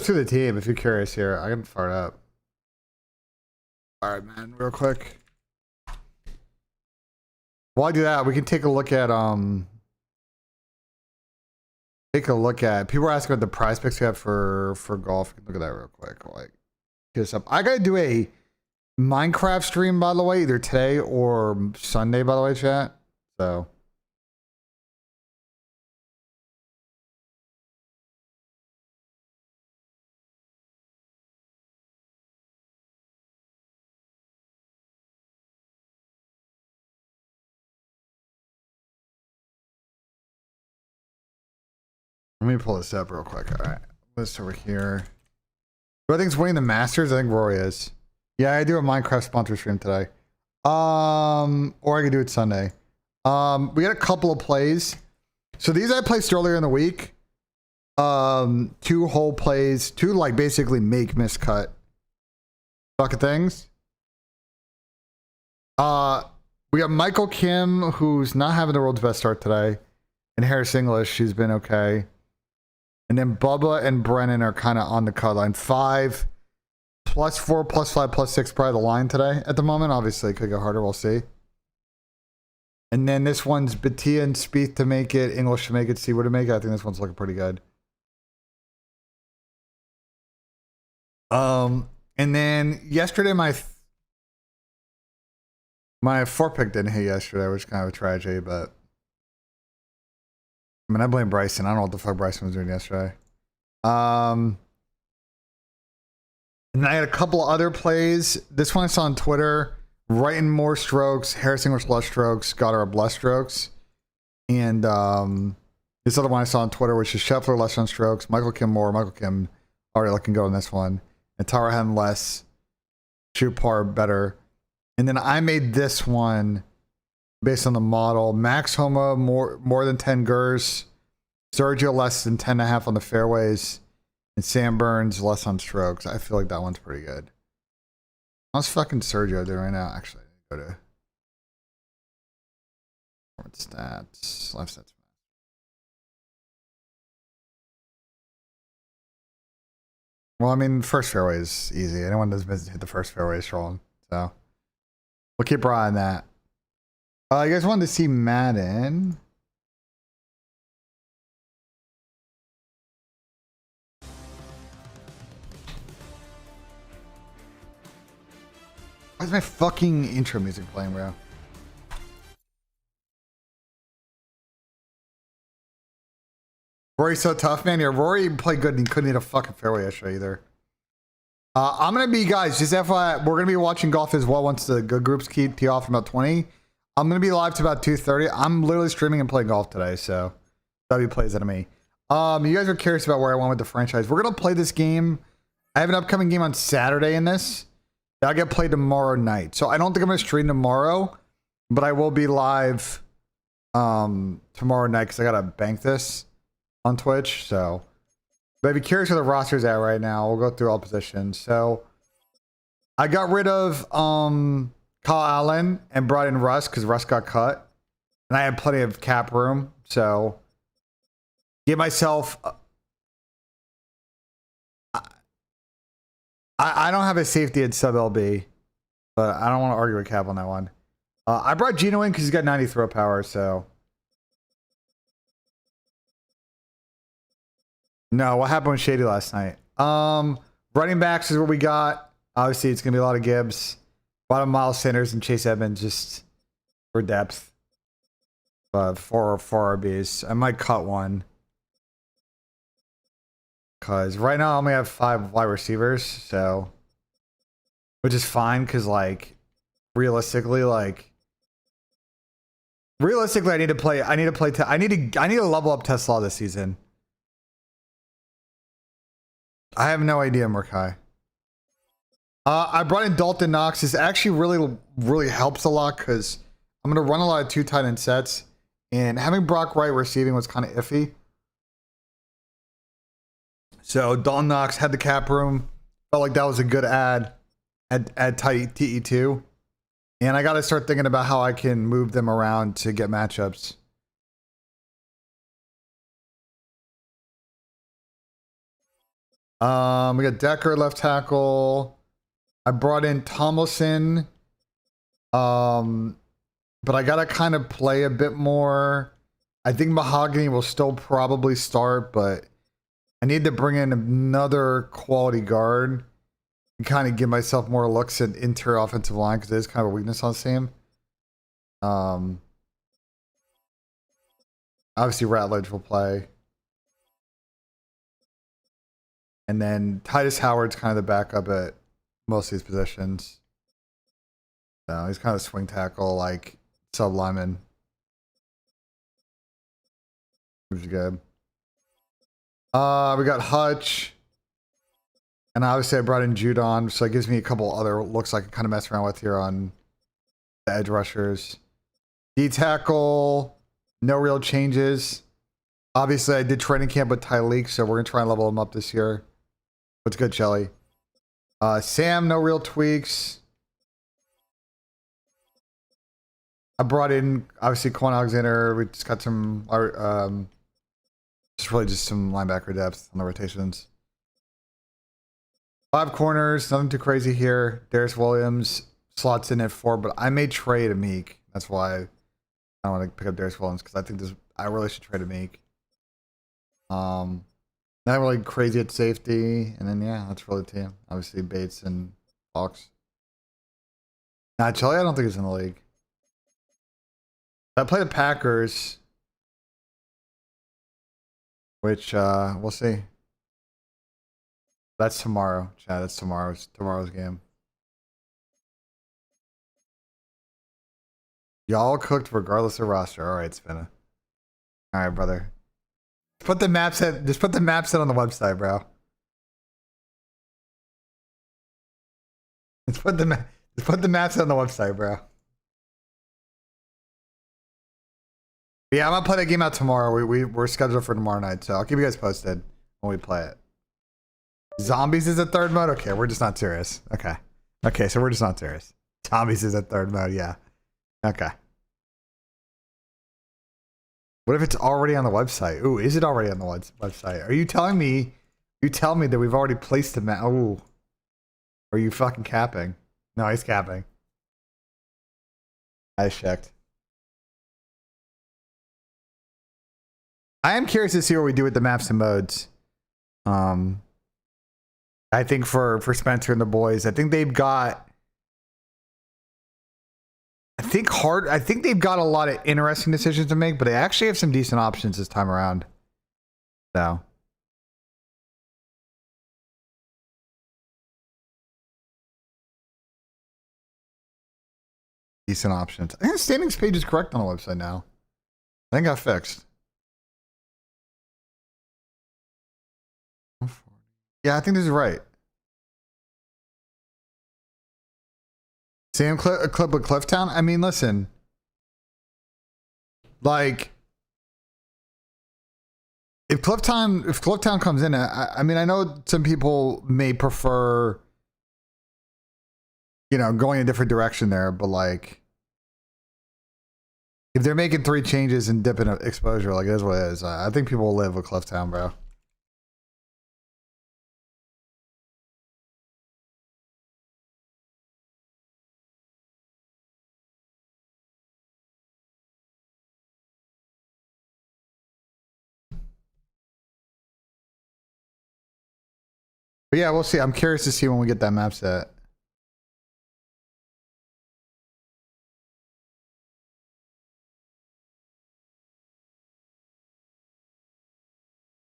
through the team if you're curious here. I can fire it up. All right, man, real quick. While I do that, we can take a look at people are asking about the prize picks we have for golf. Look at that real quick. Like, get this up. I gotta do a Minecraft stream, by the way, either today or Sunday, by the way, chat. So let me pull this up real quick. All right, this over here. Who I think is winning the Masters? I think Rory is. Yeah, I do a Minecraft sponsor stream today. Or I could do it Sunday. We got a couple of plays. So these I placed earlier in the week. 2 whole plays, 2 like basically make miscut bucket things. We got Michael Kim, who's not having the world's best start today, and Harris English, she's been okay. And then Bubba and Brennan are kind of on the cut line. 5 +4 +5 +6 probably the line today at the moment. Obviously, it could get harder. We'll see. And then this one's Batia and Spieth to make it, English to make it, Seaward to make it. I think this one's looking pretty good. And then yesterday my 4 pick didn't hit yesterday, which is kind of a tragedy, but I mean, I blame Bryson. I don't know what the fuck Bryson was doing yesterday. And I had a couple of other plays. This one I saw on Twitter. Writing more strokes. Harris English less strokes. Got her up less strokes. And this other one I saw on Twitter, which is Scheffler less on strokes. Michael Kim more. Michael Kim already looking good on this one. And Tara Hem less. Shoot par better. And then I made this one based on the model. Max Homa more than 10 gers. Sergio less than 10.5 on the fairways. And Sam Burns less on strokes. I feel like that one's pretty good. How's fucking Sergio doing right now? Actually, go to stats, life stats. Well, I mean, first fairway is easy. Anyone that's business hit the first fairway is strong. So we'll keep our eye on that. You guys wanted to see Madden. Why is my fucking intro music playing, bro? Rory's so tough, man. Yeah, Rory played good and he couldn't hit a fucking fairway yesterday either. I'm going to be, guys, just FYI, we're going to be watching golf as well once the good groups tee off in about 20. I'm going to be live to about 2:30. I'm literally streaming and playing golf today, so W plays out of me. You guys are curious about where I went with the franchise. We're going to play this game. I have an upcoming game on Saturday in this. That'll get played tomorrow night. So I don't think I'm going to stream tomorrow, but I will be live tomorrow night because I got to bank this on Twitch. So, but if you're curious where the roster's at right now, we'll go through all positions. So I got rid of Kyle Allen and brought in Russ because Russ got cut. And I had plenty of cap room. So give myself... I don't have a safety at sub LB, but I don't want to argue with Cap on that one. I brought Gino in because he's got 90 throw power, so. No, what happened with Shady last night? Running backs is what we got. Obviously, it's going to be a lot of Gibbs. A lot of Miles Sanders and Chase Edmonds just for depth. Four RBs. I might cut one. Because right now I only have 5 wide receivers, so which is fine because like realistically I need to level up Tesla this season. I have no idea, Murkai. I brought in Dalton Knox. This actually really helps a lot because I'm gonna run a lot of 2 tight end sets, and having Brock Wright receiving was kind of iffy. So Dalton Knox had the cap room. Felt like that was a good ad at tight TE2. And I got to start thinking about how I can move them around to get matchups. We got Decker left tackle. I brought in Tomlinson. But I gotta kind of play a bit more. I think Mahogany will still probably start, but I need to bring in another quality guard and kind of give myself more looks at interior offensive line because it is kind of a weakness on Sam. Obviously Ratledge will play. And then Titus Howard's kind of the backup at most of these positions. So he's kind of swing tackle, like sub lineman. Which is good. We got Hutch. And obviously I brought in Judon, so it gives me a couple other looks I can kind of mess around with here on the edge rushers. D tackle, no real changes. Obviously I did training camp with Tyleek, so we're gonna try and level him up this year. What's good, Shelly? Sam, no real tweaks. I brought in obviously Quan Alexander. We just got some just really just some linebacker depth on the rotations. 5 corners, nothing too crazy here. Darius Williams slots in at 4, but I may trade Amik. That's why I want to pick up Darius Williams because I think I really should trade Amik. Not really crazy at safety, and then yeah, that's really the team. Obviously Bates and Fox. Nah, Chile, I don't think he's in the league. I play the Packers, which we'll see. That's tomorrow, Chad. That's tomorrow's game. Y'all cooked regardless of roster. All right, Spinna. All right, brother. Put the map set. Just put the map set on the website, bro. Just put the map set on the website, bro. Yeah, I'm gonna play that game out tomorrow. We're scheduled for tomorrow night, so I'll keep you guys posted when we play it. Zombies is a third mode? Okay, we're just not serious. Okay. Okay, so we're just not serious. Zombies is a third mode, yeah. Okay. What if it's already on the website? Ooh, is it already on the website? Are you telling me that we've already placed the map? Ooh. Are you fucking capping? No, he's capping. I checked. I am curious to see what we do with the maps and modes. I think for Spencer and the boys, I think they've got I think they've got a lot of interesting decisions to make, but they actually have some decent options this time around. So decent options. I think the standings page is correct on the website now. I think I got fixed. Yeah, I think this is right. Same clip with Clifftown. I mean, listen. Like, if Clifftown comes in, I mean, I know some people may prefer, you know, going a different direction there, but like, if they're making 3 changes and dipping exposure, like it is what it is. I think people will live with Clifftown, bro. But yeah, we'll see. I'm curious to see when we get that map set.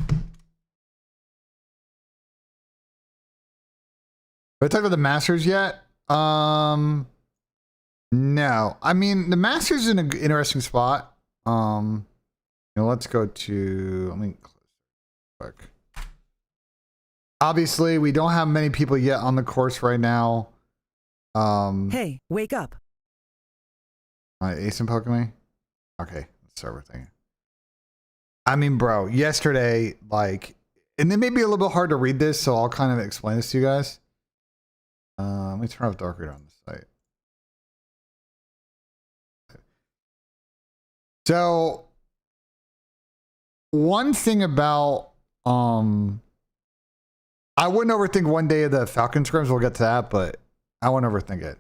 Have I talked about the Masters yet? No. I mean, the Masters is in an interesting spot. You know, let's go to. Let me quick. Obviously, we don't have many people yet on the course right now. Hey, wake up. Ace and poking me? Okay, server thing. I mean, bro, yesterday, like, and it may be a little bit hard to read this, so I'll kind of explain this to you guys. Let me turn off dark read on the site. So, one thing about I wouldn't overthink one day of the Falcon scrims. We'll get to that, but I wouldn't overthink it.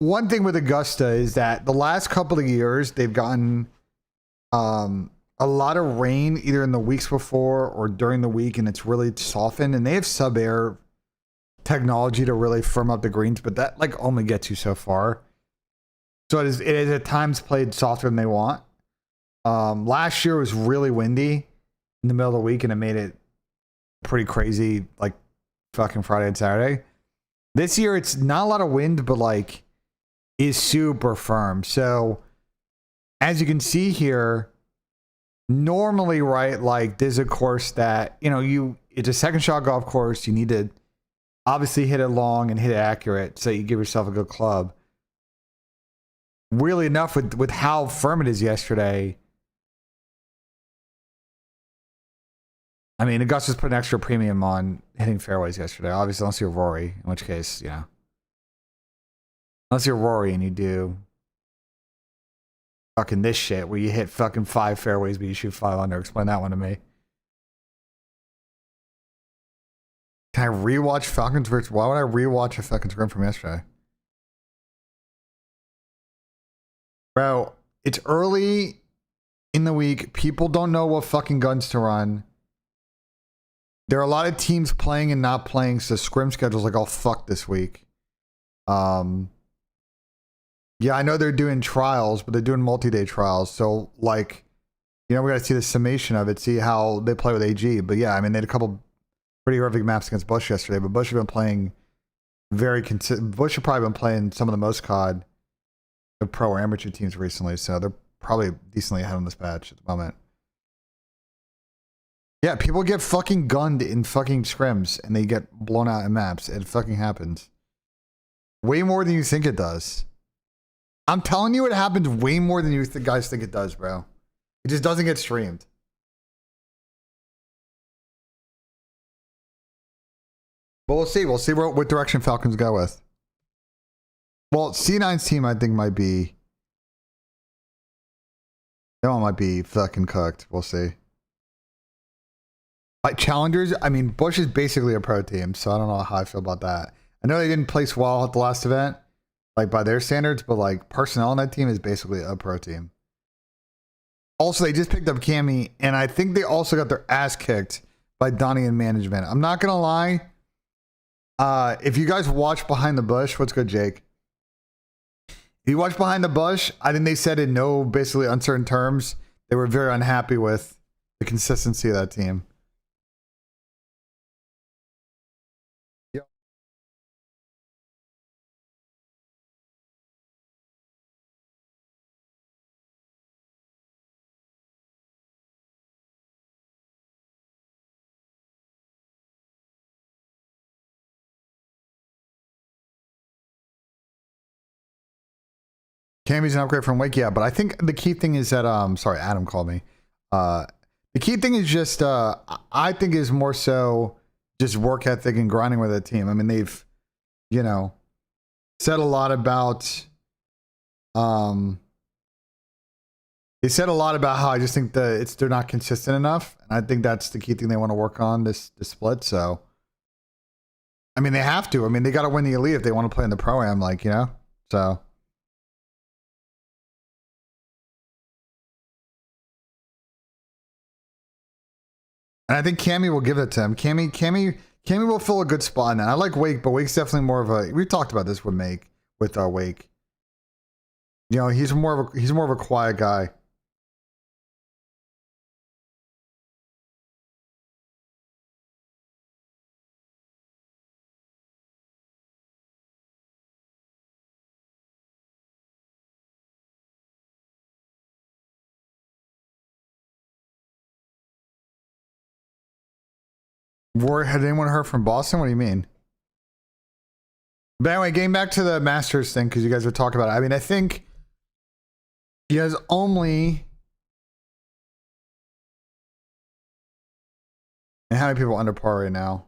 One thing with Augusta is that the last couple of years they've gotten a lot of rain either in the weeks before or during the week, and it's really softened. And they have sub-air technology to really firm up the greens, but that like only gets you so far. So it is at times played softer than they want. Last year was really windy in the middle of the week, and it made it pretty crazy, like fucking Friday and Saturday. This year it's not a lot of wind, but like is super firm. So as you can see here, normally, right, like there's a course that, you know, it's a second shot golf course. You need to obviously hit it long and hit it accurate so you give yourself a good club. Really enough with how firm it is yesterday. I mean, Augusta's put an extra premium on hitting fairways yesterday. Obviously, unless you're Rory, in which case, you know. Unless you're Rory and you do fucking this shit where you hit fucking 5 fairways but you shoot 5 under. Explain that one to me. Can I rewatch Falcons versus... Why would I rewatch a fucking scrim from yesterday? Bro, it's early in the week. People don't know what fucking guns to run. There are a lot of teams playing and not playing, so scrim schedule's like all fucked this week. Yeah, I know they're doing trials, but they're doing multi-day trials. So, like, you know, we got to see the summation of it, see how they play with AG. But yeah, I mean, they had a couple pretty horrific maps against Bush yesterday, but Bush have been playing very consistent. Bush have probably been playing some of the most COD of pro or amateur teams recently, so they're probably decently ahead on this patch at the moment. Yeah, people get fucking gunned in fucking scrims and they get blown out in maps. It fucking happens. Way more than you think it does. I'm telling you, it happens way more than you guys think it does, bro. It just doesn't get streamed. But we'll see. We'll see what direction Falcons go with. Well, C9's team, I think, might be... That one might be fucking cooked. We'll see. Like challengers, I mean, Bush is basically a pro team, so I don't know how I feel about that. I know they didn't place well at the last event, like by their standards, but like personnel on that team is basically a pro team. Also, they just picked up Cammy, and I think they also got their ass kicked by Donnie and management. I'm not gonna lie. If you guys watch Behind the Bush, what's good, Jake? If you watch Behind the Bush, I think they said in no basically uncertain terms they were very unhappy with the consistency of that team. Cammy's an upgrade from Wake, yeah, but I think the key thing is that sorry, Adam called me. The key thing is just I think is more so just work ethic and grinding with the team. I mean, they've, you know, said a lot about they said a lot about how I just think that they're not consistent enough, and I think that's the key thing they want to work on this split. So I mean, they have to. I mean, they got to win the elite if they want to play in the pro-am, like, you know. So and I think Cammy will give it to him. Cammy will fill a good spot in that. I like Wake, but Wake's definitely more of a. We've talked about this with Wake. You know, he's more of a quiet guy. Had anyone heard from Boston? What do you mean? But anyway, getting back to the Masters thing, because you guys were talking about it. I mean, I think he has only... And how many people under par right now?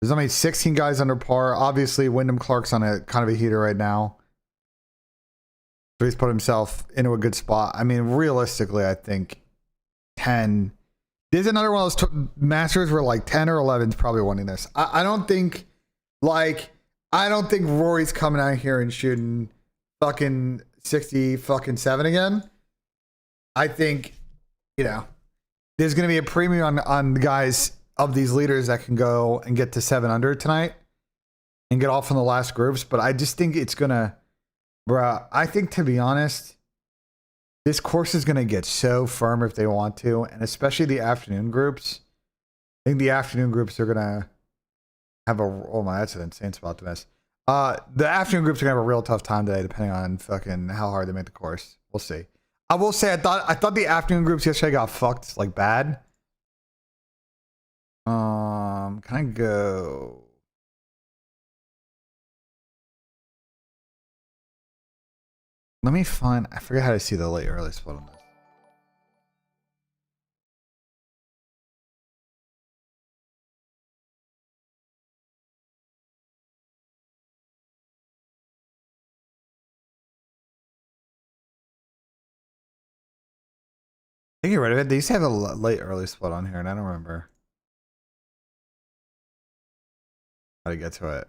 There's only 16 guys under par. Obviously, Wyndham Clark's on a kind of a heater right now. So he's put himself into a good spot. I mean, realistically, I think 10. There's another one of those masters where like 10 or 11 is probably winning this. I don't think Rory's coming out here and shooting fucking 60 fucking 7 again. I think, there's going to be a premium on the guys of these leaders that can go and get to 7 under tonight and get off in the last groups. But I just think it's going to, I think, to be honest, this course is going to get so firm if they want to, and especially the afternoon groups. I think the afternoon groups are going to have that's an insane spot to miss. The afternoon groups are going to have a real tough time today, depending on fucking how hard they make the course. We'll see. I will say, I thought the afternoon groups yesterday got fucked, like, bad. Can I go? Let me find, I forget how to see the late early split on this. I think get rid of it. They used to have a late early split on here, and I don't remember how to get to it.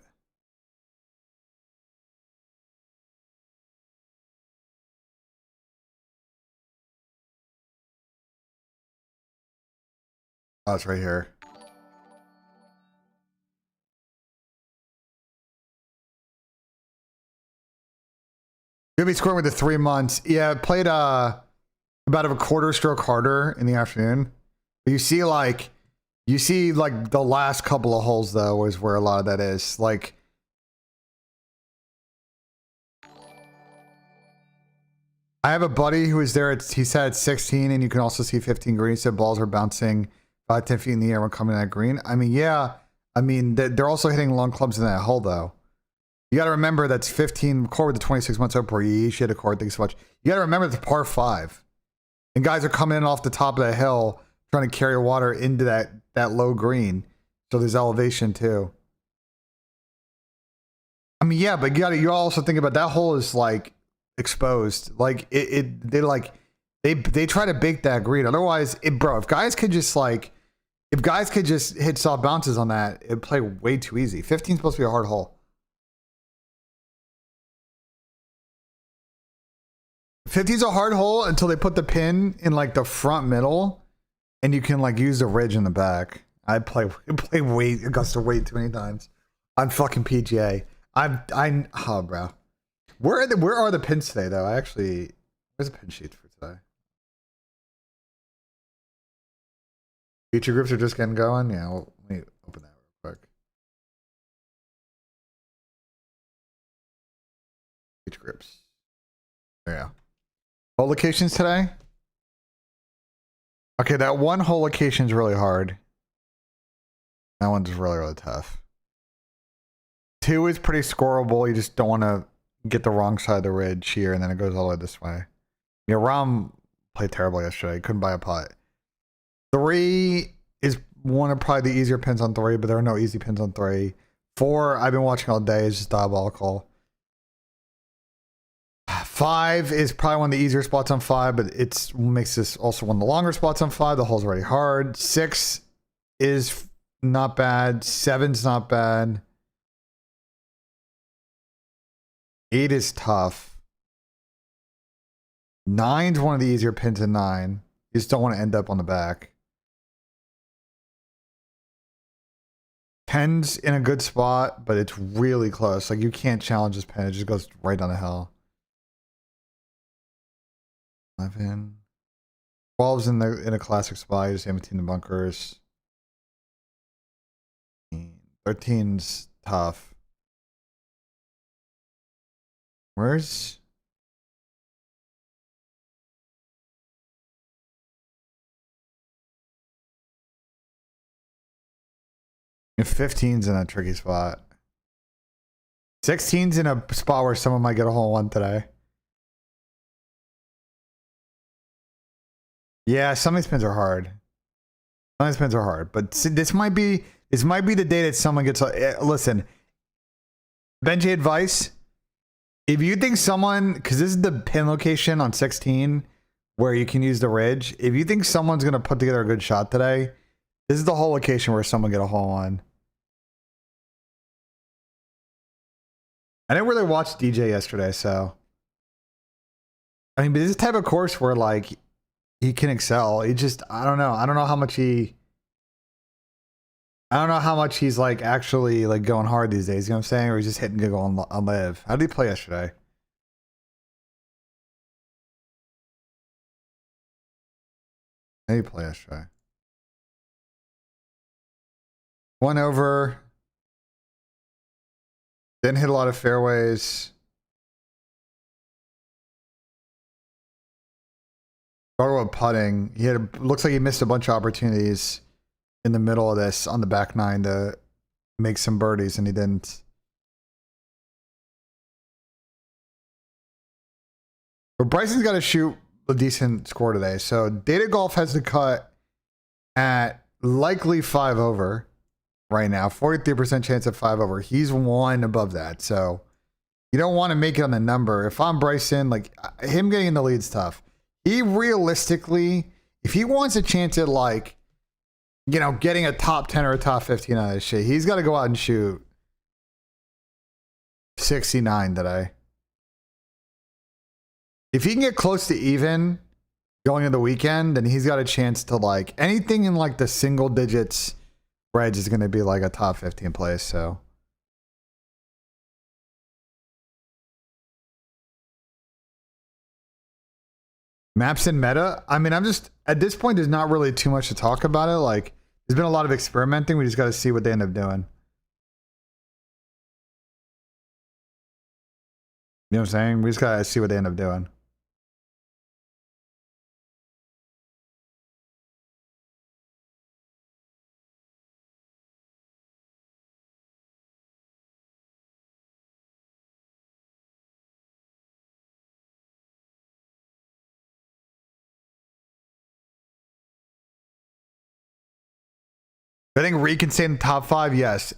Oh, it's right here. You'll be scoring with the 3 months. Yeah, I played about a quarter stroke harder in the afternoon. But you see like the last couple of holes though is where a lot of that is. Like, I have a buddy who was there. He said it's 16, and you can also see 15 green. He said balls are bouncing 10 feet in the air when coming at green. I mean, yeah. I mean, they're also hitting long clubs in that hole, though. You got to remember that's 15 core with the 26 months up where you shit a core. Thanks so much. You got to remember it's par 5. And guys are coming in off the top of the hill trying to carry water into that low green. So there's elevation, too. I mean, yeah, but you also think about that hole is like exposed. Like they try to bake that green. Otherwise, if guys could just hit soft bounces on that, it'd play way too easy. 15 is supposed to be a hard hole. 15's a hard hole until they put the pin in like the front middle, and you can like use the ridge in the back. I play Augusta way too many times on fucking PGA. Bro. Where are the pins today though? Where's the pin sheet for today? Future groups are just getting going. Yeah, let me open that real quick. Future groups. There you go. Hole locations today? Okay, that one hole location is really hard. That one's really, really tough. 2 is pretty scoreable. You just don't want to get the wrong side of the ridge here, and then it goes all the way this way. Yeah, Rom played terrible yesterday. Couldn't buy a putt. 3 is one of probably the easier pins on 3, but there are no easy pins on 3. 4, I've been watching all day. It's just diabolical. 5 is probably one of the easier spots on 5, but it makes this also one of the longer spots on 5. The hole's already hard. 6 is not bad. 7's not bad. 8 is tough. 9's one of the easier pins in 9. You just don't want to end up on the back. 10's in a good spot, but it's really close. Like, you can't challenge this pin. It just goes right down the hill. 11. 12's in a classic spot. You just aim between the bunkers. 13's tough. Where's... If 15's in a tricky spot. 16's in a spot where someone might get a hole in one today. Yeah, some of these pins are hard. Some of these pins are hard, but this might be the day that someone gets. Listen, BENJ advice: If you think someone, because this is the pin location on 16 where you can use the ridge. If you think someone's going to put together a good shot today, this is the whole location where someone get a hole on. I didn't really watch DJ yesterday, so. I mean, but this type of course where like he can excel. He just, I don't know. I don't know how much he's like actually like going hard these days. You know what I'm saying? Or he's just hitting giggle on live. How did he play yesterday? How did he play yesterday? 1 over. Didn't hit a lot of fairways. Talk about putting. Looks like he missed a bunch of opportunities in the middle of this on the back nine to make some birdies, and he didn't. But Bryson's got to shoot a decent score today. So Data Golf has to cut at likely 5 over right now. 43% chance of 5 over. He's 1 above that. So you don't want to make it on the number. If I'm Bryson, like him getting in the lead's tough. He realistically, if he wants a chance at like, you know, getting a top 10 or a top 15 on this shit, he's got to go out and shoot 69 today. If he can get close to even going into the weekend, then he's got a chance to like anything in like the single digits. Reg is going to be like a top 15 place. So. Maps and meta. I mean, I'm just at this point, there's not really too much to talk about it. Like, there's been a lot of experimenting. We just got to see what they end up doing. You know what I'm saying? We just got to see what they end up doing. I think Reed can stay in the top 5. Yes.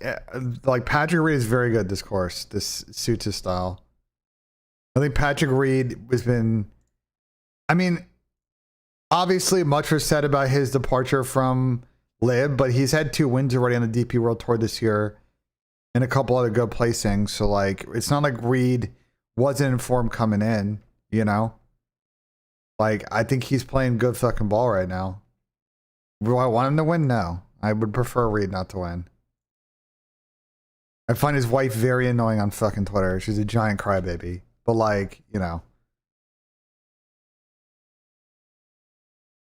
Like Patrick Reed is very good this course. This suits his style. I think Patrick Reed has been, I mean, obviously much was said about his departure from Lib, but he's had 2 wins already on the DP World Tour this year and a couple other good placings. So like, it's not like Reed wasn't in form coming in, you know? Like, I think he's playing good fucking ball right now. Do I want him to win? No. I would prefer Reed not to win. I find his wife very annoying on fucking Twitter. She's a giant crybaby. But like, you know.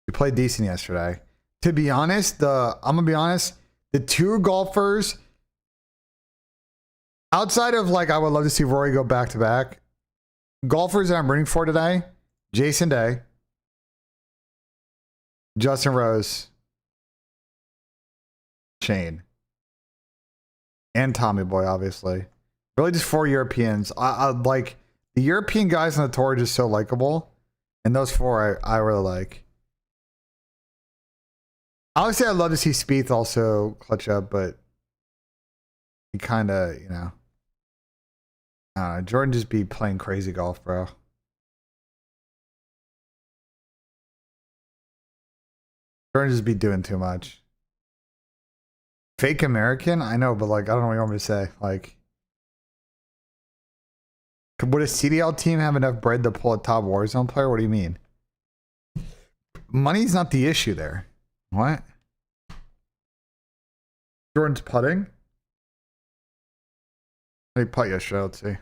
We played decent yesterday. To be honest, I'm gonna be honest, the 2 golfers outside of like I would love to see Rory go back to back. Golfers that I'm rooting for today, Jason Day, Justin Rose, Shane, and Tommy Boy, obviously. Really just 4 Europeans. I like the European guys on the tour are just so likable. And those 4 I really like. Obviously, I'd love to see Spieth also clutch up, but he kind of, you know. Jordan just be playing crazy golf, bro. Jordan just be doing too much. Fake American? I know, but like, I don't know what you want me to say. Like, would a CDL team have enough bread to pull a top Warzone player? What do you mean? Money's not the issue there. What? Jordan's putting? He putt yesterday, let's see.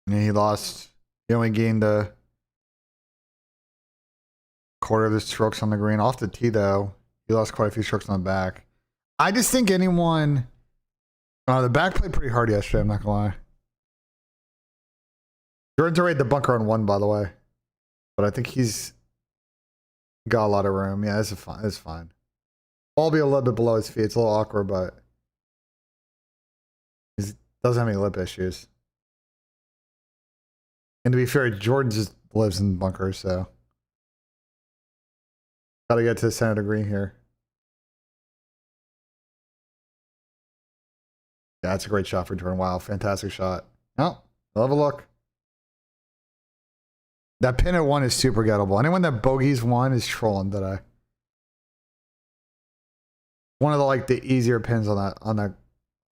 And he lost. He only gained a quarter of the strokes on the green. Off the tee, though, he lost quite a few strokes on the back. I just think anyone... the back played pretty hard yesterday, I'm not going to lie. Jordan's already the bunker on 1, by the way. But I think he's got a lot of room. Yeah, this is fine. It's fine. Ball be a little bit below his feet. It's a little awkward, but he doesn't have any lip issues. And to be fair, Jordan just lives in bunkers, so. Gotta get to the center of the green here. Yeah, that's a great shot for Jordan. Wow, fantastic shot. Oh, love a look. That pin at 1 is super gettable. Anyone that bogeys 1 is trolling today. One of the like the easier pins on that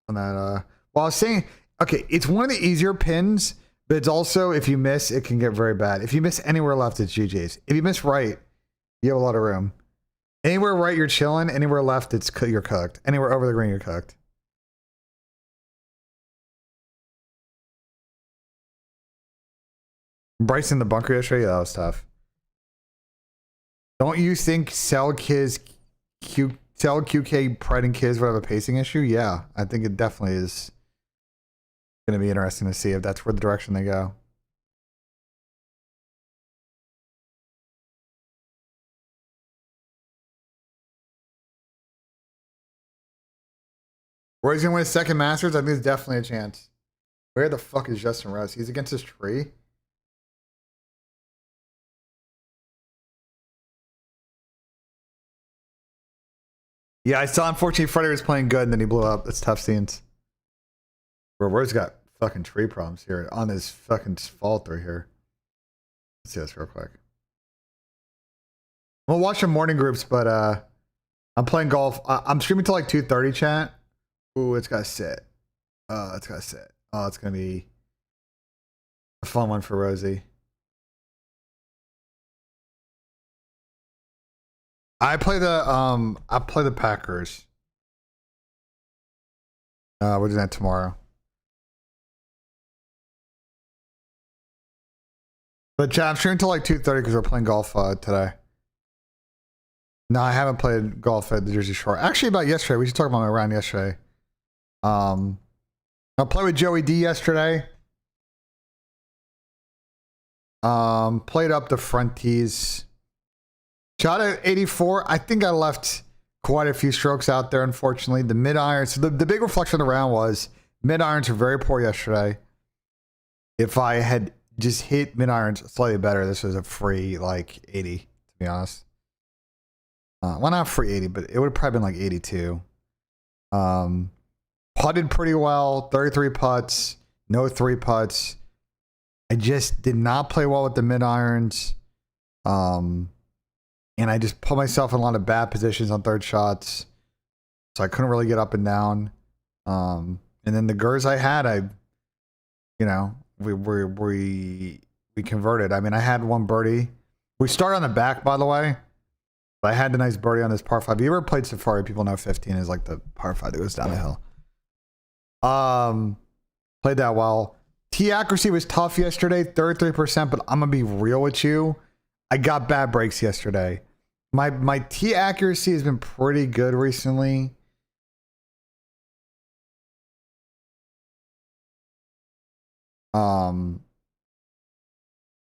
well, I was saying, okay, it's one of the easier pins, but it's also, if you miss, it can get very bad. If you miss anywhere left, it's GG's. If you miss right, you have a lot of room. Anywhere right, you're chilling. Anywhere left, you're cooked. Anywhere over the green, you're cooked. Bryson the bunker yesterday, yeah, that was tough. Don't you think Cell QK Pride and Kids would have a pacing issue? Yeah, I think it definitely is going to be interesting to see if that's where the direction they go. Where he's going to win his second Masters? I think there's definitely a chance. Where the fuck is Justin Rose? He's against his tree? Yeah, I saw, unfortunately, Freddie was playing good and then he blew up. That's tough scenes. Bro, Rose got fucking tree problems here on his fucking fault through here. Let's see this real quick. We'll watch some morning groups, but I'm playing golf. I'm streaming till like 2:30, chat. Ooh, it's got to sit. It's got to sit. Oh, it's going to be a fun one for Rosie. I play the Packers. We're doing that tomorrow. But chat, I'm streaming until like 2:30 because we're playing golf today. No, I haven't played golf at the Jersey Shore. Actually, about yesterday. We should talk about my round yesterday. I played with Joey D yesterday. Played up the front tees. Shot at 84. I think I left quite a few strokes out there, unfortunately. The mid irons. So the big reflection of the round was mid irons were very poor yesterday. If I had just hit mid irons slightly better, this was a free like 80, to be honest. Well, not free 80, but it would have probably been like 82. Putted pretty well, 33 putts, no 3 putts. I just did not play well with the mid irons. And I just put myself in a lot of bad positions on third shots. So I couldn't really get up and down. And then the gurs I had, we converted. I mean, I had one birdie. We started on the back, by the way. But I had the nice birdie on this par 5. If you ever played Safari, people know 15 is like the par 5 that goes down the hill. Played that well. Tee accuracy was tough yesterday, 33%, but I'm going to be real with you. I got bad breaks yesterday. My tee accuracy has been pretty good recently.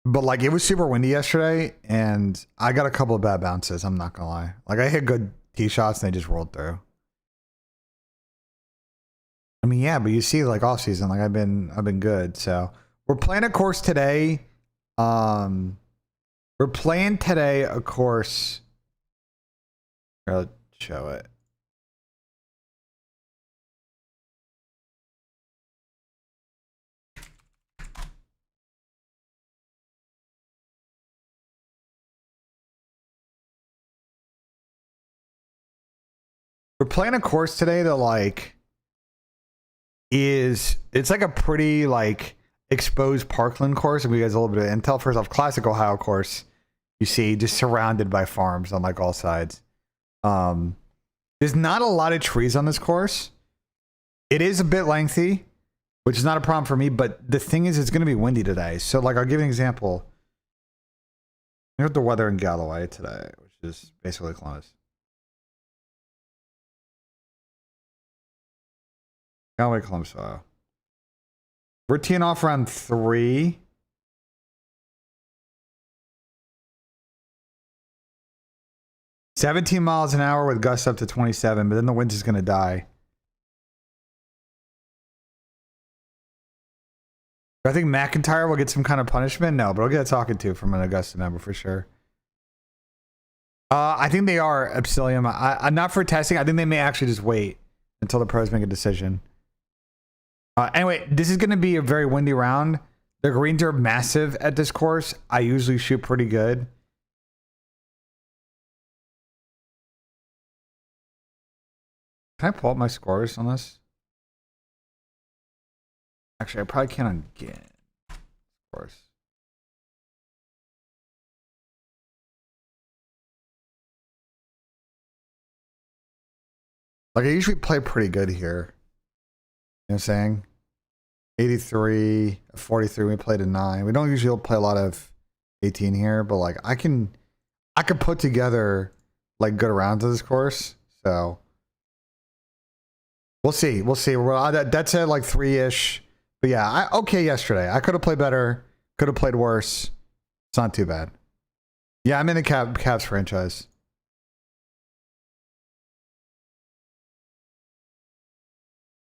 But like it was super windy yesterday and I got a couple of bad bounces, I'm not gonna lie. Like I hit good tee shots and they just rolled through. I mean, yeah, but you see like off season, like I've been good. So we're playing a course today. We're playing today a course. Here, let's show it. We're playing a course today that like it's like a pretty like exposed parkland course. And we guys a little bit of intel. First off, classic Ohio course. You see, just surrounded by farms on like all sides. There's not a lot of trees on this course. It is a bit lengthy, which is not a problem for me. But the thing is, it's going to be windy today. So like, I'll give you an example. Here's the weather in Galloway today, which is basically Columbus. Galloway, Columbus, Ohio. We're teeing off around 3. $17 miles an hour with gusts up to 27, but then the wind is going to die. I think McIntyre will get some kind of punishment. No, but I'll get a talking to from an Augusta member for sure. I think they are Epsilon. I'm not for testing. I think they may actually just wait until the pros make a decision. Anyway, this is going to be a very windy round. The greens are massive at this course. I usually shoot pretty good. Can I pull up my scores on this? Actually, I probably can't on game scores. Like, I usually play pretty good here. You know what I'm saying? 83, 43, we played a 9. We don't usually play a lot of 18 here, but like I could put together like good rounds of this course. So we'll see. That's at like 3-ish. But yeah, okay yesterday. I could have played better, could have played worse. It's not too bad. Yeah, I'm in the Cavs franchise.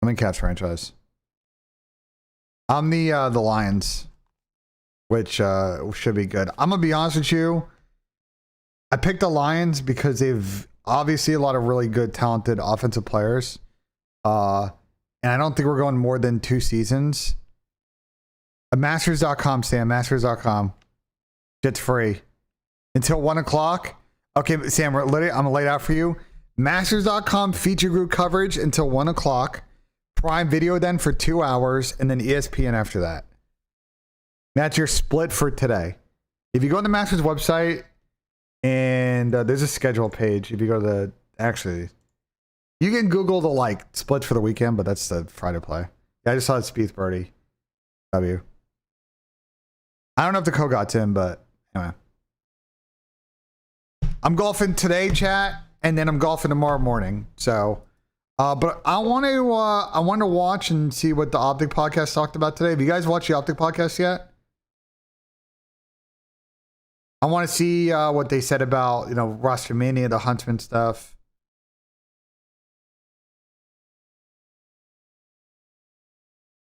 I'm in Cavs franchise. I'm the Lions, which should be good. I'm gonna be honest with you. I picked the Lions because they've obviously a lot of really good, talented offensive players. And I don't think we're going more than 2 seasons. Masters.com, Sam. Masters.com. It's free until 1 o'clock. Okay, Sam, I'm gonna lay it out for you. Masters.com feature group coverage until 1 o'clock. Prime Video then for 2 hours, and then ESPN after that. That's your split for today. If you go on the Masters website, and there's a schedule page. If you go to the, actually, you can Google the like splits for the weekend, but that's the Friday play. Yeah, I just saw it. Spieth birdie. W. I don't know if the code got to him, but anyway. I'm golfing today, chat, and then I'm golfing tomorrow morning. So. But I want to watch and see what the Optic podcast talked about today. Have you guys watched the Optic podcast yet? I want to see what they said about, roster mania, the Huntsman stuff.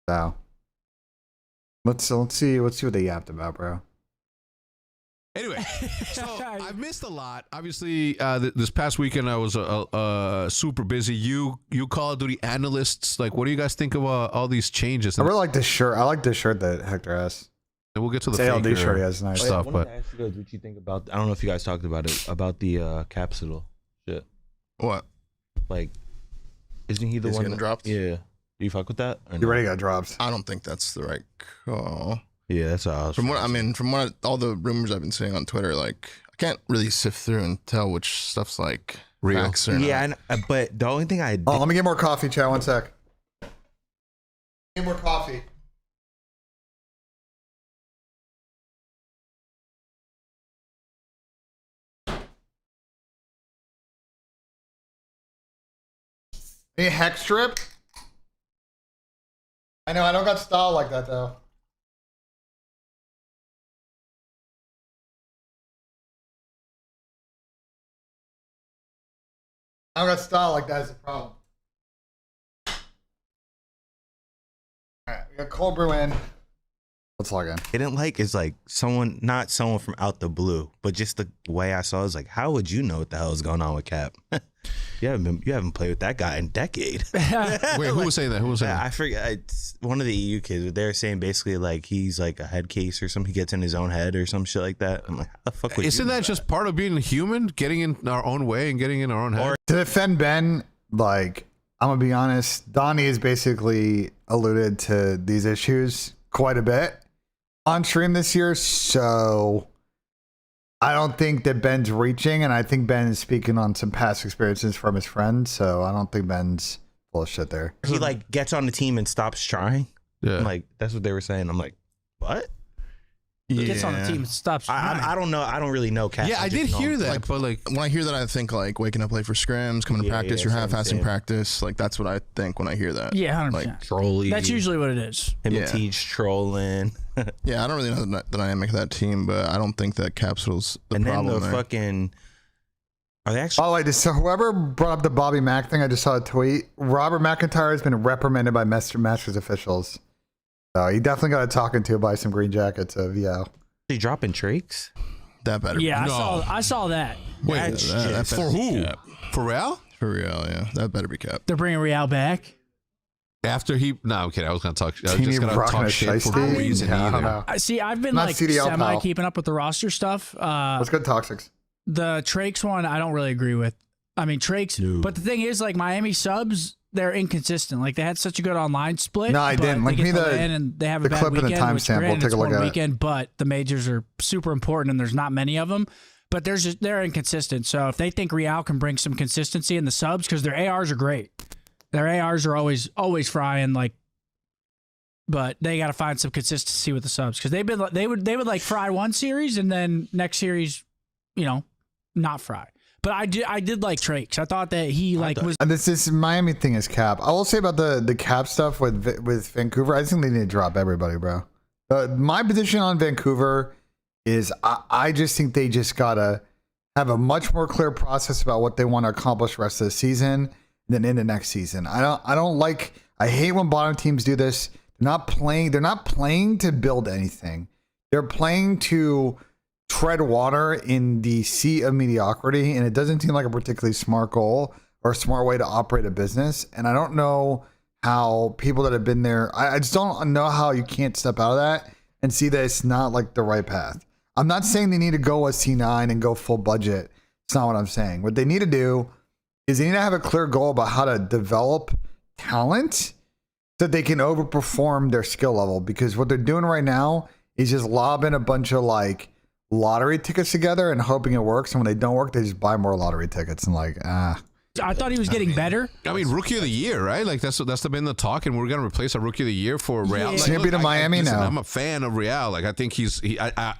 So let's see what they yapped about, bro. Anyway, so I've missed a lot. Obviously, this past weekend I was super busy. You Call of Duty analysts, like, what do you guys think of all these changes? I really like this shirt. I like this shirt that Hector has. And we'll get to the ALD shirt. He has nice stuff. But I ask you guys what you think about. I don't know if you guys talked about it about the capsule shit. What? Like, isn't he the He's one getting dropped? Yeah. Do you fuck with that? You already got dropped. I don't think that's the right call. Yeah, that's how I was. From what all the rumors I've been seeing on Twitter, like I can't really sift through and tell which stuff's like real. Facts or yeah, not. but the only thing I Oh, let me get more coffee, chat. 1 sec. Get more coffee. Any hex strip? I know I don't got style like that though. I don't got style like that is the problem. Alright, we got cold brew in. Let's log in. didn't like is like not someone from out the blue, but just the way I saw it was like, how would you know what the hell is going on with Cap? You haven't played with that guy in a decade. Wait, who was saying that? Who was saying that? I forget. It's one of the EU kids. They're saying basically like he's like a head case or something. He gets in his own head or some shit like that. I'm like, how the fuck would Isn't you know that just part of being human? Getting in our own way and getting in our own head? To defend Ben, like, I'm gonna be honest, Donnie has basically alluded to these issues quite a bit on stream this year, so I don't think that Ben's reaching, and I think Ben is speaking on some past experiences from his friends, so I don't think Ben's full of shit there. He like gets on the team and stops trying. Yeah. I'm like, that's what they were saying. I'm like, what? Gets on the team and stops. I don't know. I don't really know Cap. Yeah, I did just know hear him. that, but like, When I hear that, I think like waking up late for scrims, coming to Yeah, practice, yeah, you're that's what I'm half-assing saying. practice. Like that's what I think when I hear that. Yeah, 100%. Like, trolling. That's usually what it is. him Yeah. and Teach trolling. yeah, I don't really know the dynamic of that team, but I don't think that Capsule's the and problem then the there. fucking. Are they actually? Oh, so whoever brought up the Bobby Mack thing, I just saw a tweet. Robert McIntyre has been reprimanded by Masters officials. So he definitely got a talking to by some Green Jackets of, yeah. They dropping Trakes? That better. Yeah, No. I saw that. wait, That's that just- better for be who? Cap. For real? For real, yeah. That better be kept. They're bringing Real back. After he, no, I'm kidding. I was gonna talk. I was Teeny just gonna rocking talk a shit for shiesty? no reason Yeah, I don't either. know. See, I've been Not like CDL, semi pal. keeping up with the roster stuff. Let's go Toxics. The Trakes one, I don't really agree with. I mean, Trakes, but the thing is, like Miami subs, they're inconsistent. Like they had such a good online split. No, I but didn't. They Link get me to the- LAN and they have the a bad clip and the weekend. Which timestamp. We'll granted, take a it's look one at it. weekend, but the majors are super important and there's not many of them. But they're inconsistent. So if they think Real can bring some consistency in the subs, because their ARs are great, their ARs are always frying like. But they got to find some consistency with the subs because they would like fry one series and then next series, not fry. But I did like Trakes. I thought that he was. And this Miami thing is cap. I will say about the cap stuff with Vancouver. I just think they need to drop everybody, bro. My position on Vancouver is I just think they just gotta have a much more clear process about what they want to accomplish the rest of the season than in the next season. I hate when bottom teams do this. They're not playing to build anything. They're playing to tread water in the sea of mediocrity, and it doesn't seem like a particularly smart goal or a smart way to operate a business. And I don't know how people that have been there, I just don't know how you can't step out of that and see that it's not like the right path. I'm not saying they need to go a C9 and go full budget. It's not what I'm saying. What they need to do is they need to have a clear goal about how to develop talent so that they can overperform their skill level, because what they're doing right now is just lobbing a bunch of like lottery tickets together and hoping it works. And when they don't work, they just buy more lottery tickets and like, I thought he was getting better. I mean, rookie of the year, right? Like that's been the talk, and we're gonna replace our rookie of the year for Real. Yeah. Like, He's gonna be to Miami listen, now. I'm a fan of Real. Like I think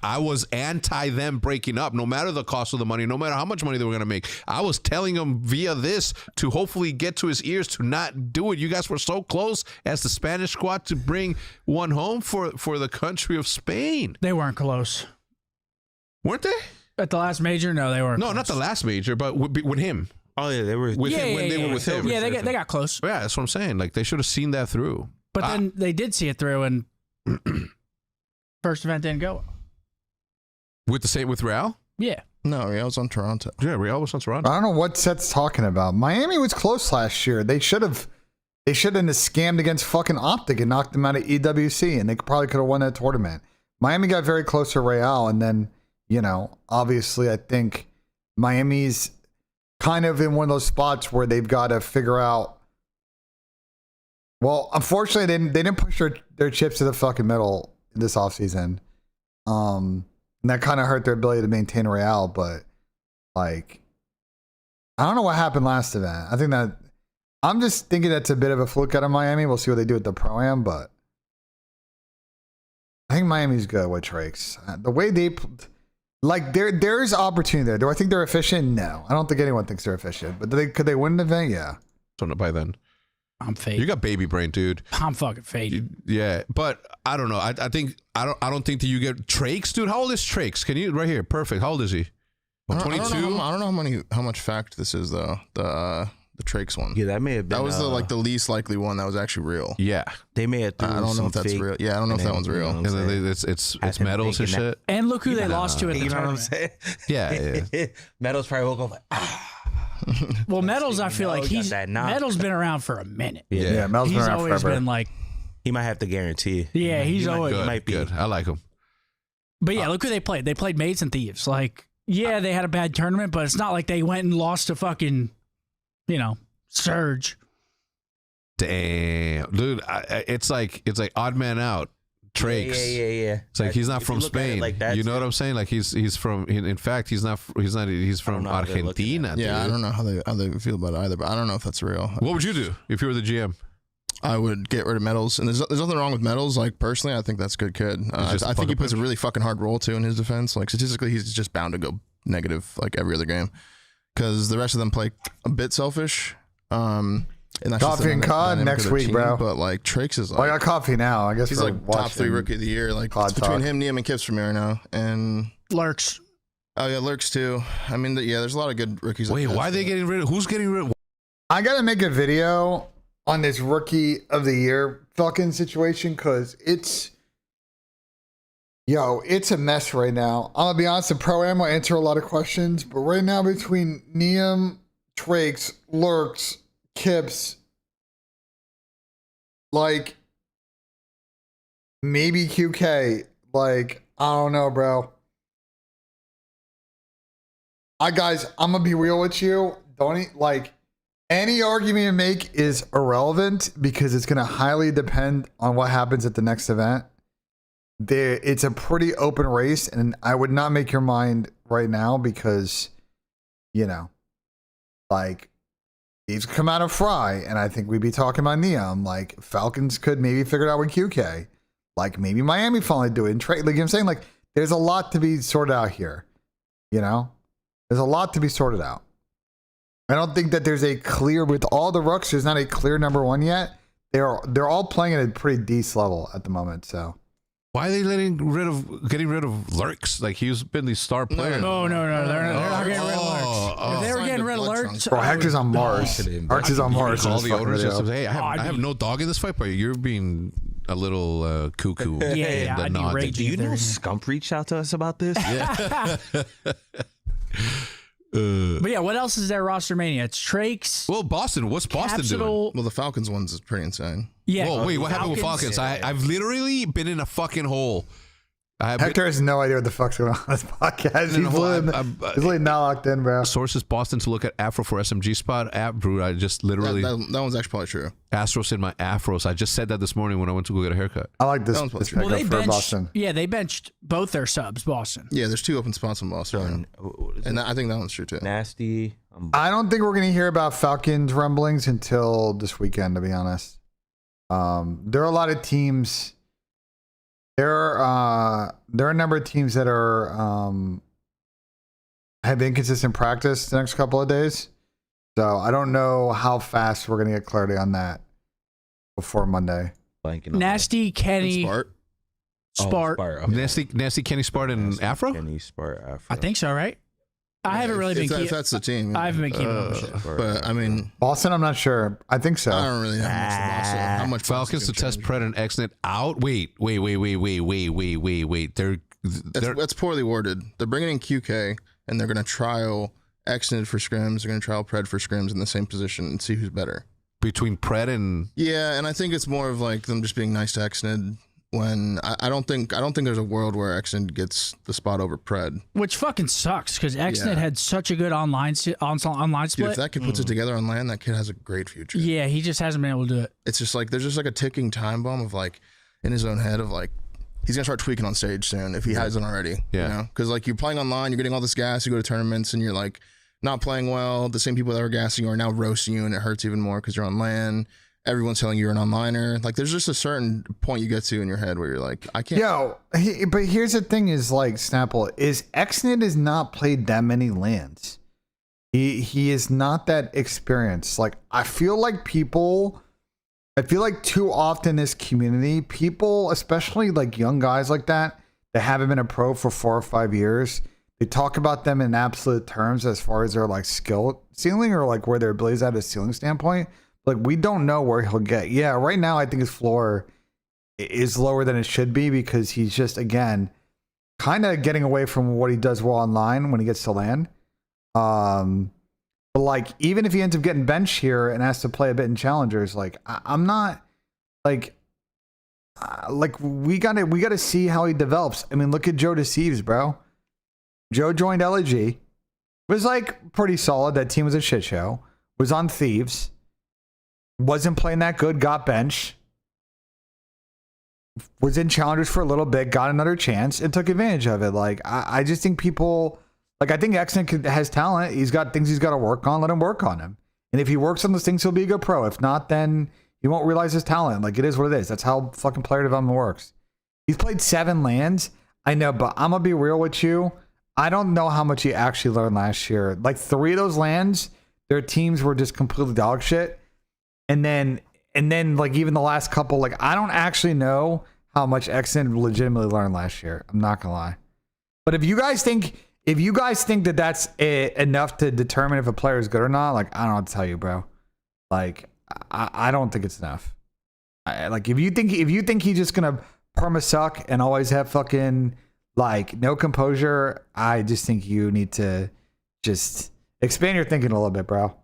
I was anti them breaking up, no matter the cost of the money, no matter how much money they were gonna make. I was telling him via this to hopefully get to his ears to not do it. You guys were so close as the Spanish squad to bring one home for the country of Spain, They weren't close weren't they? at the last major. No, they weren't. No, close. not the last major, but with him. Oh yeah, they were With Yeah, him, when they were with him. Yeah, they got close, Yeah, that's what I'm saying. Like they should have seen that through. but then they did see it through, and first event didn't go. With Real. Yeah, No, I was on Toronto. Yeah, Real was on Toronto. I don't know what Seth's talking about. Miami was close last year. They should have scammed against fucking Optic and knocked them out of EWC, and they probably could have won that tournament. Miami got very close to Real, and then, obviously I think Miami's kind of in one of those spots where they've got to figure out. Well, unfortunately, they didn't push their chips to the fucking middle this offseason. And that kind of hurt their ability to maintain Real, but like, I don't know what happened last event. I think that I'm just thinking that's a bit of a fluke out of Miami. We'll see what they do at the Pro-Am, but I think Miami's good with Trakes. The way they like, there's opportunity there. Do I think they're efficient? No, I don't think anyone thinks they're efficient. But could they win an event? Yeah. So by then, I'm fading. you got baby brain, dude. I'm fucking fading. Yeah, but I don't know. I don't think that you get Trakes, dude. How old is Trakes? Can you right here? Perfect. How old is he? I 22. don't know how much fact this is though. The Trakes one. Yeah, that may have been. That was the least likely one that was actually real. Yeah, They may have. I don't know if that's real. Yeah, I don't know if that one's real. and then it's Had medals and him thinking shit. And look who they lost to at the You know what I'm tournament. saying? Yeah. Meadows probably woke up like, Well, Medals, I feel like got he's that knock. Medals been around for a minute. Yeah, Mel's been He's around always forever. been like, he might have to guarantee. yeah, he's always. Good, might be. good. I like him. But yeah, look who they played. They played Mates and Thieves. Like, yeah, they had a bad tournament, but it's not like they went and lost to fucking, Surge. Damn, dude. It's like odd man out. Trakes. Yeah. It's like he's not If from you look at it Spain. like that, You know what I'm saying? Like he's from. In fact, he's from know how they're looking Argentina. Yeah, I dude. don't know how they feel about it either, but I don't know if that's real. What would you do if you were the GM? I would get rid of medals, and there's nothing wrong with medals. Like personally, I think that's a good kid. just I think he fucking plays a bitch. really fucking hard role too in his defense. Like statistically, he's just bound to go negative like every other game because the rest of them play a bit selfish. And that's just Coffee the and cod dynamic next of their week, team, bro. But like Trakes is Oh, I like got coffee now. I guess he's for like top 3 watching rookie of the year. Like Cod it's between talk. him, Nissim, and Kips for me right now. And Lurks. oh yeah, Lurks too. I mean, there's a lot of good rookies. Wait, like why are they getting rid of? Who's getting rid of? I gotta make a video on this rookie of the year fucking situation because it's a mess right now. I'm gonna be honest, the Pro-Am will answer a lot of questions, but right now between Nissim, Trakes, Lurks, Kips, like maybe QK. Like, I don't know, bro. Guys, I'm gonna be real with you. Like any argument you make is irrelevant because it's gonna highly depend on what happens at the next event. It's a pretty open race, and I would not make your mind right now because, you know, like Thieves come out of Fry, and I think we'd be talking about Neom. Like Falcons could maybe figure it out with QK. Like maybe Miami finally do it and trade. Like I'm saying, like there's a lot to be sorted out here. You know, there's a lot to be sorted out. I don't think that there's a clear with all the rooks. There's not a clear number one yet. They're all playing at a pretty decent level at the moment. So. Why are they getting rid of Lurks? Like he's been the star player. No, they're not getting rid of Lurks. If they were getting rid of Lurks, bro, Hector's on Mars. Hector's on Mars. All the owners just say, "Hey, I I'd have no dog in this fight, but you're being a little cuckoo." Yeah, I'd be raging. Do you know Scump reached out to us about this? Yeah. But yeah, what else is there? Roster Mania. It's Trakes. Well, Boston. What's Boston doing? Well, the Falcons ones is pretty insane. Yeah. Whoa, wait, what happened with Falcons? I've literally been in a fucking hole. Hector has no idea what the fuck's going on this podcast. He's really not locked in, bro. Sources Boston to look at Afro for SMG spot. Bro, I just literally That one's actually probably true. Astros in my Afros. I just said that this morning when I went to go get a haircut. I like this. Well, Pickup for Boston. Yeah, they benched both their subs, Boston. Yeah, there's 2 open spots in Boston. And I think that one's true too. Nasty. I don't think we're gonna hear about Falcons rumblings until this weekend, to be honest. There are a lot of teams. There are a number of teams that are have inconsistent practice the next couple of days. So I don't know how fast we're gonna get clarity on that before Monday. Nasty, Kenny, Spart. Nasty Kenny Spart and Afro? Kenny Spart, Afro. I think so, right? I haven't really been keeping. If that's the team. I haven't been keeping up with shit. But I mean, Boston, I'm not sure. I think so. I don't really know how much Falcons to test Pred and Xnet out. Wait. That's poorly worded. They're bringing in QK and they're going to trial Xnet for scrims. They're going to trial Pred for scrims in the same position and see who's better. Between Pred and and I think it's more of like them just being nice to Xnet. When I don't think there's a world where Xnet gets the spot over Pred, Which fucking sucks because Xnet had such a good online split. Dude, if that kid puts it together on LAN, that kid has a great future. Yeah, he just hasn't been able to do it. It's just like there's just like a ticking time bomb of like in his own head of like he's gonna start tweaking on stage soon if he hasn't already. Yeah. You know, because like you're playing online, you're getting all this gas, you go to tournaments and you're like not playing well. The same people that were gassing you are now roasting you, and it hurts even more because you're on LAN. Everyone's telling you you're an onliner. Like, there's just a certain point you get to in your head where you're like, I can't. But here's the thing: is like Snapple is Xnet has not played that many lands. He is not that experienced. Like, I feel like too often in this community, people, especially like young guys like that haven't been a pro for 4 or 5 years, they talk about them in absolute terms as far as their like skill ceiling or like where their abilities at a ceiling standpoint. Like, we don't know where he'll get. Yeah, right now I think his floor is lower than it should be because he's just, again, kind of getting away from what he does well online when he gets to LAN. But like, even if he ends up getting benched here and has to play a bit in challengers, like I'm not like we gotta see how he develops. I mean, look at Joe Deceives, bro. Joe joined LG, was like pretty solid. That team was a shit show. Was on Thieves. Wasn't playing that good, got benched. Was in challengers for a little bit, got another chance, and took advantage of it. Like, I just think people, like, I think Xnet has talent. He's got things he's got to work on. Let him work on them. And if he works on those things, he'll be a good pro. If not, then he won't realize his talent. Like, it is what it is. That's how fucking player development works. He's played 7 lands. I know, but I'm going to be real with you. I don't know how much he actually learned last year. Like, 3 of those lands, their teams were just completely dog shit. And then like even the last couple, like I don't actually know how much Xnet legitimately learned last year. I'm not gonna lie. But if you guys think that that's enough to determine if a player is good or not, like I don't know what to tell you, bro. Like I don't think it's enough. Like if you think he's just gonna perma suck and always have fucking like no composure, I just think you need to just expand your thinking a little bit, bro.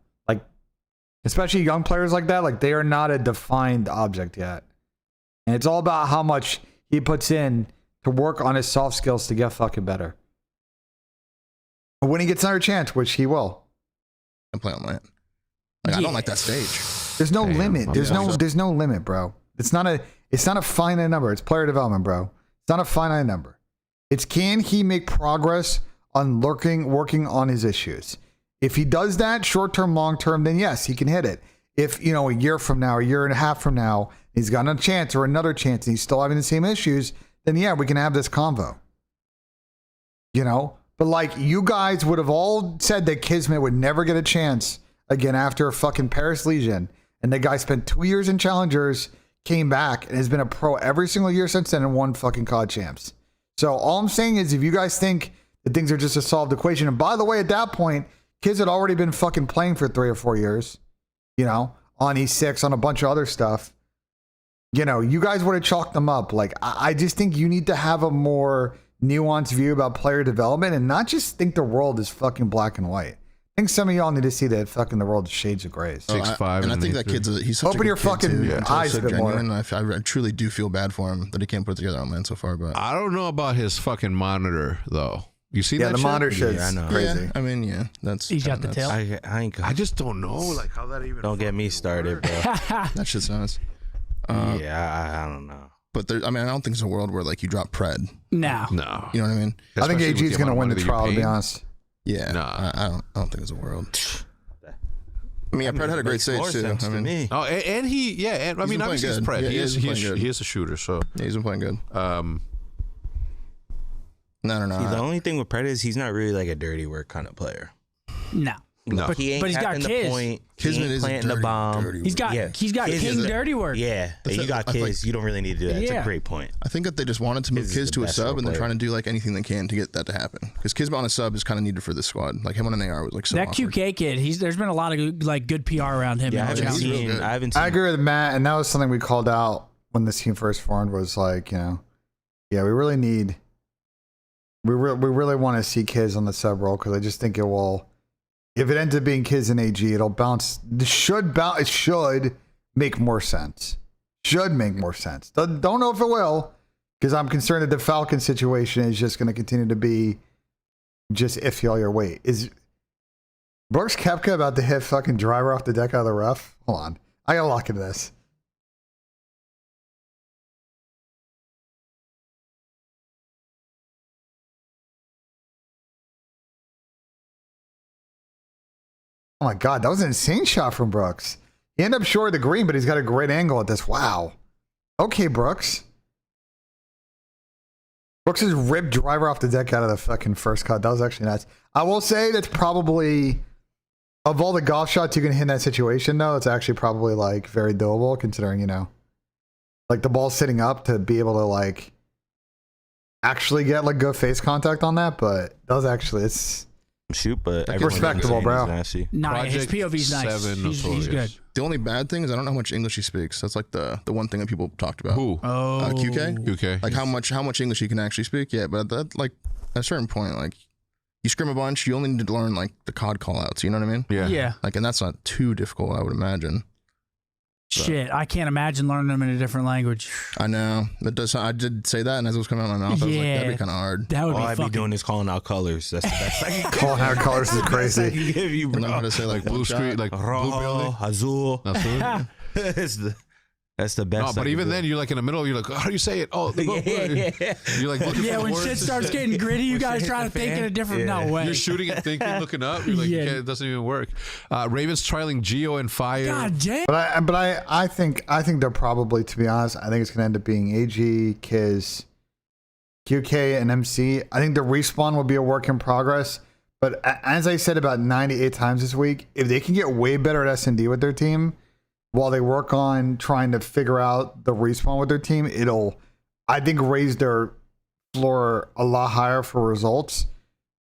especially young players like that, like they are not a defined object yet. And it's all about how much he puts in to work on his soft skills to get fucking better. But when he gets another chance, which he will. And play on land. Like, I don't like that stage. There's no Damn, limit. There's no limit, bro. It's not a finite number. It's player development, bro. It's not a finite number. It's can he make progress on working on his issues. If he does that short term, long term, then yes, he can hit it. If, you know, a year from now, a year and a half from now, he's got another chance or another chance and he's still having the same issues, then yeah, we can have this convo. You know? But like, you guys would have all said that Kismet would never get a chance again after fucking Paris Legion. And the guy spent 2 years in Challengers, came back, and has been a pro every single year since then and won fucking COD champs. So all I'm saying is if you guys think that things are just a solved equation, and by the way, at that point, kids had already been fucking playing for 3 or 4 years, you know, on E6, on a bunch of other stuff. You know, you guys would have chalked them up. Like, I just think you need to have a more nuanced view about player development and not just think the world is fucking black and white. I think some of y'all need to see that fucking the world is shades of grays. 6'5", and I think that kid's he's such Open a good your kid fucking too. Until eyes so a bit more. genuine. I truly do feel bad for him that he can't put it together on land so far. But I don't know about his fucking monitor though. You see Yeah, that? the shit? monitor shit's Yeah, I know. crazy. yeah, I mean, yeah, that's He's got the tail. I ain't. I just don't know like how that even. Don't get me started, bro. that shit's nuts. Yeah, I don't know. But there, I mean, I don't think there's a world where like you drop pred. No. No. You know what I mean? I think Especially AG with is the going to amount win of the money that trial, to you're be paying. honest. Yeah, Nah. I don't think there's a world. I mean, yeah, Pred had a great Makes stage more too. sense I to mean, me. Oh, and he, yeah, and I He's mean, been playing obviously he's good. Pred. Yeah, he he's is, been playing good. he is a shooter. So, yeah, he's been playing good. um, No, See, the only thing with Pred is he's not really like a dirty work kind of player. No. No. But, He ain't but he's got tapping the kids. point. He Kismet ain't is planting the bomb. dirty. He's got Yeah. King Kids is dirty work. Yeah, you got I kids. You don't really need to do that. It's Yeah. a great point. I think that they just wanted to move Kiz is Kiz the to a best sub, role and they're player. trying to do like anything they can to get that to happen. Because Kismet on a sub is kind of needed for this squad. Like him on an AR was like so. That awkward. QK kid, there's been a lot of good PR around him. Yeah, I in the haven't challenge. real seen. good. I haven't seen. I agree with Matt, and that was something we called out when this team first formed. Was like, you know, yeah, we really need, we really want to see Kiz on the sub role because I just think it will. If it ends up being Kiz and AG, it'll bounce. It should make more sense. Should make more sense. Don't know if it will, because I'm concerned that the Falcon situation is just going to continue to be just iffy all your weight. Is Brooks Koepka about to hit fucking driver off the deck out of the rough? Hold on. I gotta lock into this. Oh my God, that was an insane shot from Brooks. He ended up short of the green, but he's got a great angle at this. Wow. Okay, Brooks. Brooks has ripped driver off the deck out of the fucking first cut. That was actually nuts. I will say that's probably, of all the golf shots you can hit in that situation, though, it's actually probably like very doable considering, you know, like the ball's sitting up to be able to like actually get like good face contact on that. But that was actually, it's shoot, but That's everyone's respectable, saying bro. he's nasty. Nah, his Project POV's nice. 7 He's notorious. good. The only bad thing is I don't know how much English he speaks. That's like the one thing that people talked about. who? Oh. QK? UK. Like how much English he can actually speak. Yeah, but that like at a certain point, like you scrim a bunch, you only need to learn like the COD call outs. You know what I mean? Yeah. Yeah. Like, and that's not too difficult, I would imagine. Shit, I can't imagine learning them in a different language. I know that does. I did say that, and as it was coming out of my mouth, I was like, Yeah. that'd be kind of hard. That would All be I'd be fucking. doing is calling out colors. That's the best I can calling out colors is I crazy. can give you, You know how bro. to say like Blue one screen, shot. like blue Rojo, building. azul. That's That's the best. No, but I even can then, do. you're like in the middle. You're like, how do you say it? Oh, yeah. You're like looking Yeah, for the when words shit and starts shit. getting gritty, you When guys shit try to hit the think in a fan, different yeah. no way. You're shooting and thinking, looking up. You're like, Yeah. you can't, it doesn't even work. Ravens trialing Geo and Fire. God damn. But I think they're probably, to be honest, I think it's gonna end up being AG, Kiz, QK, and MC. I think the respawn will be a work in progress. But as I said about 98 times this week, if they can get way better at S&D with their team, while they work on trying to figure out the respawn with their team, it'll, I think, raise their floor a lot higher for results.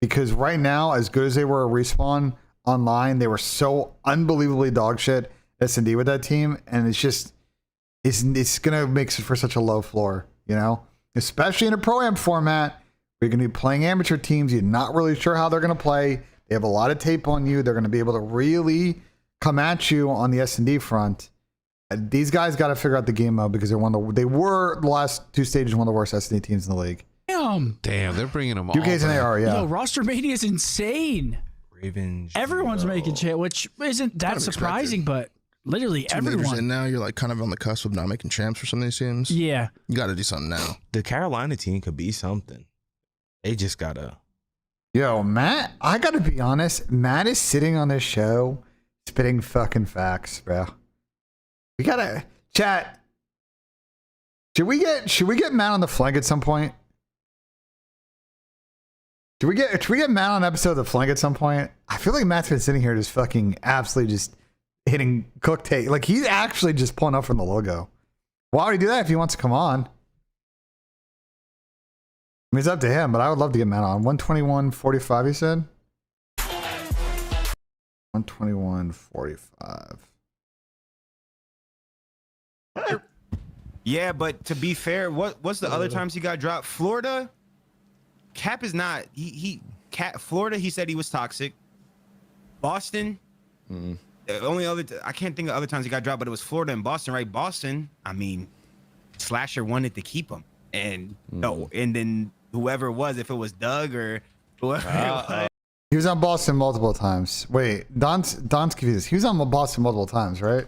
Because right now, as good as they were at respawn online, they were so unbelievably dog shit S&D with that team, and it's just it's gonna make for such a low floor, you know, especially in a pro-am format. You're gonna be playing amateur teams. You're not really sure how they're gonna play. They have a lot of tape on you. They're gonna be able to really come at you on the S&D front. These guys got to figure out the game mode because they were the last 2 stages one of the worst S&D teams in the league. Damn, they're bringing them all. UK's and AR, yeah. Yo, roster mania is insane. Ravens. Everyone's making shit, which isn't that surprising, but literally 2 leaders everyone. in now, you're like kind of on the cusp of not making champs for some of these teams. Yeah. You got to do something now. The Carolina team could be something. They just gotta. Yo, Matt, I got to be honest. Matt is sitting on this show spitting fucking facts, bro. We got to chat. Should we get Matt on the flank at some point? Should we get Matt on an episode of the flank at some point? I feel like Matt's been sitting here just fucking absolutely just hitting cook tape. Like he's actually just pulling up from the logo. Why would he do that if he wants to come on? I mean, it's up to him, but I would love to get Matt on. 121.45, he said? 121.45. Yeah, but to be fair, what's the other times he got dropped? Florida, Cap is not Florida, he said he was toxic. Boston, the only other I can't think of other times he got dropped, but it was Florida and Boston, right? Boston, I mean, Slasher wanted to keep him, and and then whoever it was, if it was Doug or whoever it was. He was on Boston multiple times. Wait, Don's confused. He was on Boston multiple times, right?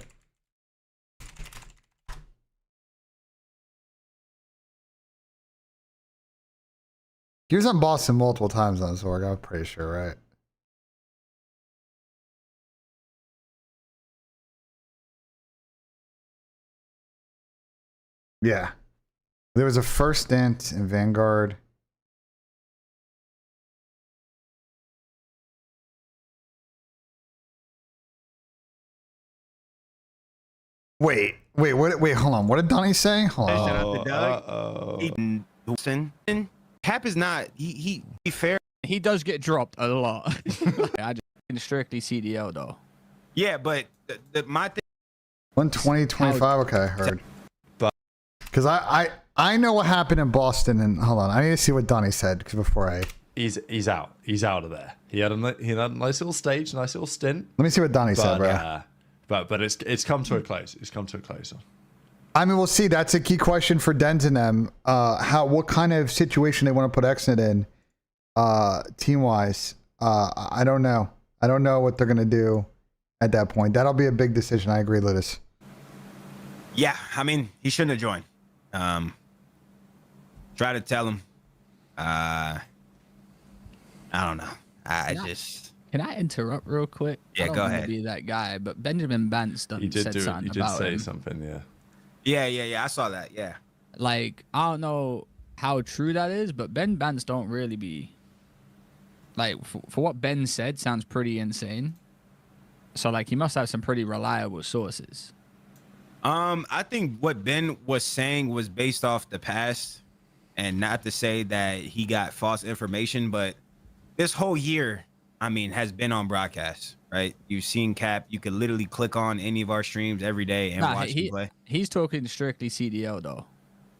He was on Boston multiple times on Zorg, I'm pretty sure, right? Yeah. There was a first stint in Vanguard. Wait, hold on. What did Donnie say? Hold on. Shout out to Doug. Cap is not he fair. He does get dropped a lot. I just strictly CDL though. Yeah, but my thing. 120.25. Okay, I heard. Because I know what happened in Boston, and hold on, I need to see what Donnie said because before I. He's out. He's out of there. He had a nice little stage, nice little stint. Let me see what Donnie said, bro. But it's come to a close. It's come to a close. I mean, we'll see. That's a key question for Dens and them. What kind of situation they want to put Exnet in, team wise. I don't know. I don't know what they're gonna do at that point. That'll be a big decision. I agree, Ludus. Yeah, I mean, he shouldn't have joined. Try to tell him. I don't know. Can I interrupt real quick? Yeah, I don't go wanna ahead. Be that guy, but Benjamin Bance done said something He did about say him. something. Yeah. Yeah. I saw that. Yeah. Like, I don't know how true that is, but Ben Bance don't really be like for what Ben said sounds pretty insane. So like he must have some pretty reliable sources. I think what Ben was saying was based off the past, and not to say that he got false information, but this whole year, I mean, has been on broadcast, right? You've seen Cap. You could literally click on any of our streams every day and watch him play. He's talking strictly CDL though.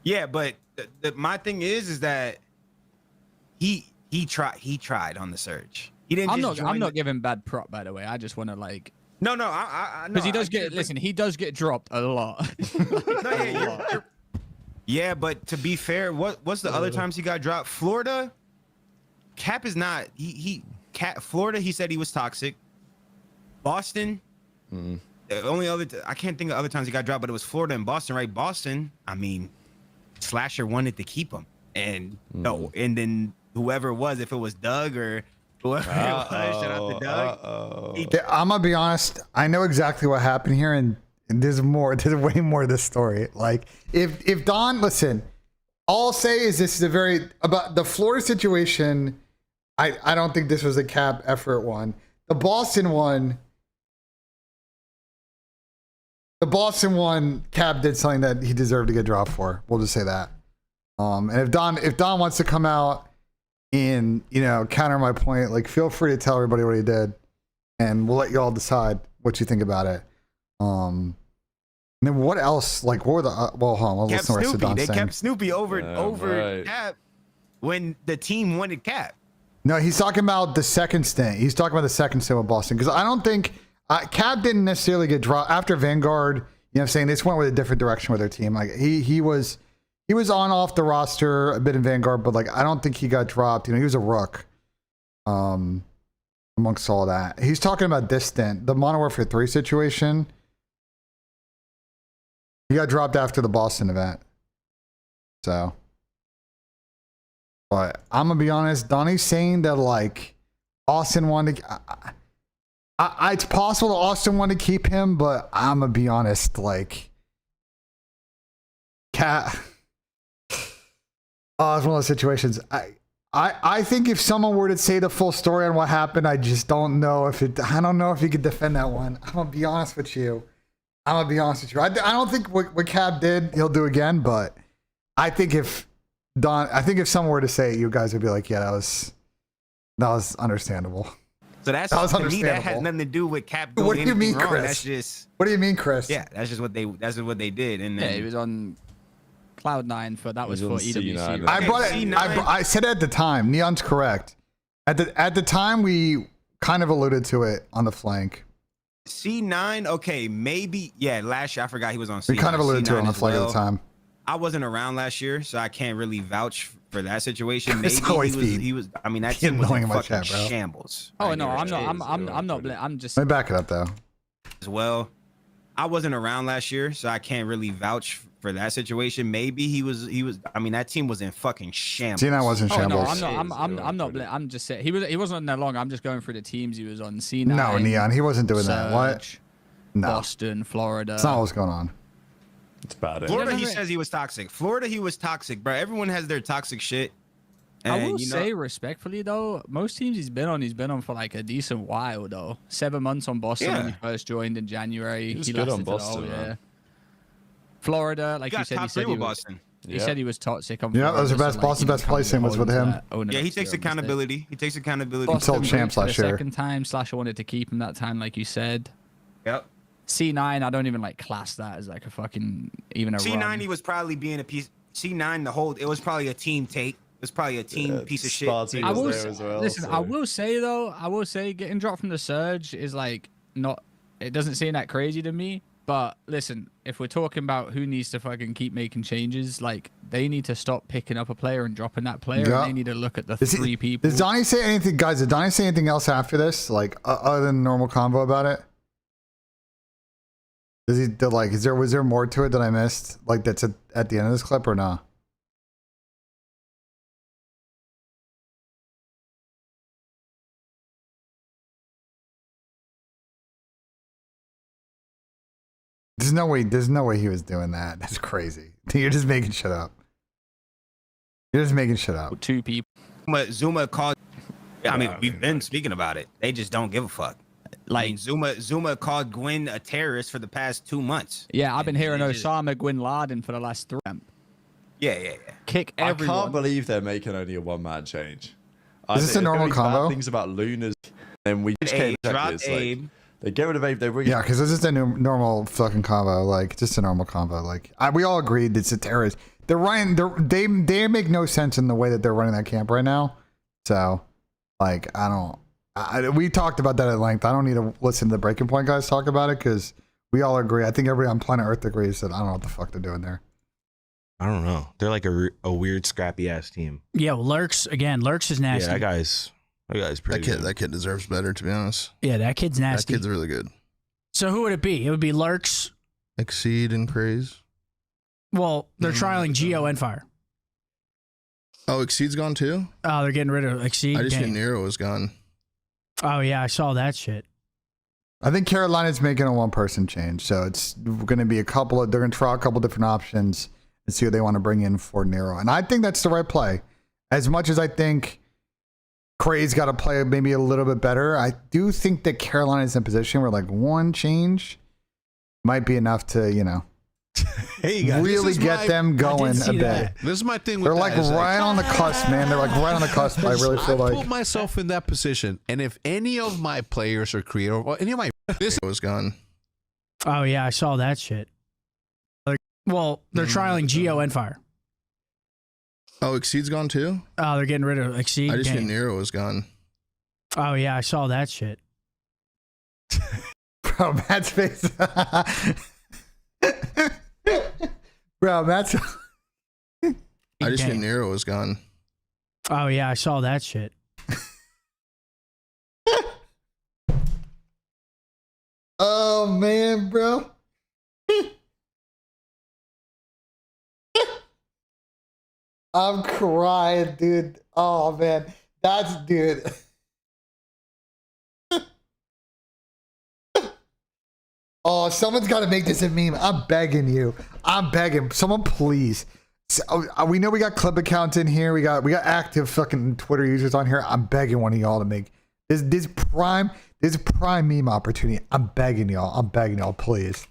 Yeah, but my thing is that he tried on the surge. He didn't. I'm not giving bad prop, by the way. I just want to like. No, I because he does get. Listen, he does get dropped a lot. Yeah, but to be fair, what's the other times he got dropped? Florida, Cap is not Florida, he said he was toxic. Boston, the only other I can't think of other times he got dropped, but it was Florida and Boston, right? Boston, I mean, Slasher wanted to keep him, and and then whoever it was, if it was Doug or whoever it was, shout out to Doug. Yeah, I'm gonna be honest. I know exactly what happened here, and there's more. There's way more to this story. Like, if Don, listen, all I'll say is this is about the Florida situation. I don't think this was a Cap effort one. The Boston one, Cap did something that he deserved to get dropped for. We'll just say that. And if Don wants to come out and counter my point, like, feel free to tell everybody what he did, and we'll let you all decide what you think about it. And then what else? Like, what were the hold on, let's listen to the rest of Don's They saying. kept Snoopy over right. Cap when the team wanted Cap. No, he's talking about the second stint. He's talking about the second stint with Boston, because I don't think Cap didn't necessarily get dropped after Vanguard. You know what I'm saying? They just went with a different direction with their team. Like he was on off the roster a bit in Vanguard, but like I don't think he got dropped. You know, he was a rook. Amongst all that, he's talking about Distant, the Modern Warfare 3 situation. He got dropped after the Boston event. So, but I'm gonna be honest, Donnie's saying that like Austin wanted to, it's possible that Austin wanted to keep him, but I'm gonna be honest, like Cat. Oh, it's one of those situations. I think if someone were to say the full story on what happened, I just don't know if I don't know if you could defend that one. I'm gonna be honest with you. I don't think what Cap did, he'll do again, but I think if someone were to say it, you guys would be like, yeah, that was understandable. So that has nothing to do with Cap doing What do you mean, wrong. Chris? That's just. What do you mean, Chris? Yeah, that's just what they did. And then, Yeah, he was on Cloud9 for that was He for was on EWC. C9. right? I brought it. I said it at the time. Neon's correct. At the time, we kind of alluded to it on the flank. C9, okay, maybe. Yeah, last year I forgot he was on C9. We kind of alluded to it on the as flank at well. the time. I wasn't around last year, so I can't really vouch for that situation. It's Maybe always he was. I mean, that Keep team was annoying in my fucking chat, bro. shambles. Oh right no, there I'm not. I'm just. Let me back it up though. as well. I wasn't around last year, so I can't really vouch for that situation. Maybe he was. I mean, that team was in fucking shambles. Cena wasn't Oh no, shambles. I'm not. I'm just saying he wasn't on there long. I'm just going through the teams he was on. C9. No, Neon, he wasn't doing that. What? Surge, No, Boston, Florida. that's not what's going on. It's bad. Florida, he says he was toxic. Florida, he was toxic, bro. Everyone has their toxic shit. I And, will you know, say respectfully though, most teams he's been on for like a decent while though. 7 months on Boston when he first joined in January. He was good on lasted till- Boston, man. Florida, like he you got said, top three with Boston. He said he was toxic on. Yeah, that was the Florida, best. so, Boston's he best kind of placing was with owns him. that ownership Yeah, he takes to it, accountability. He takes accountability. Boston sold Bridge champs for the last year. second time. Slash, I wanted to keep him that time, like you said. Yep. C9, I don't even like class that as like a fucking even a C9, run. he was probably being a piece. C9, it was probably a team take. It was probably a team piece of shit. Sparty I was will there say, as well, listen. so- I will say getting dropped from the Surge is like not. It doesn't seem that crazy to me. But listen, if we're talking about who needs to fucking keep making changes, like they need to stop picking up a player and dropping that player, Yeah. and they need to look at the Does three people. Does Donnie say anything, guys? Did Donnie say anything else after this, like other than normal convo about it? Does he like? Was there more to it that I missed? Like that's at the end of this clip or not? There's no way he was doing that. That's crazy. You're just making shit up. You're just making shit up. Two people. But Zuma called. I mean, we've been speaking about it. They just don't give a fuck. Like Zuma called Gwen a terrorist for the past 2 months. Yeah, I've been hearing He just- Osama bin Laden for the last 3. Yeah. Kick I everyone. can't believe they're making only a one-man change. Is this a normal combo? Things about Luna's, and we just Abe, came drop this. Abe. Like, they get rid of Abe. They bring Yeah, because this is a normal fucking combo. Like, just a normal combo. Like, we all agreed it's a terrorist. They're running. They make no sense in the way that they're running that camp right now. So, like, we talked about that at length. I don't need to listen to the Breaking Point guys talk about it because we all agree. I think everybody on planet Earth agrees that I don't know what the fuck they're doing there. I don't know. They're like a weird scrappy ass team. Yeah, well, Lurks is nasty. Yeah, that guy's pretty good. That kid deserves better, to be honest. Yeah, that kid's nasty. That kid's really good. So who would it be? It would be Lurks. Exceed and Craze. Well, they're trialing Geo and Fire. Oh, Exceed's gone too? Oh, they're getting rid of Exceed. I just knew Dang. Nero was gone. Oh yeah, I saw that shit. I think Carolina's making a one-person change, so it's going to be they're going to try a couple different options and see what they want to bring in for Nero. And I think that's the right play. As much as I think Cray's got to play maybe a little bit better, I do think that Carolina's in a position where like one change might be enough to, really get them going a bit. This is my thing with They're like that, right on the cusp, man. They're like right on the cusp. I really feel I like put myself in that position, and if any of my players are creative, or any of my Was gone. Oh yeah, I saw that shit. Well, they're trialing Geo and Fire. Oh, Exceed's gone too? Oh, they're getting rid of Exceed. I just knew Dang. Nero was gone. Oh yeah, I saw that shit. Bro, Matt's face. Bro, Matt's. I just knew Nero was gone. Oh yeah, I saw that shit. Oh man, bro. I'm crying, dude. Oh man, that's dude. Oh, someone's got to make this a meme. I'm begging you. I'm begging. Someone please. So, we know we got club accounts in here. We got active fucking Twitter users on here. I'm begging one of y'all to make this prime meme opportunity. I'm begging y'all, please.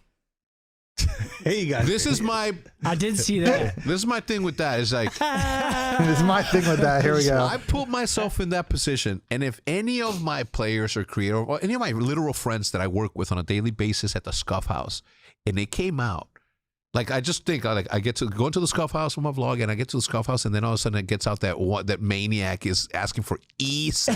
Hey, you guys. This is my. I did see that. This is my thing with that. Is like. This is my thing with that. Here we go. I put myself in that position, and if any of my players or creators, or any of my literal friends that I work with on a daily basis at the Scuff House, and they came out, like I just think, I get to go into the Scuff House with my vlog, and I get to the Scuff House, and then all of a sudden it gets out that maniac is asking for East.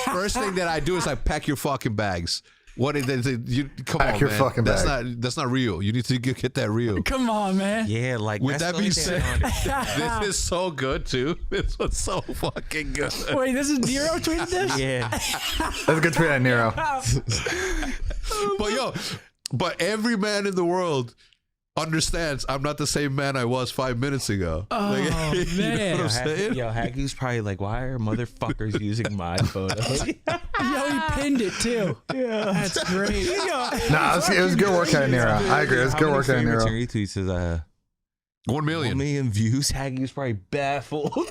First thing that I do is I pack your fucking bags. What is it? You come Pack on, your man. fucking That's not real. You need to get that real. Come on, man. Yeah, like With that's that the being only thing I said, don't understand. this is so good too. This was so fucking good. Wait, this is Nero tweeted this? Yeah. That's a good tweet on Nero. But every man in the world understands I'm not the same man I was 5 minutes ago. Oh, You know man. what I'm saying? Yo, Haggoo's probably like, why are motherfuckers using my photo? Yo, he pinned it too. Yeah, that's great. Nah, it was good work out of Nero. I agree. It was good work out of Nero. Retweets is 1 million. 1 million views. Haggoo's probably baffled. 1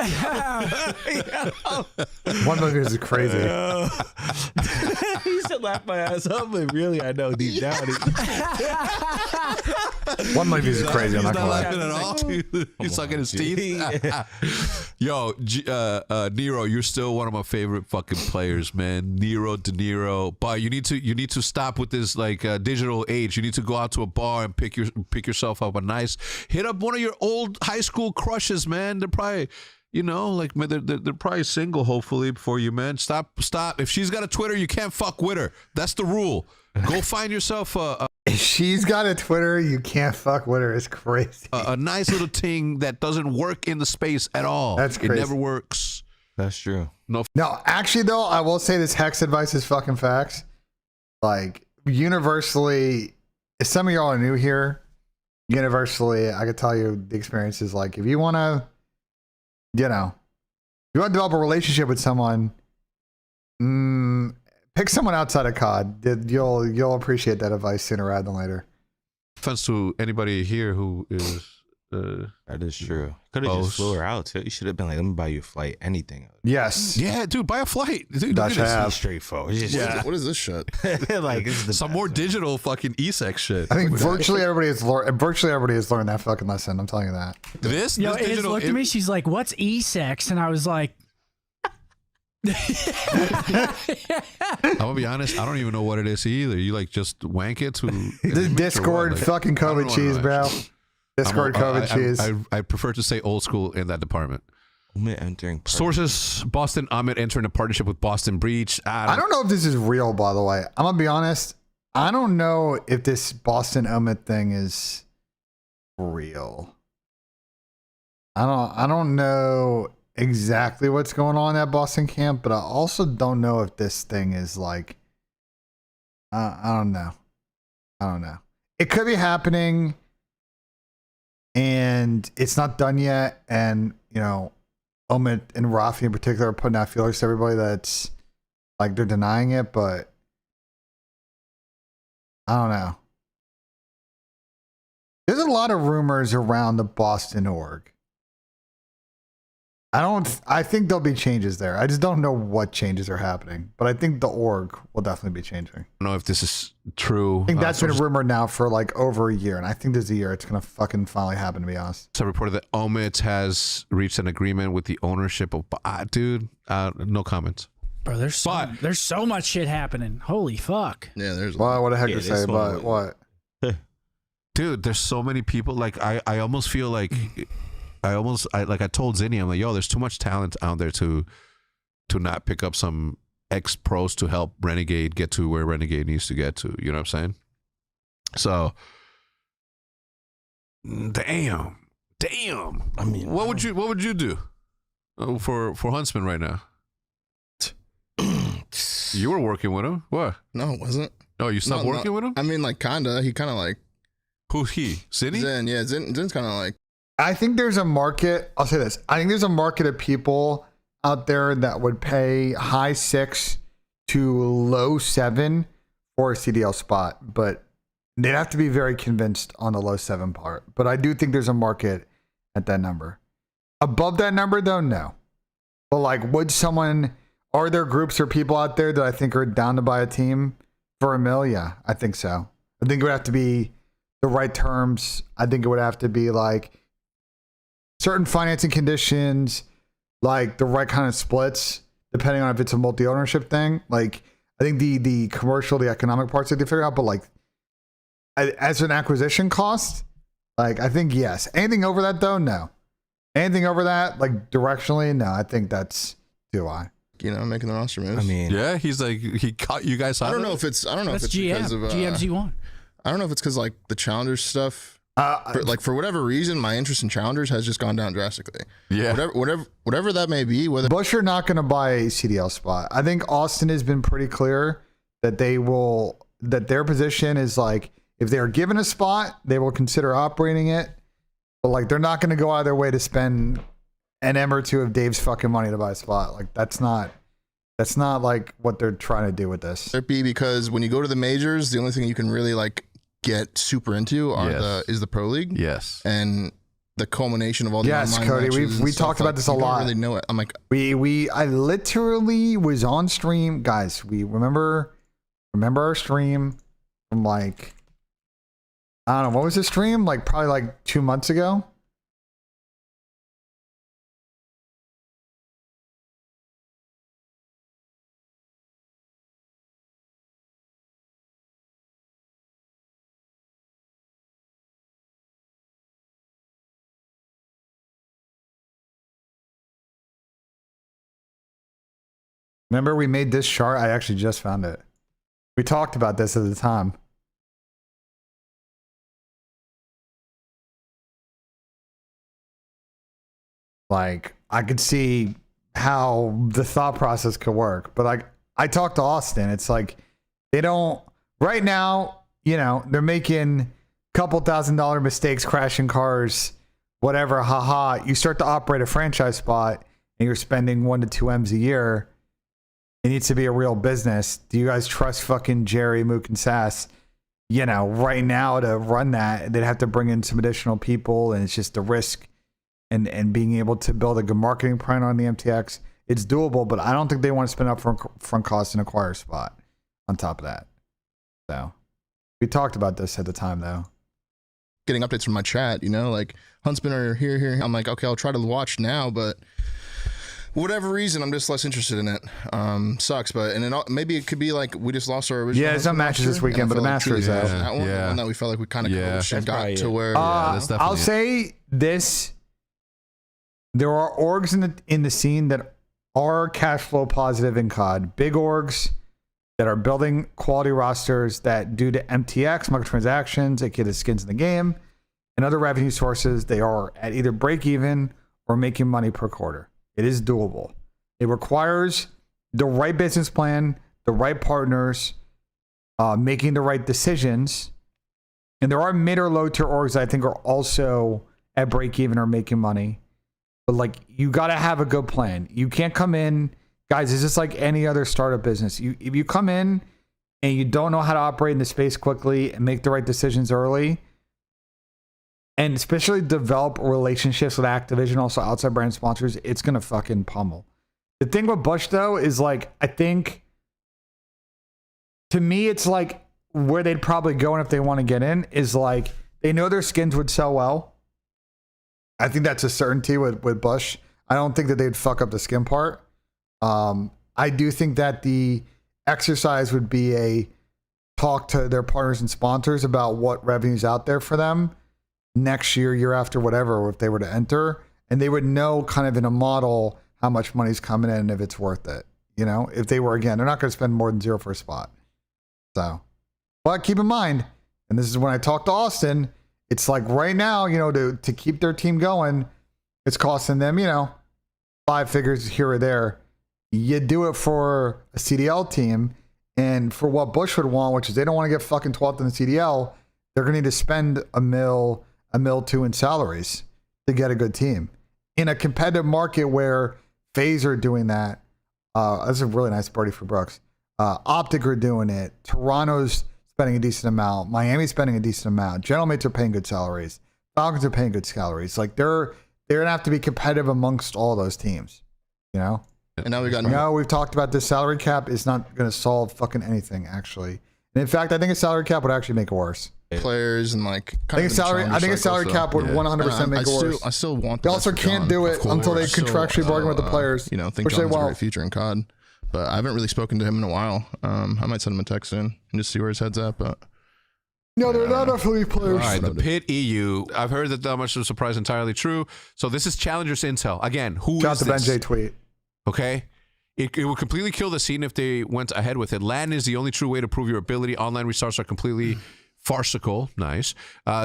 million is crazy. He used to laugh my ass off, but really, I know deep down. 1 million is crazy. I'm not gonna lie. laughing at all. He's sucking his teeth. Yo, Nero, you're still one of my favorite fucking players, man. Nero De Niro. But you need to stop with this like digital age. You need to go out to a bar and pick yourself up a nice. Hit up one of your old high school crushes, man. They're probably. You know, like they're probably single, hopefully, before you, man. Stop. If she's got a Twitter, you can't fuck with her. That's the rule. Go find yourself If she's got a Twitter, you can't fuck with her. It's crazy. a nice little thing that doesn't work in the space at all. That's crazy. It never works. That's true. No, actually, though, I will say this hex advice is fucking facts. Like, universally, if some of y'all are new here, universally, I could tell you the experience is like, if you want to, you want to develop a relationship with someone, pick someone outside of COD. You'll appreciate that advice sooner rather than later. Offense to anybody here who is That is true. Could have just flew her out too. You should have been like, let me buy you a flight, anything. Yes. Yeah, dude, buy a flight. Dude, That should have. Straightforward. It's just, What is this shit? like this is the some more digital fucking e-sex shit. I think virtually everybody has learned that fucking lesson. I'm telling you that. This Yo, Iz digital. looked at me. She's like, "What's e-sex?" And I was like, I'm gonna be honest. I don't even know what it is either. You like just wank it to The Discord like, fucking COVID cheese, bro. Discord COVID cheese. I prefer to say old school in that department. entering Sources: Boston Ahmed entering a partnership with Boston Breach. I don't know if this is real, by the way. I'm gonna be honest. I don't know if this Boston Ahmed thing is real. I don't know exactly what's going on at Boston camp, but I also don't know if this thing is like I don't know. It could be happening and it's not done yet, and Omid and Rafi in particular are putting out feelers to everybody that's like they're denying it, but I don't know. There's a lot of rumors around the Boston org. I think there'll be changes there. I just don't know what changes are happening, but I think the org will definitely be changing. I don't know if this is true. I think that's been rumored now for like over a year, and I think this year it's gonna fucking finally happen, to be honest. So reported that Omid has reached an agreement with the ownership of dude. No comments. "Bro, there's so much shit happening. Holy fuck!" Yeah, there's. Well, what the heck Yeah, to this say, one but what? Dude, there's so many people. Like I almost feel like I told Zinni, I'm like, yo, there's too much talent out there to not pick up some ex pros to help Renegade get to where Renegade needs to get to. You know what I'm saying? So, damn. I mean, what would you do for Huntsman right now? You were working with him. What? No, it wasn't. Oh, you stopped working with him? I mean, like, kinda. He kind of like. Who's he? Zinni? Zen, yeah. Zen's kind of like. I think there's a market. I'll say this. I think there's a market of people out there that would pay high 6 to low 7 for a CDL spot, but they'd have to be very convinced on the low 7 part. But I do think there's a market at that number. Above that number, though, no. But like, are there groups or people out there that I think are down to buy a team for $1 million? Yeah, I think so. I think it would have to be the right terms. I think it would have to be like certain financing conditions, like the right kind of splits, depending on if it's a multi-ownership thing. Like, I think the commercial, the economic parts they figure out, but like as an acquisition cost, like I think yes. Anything over that though, no. Anything over that, like directionally, no. I think that's too high. You know, making the roster moves. I mean, Yeah, he's like, he caught you guys out. I don't know if it's That's because of GMZ1. I don't know if it's because like the challengers stuff. For whatever reason, my interest in challengers has just gone down drastically. Yeah. Whatever that may be. Whether Bush are not going to buy a CDL spot. I think Austin has been pretty clear that that their position is like, if they are given a spot, they will consider operating it. But like, they're not going to go out of their way to spend an M or two of Dave's fucking money to buy a spot. Like, that's not like what they're trying to do with this. it be because when you go to the majors, the only thing you can really like get super into is the pro league. Yes. And the culmination of all the online Cody, matches we and talked stuff, about this a you don't lot. really know it. I'm like, I literally was on stream, guys. We remember our stream from like, I don't know, what was the stream? Like probably like 2 months ago. Remember we made this chart? I actually just found it. We talked about this at the time. Like, I could see how the thought process could work. But like, I talked to Austin. It's like, they don't, right now, you know, they're making a couple $1,000 mistakes, crashing cars, whatever, haha. You start to operate a franchise spot and you're spending 1 to 2 M's a year. It needs to be a real business. Do you guys trust fucking Jerry, Mook, and Sass? You know, right now to run that, they'd have to bring in some additional people, and it's just a risk. And being able to build a good marketing plan on the MTX, it's doable, but I don't think they want to spend up front costs and acquire a spot on top of that. So we talked about this at the time, though. getting updates from my chat, you know, like Huntsman are here. I'm like, okay, I'll try to watch now, but whatever reason, I'm just less interested in it. Sucks, but maybe it could be like we just lost our original. Yeah, some matches this weekend, but the Masters out. That one that we felt like we kind of got to where. I'll say this: there are orgs in the scene that are cash flow positive in COD. Big orgs that are building quality rosters that, due to MTX, microtransactions, aka the skins in the game, and other revenue sources, they are at either break even or making money per quarter. It is doable. It requires the right business plan, the right partners, making the right decisions. And there are mid or low tier orgs that I think are also at break even or making money. But like, you got to have a good plan. You can't come in, guys. It's just like any other startup business. If you come in and you don't know how to operate in the space quickly and make the right decisions early, and especially develop relationships with Activision, also outside brand sponsors, it's going to fucking pummel. The thing with Bush, though, is like, I think, to me, it's like where they'd probably go, and if they want to get in, is like, they know their skins would sell well. I think that's a certainty with Bush. I don't think that they'd fuck up the skin part. I do think that the exercise would be a talk to their partners and sponsors about what revenue's out there for them next year, year after, whatever, if they were to enter, and they would know kind of in a model how much money's coming in and if it's worth it. You know, if they were, again, they're not going to spend more than 0 for a spot. So, but keep in mind, and this is when I talked to Austin, it's like right now, you know, to keep their team going, it's costing them, you know, 5 figures here or there. You do it for a CDL team, and for what Bush would want, which is they don't want to get fucking 12th in the CDL, they're going to need to spend a mil two in salaries to get a good team. In a competitive market where FaZe are doing that, that's a really nice birdie for Brooks. Optic are doing it. Toronto's spending a decent amount. Miami's spending a decent amount. General Mates are paying good salaries. Falcons are paying good salaries. Like they're gonna have to be competitive amongst all those teams, you know. And now we got we've talked about this salary cap is not gonna solve fucking anything actually. And in fact, I think a salary cap would actually make it worse. Players and like I think a salary cap would 100% make it worse. I still want. They also can't do it until they contractually bargain with the players. You know, think John has a great future in COD, but I haven't really spoken to him in a while. I might send him a text soon and just see where his head's at. But no, they're not enough elite players. All right, the Pit EU. I've heard that much of a surprise entirely true. So this is Challengers Intel. Again, who Got is the this? BENJ tweet. Okay. It would completely kill the scene if they went ahead with it. LAN is the only true way to prove your ability. Online restarts are completely farcical. Nice.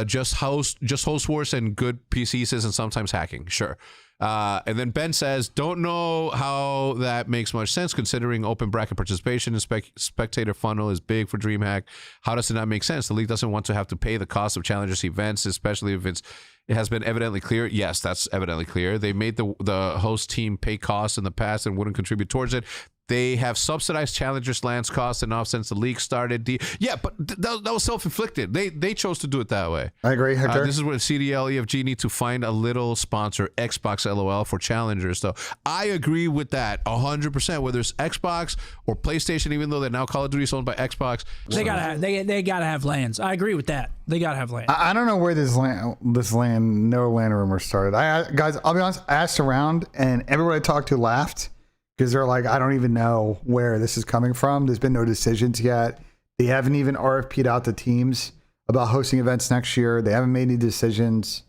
Just host wars and good PCs and sometimes hacking. Sure. And then Ben says, don't know how that makes much sense considering open bracket participation and spectator funnel is big for DreamHack. How does it not make sense? The league doesn't want to have to pay the cost of challengers events, especially if it has been evidently clear. Yes, that's evidently clear. They made the host team pay costs in the past and wouldn't contribute towards it. They have subsidized challengers' lands costs and off since the league started. But that was self-inflicted. They chose to do it that way. I agree, Hector. This is where CDL, EFG need to find a little sponsor, Xbox LOL, for challengers. So I agree with that 100%. Whether it's Xbox or PlayStation, even though they're now Call of Duty is owned by Xbox, they gotta have lands. I agree with that. They gotta have land. I don't know where no land rumor started. Guys, I'll be honest. I asked around, and everybody I talked to laughed. Because they're like, I don't even know where this is coming from. There's been no decisions yet. They haven't even RFP'd out to teams about hosting events next year. They haven't made any decisions.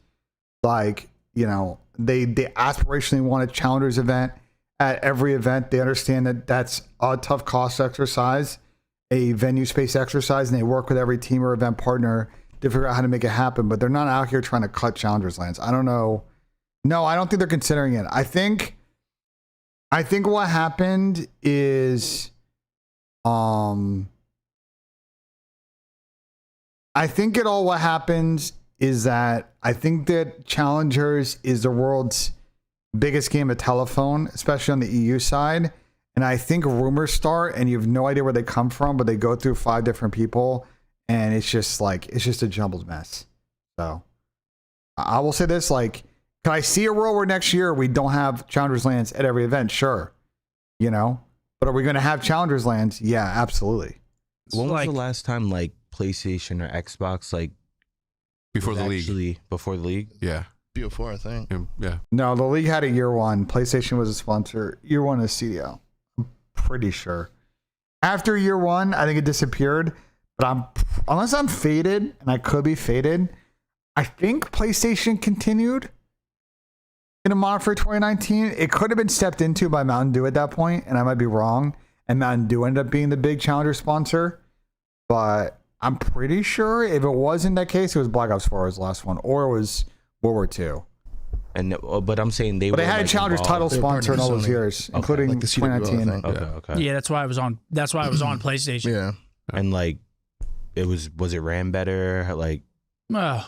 Like, you know, they aspirationally want a challengers event at every event. They understand that that's a tough cost exercise, a venue space exercise, and they work with every team or event partner to figure out how to make it happen. But they're not out here trying to cut challengers lands. I don't know. No, I don't think they're considering it. I think what happened is, what happens is that I think that Challengers is the world's biggest game of telephone, especially on the EU side. And I think rumors start and you have no idea where they come from, but they go through 5 different people and it's just a jumbled mess. So I will say this, like, can I see a world where next year we don't have Challengers lands at every event? Sure. You know, but are we going to have Challengers lands? Yeah, absolutely. When was the last time like PlayStation or Xbox like before the league? Before the league? Yeah. BO4, I think. Yeah. No, the league had a year 1. PlayStation was a sponsor. Year 1 is CDL. I'm pretty sure. After year 1, I think it disappeared. But unless I'm faded, and I could be faded, I think PlayStation continued in a mod for 2019. It could have been stepped into by Mountain Dew at that point, and I might be wrong. And Mountain Dew ended up being the big challenger sponsor. But I'm pretty sure if it wasn't that case, it was Black Ops 4 was the last one, or it was World War II. And but I'm saying they had a challengers title sponsor in all those years, including like the 2019. Okay. Yeah, that's why I was on PlayStation. Yeah. And like, was it ran better? Like, I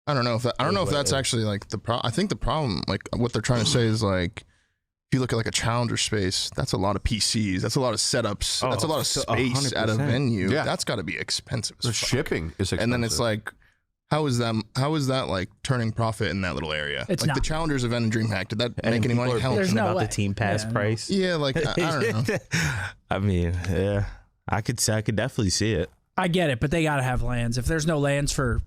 don't know if that's actually like the problem. I think the problem, like what they're trying to say is like, if you look at like a challenger space, that's a lot of PCs, that's a lot of setups, that's a lot of space 100%. at a venue. Yeah. That's got to be expensive. The shipping is expensive. And then it's like, how is that like turning profit in that little area? It's like not. the challengers event in DreamHack, did that and make any money? people are Hell, There's bitching no about way. the team pass Yeah, price. yeah, like I don't know. I mean, yeah, I could definitely see it. I get it, but they gotta have lands. If there's no lands for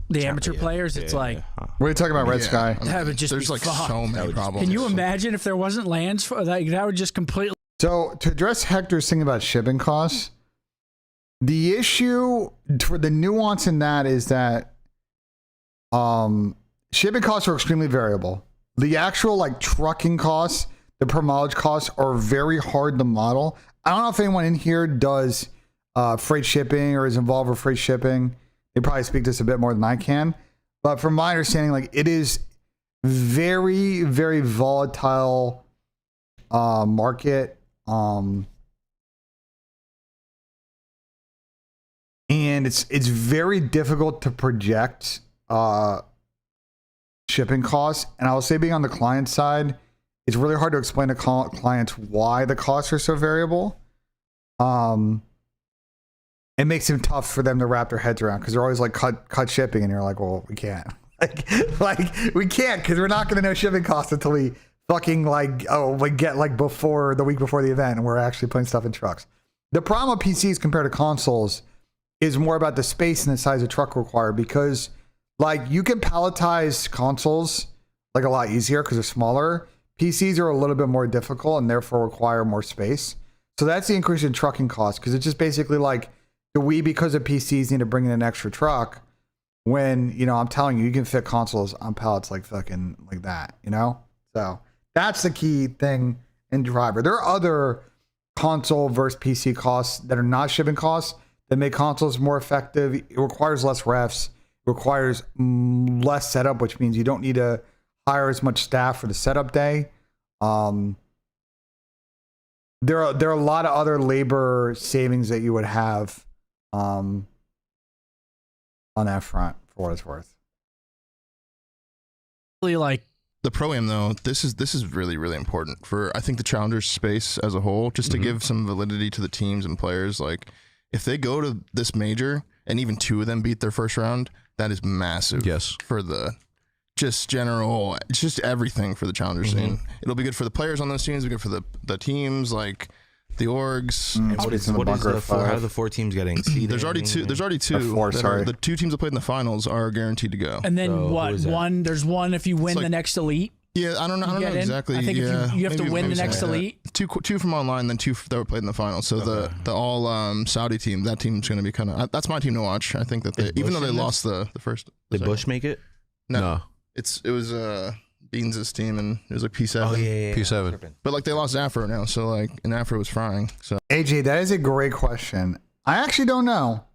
the amateur players, it's like, What are you talking about, Red Yeah, Sky? I mean, that would just there's be like fucked. so many problems. Can you imagine if there wasn't lands for that? That would just completely. So to address Hector's thing about shipping costs, the issue for the nuance in that is that shipping costs are extremely variable. The actual like trucking costs the per mileage costs are very hard to model. I don't know if anyone in here does freight shipping or is involved with freight shipping. They probably speak to this a bit more than I can. But from my understanding, like it is very, very volatile market. And it's very difficult to project shipping costs. And I will say, being on the client side, it's really hard to explain to clients why the costs are so variable. It makes it tough for them to wrap their heads around because they're always like cut shipping, and you're like, well, we can't. like we can't because we're not going to know shipping costs until we fucking get before the week before the event, and we're actually putting stuff in trucks. The problem with PCs compared to consoles is more about the space and the size of truck required, because like you can palletize consoles like a lot easier because they're smaller. PCs are a little bit more difficult and therefore require more space. So that's the increase in trucking costs, because it's just basically like, do we, because of PCs, need to bring in an extra truck when, you know, I'm telling you, you can fit consoles on pallets like fucking like that, you know? So that's the key thing in driver. There are other console versus PC costs that are not shipping costs that make consoles more effective. It requires less refs, requires less setup, which means you don't need to hire as much staff for the setup day. There are a lot of other labor savings that you would have on that front, for what it's worth. Like the Pro-Am though, this is really, really important for, I think, the Challengers space as a whole, just to give some validity to the teams and players. Like if they go to this major and even two of them beat their first round, that is massive. Yes. For the just everything for the Challenger scene. It'll be good for the players on those teams, it'll be good for the teams, like the orgs. And how are the four teams getting seeded? There's already two. The two teams that played in the finals are guaranteed to go. And then there's one if you win the next elite. Yeah, I don't know exactly. I think if you have to win the next elite. Two from online, then two that were played in the final. So the all Saudi team, that team's going to be kind of. That's my team to watch. I think that they, even though they lost the first. Did Bush make it? No. It was Beans' team, and it was like P7. Oh yeah. P7. But like they lost Afro now, so like, and Afro was frying. So AJ, that is a great question. I actually don't know.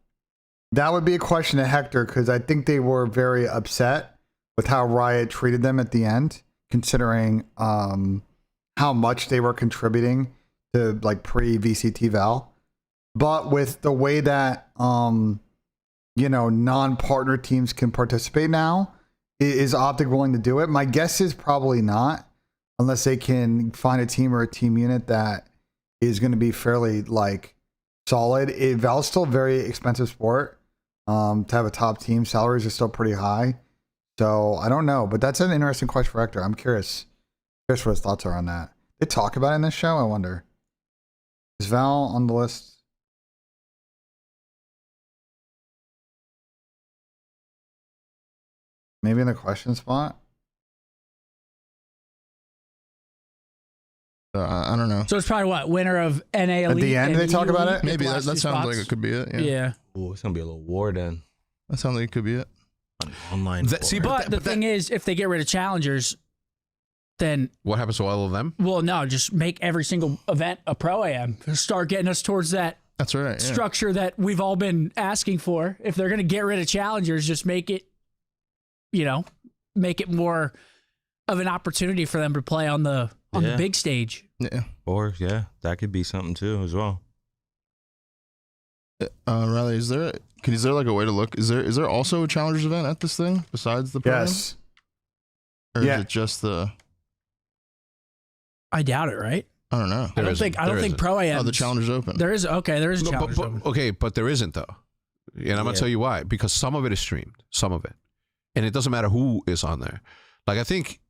That would be a question to Hector, because I think they were very upset with how Riot treated them at the end, considering how much they were contributing to like pre-VCT Val. But with the way that non-partner teams can participate now, is Optic willing to do it? My guess is probably not, unless they can find a team or a team unit that is going to be fairly like solid. Val's still a very expensive sport. To have a top team, salaries are still pretty high. So I don't know, but that's an interesting question for Hector. I'm curious what his thoughts are on that. They talk about it in this show, I wonder. Is Val on the list? Maybe in the question spot? I don't know. So it's probably what, winner of NA Elite? At the end, they talk about it? Maybe that sounds like it could be it. Yeah. Oh, it's gonna be a little war then. That sounds like it could be it. Online. But the thing is, if they get rid of challengers, then what happens to all of them? Well, no, just make every single event a Pro-Am. Start getting us towards that. That's right. Yeah. Structure that we've all been asking for. If they're going to get rid of challengers, just make it, make it more of an opportunity for them to play on the big stage. Yeah. Or that could be something too as well. Riley, is there like a way to look? Is there also a challengers event at this thing besides the program? Yes. Or is it just the? I doubt it. Right. I don't know. I don't think Pro-Am. Oh, the Challengers Open. There is a Challengers Open. Okay, but there isn't though, and I'm gonna tell you why. Because some of it is streamed, some of it, and it doesn't matter who is on there. Like I think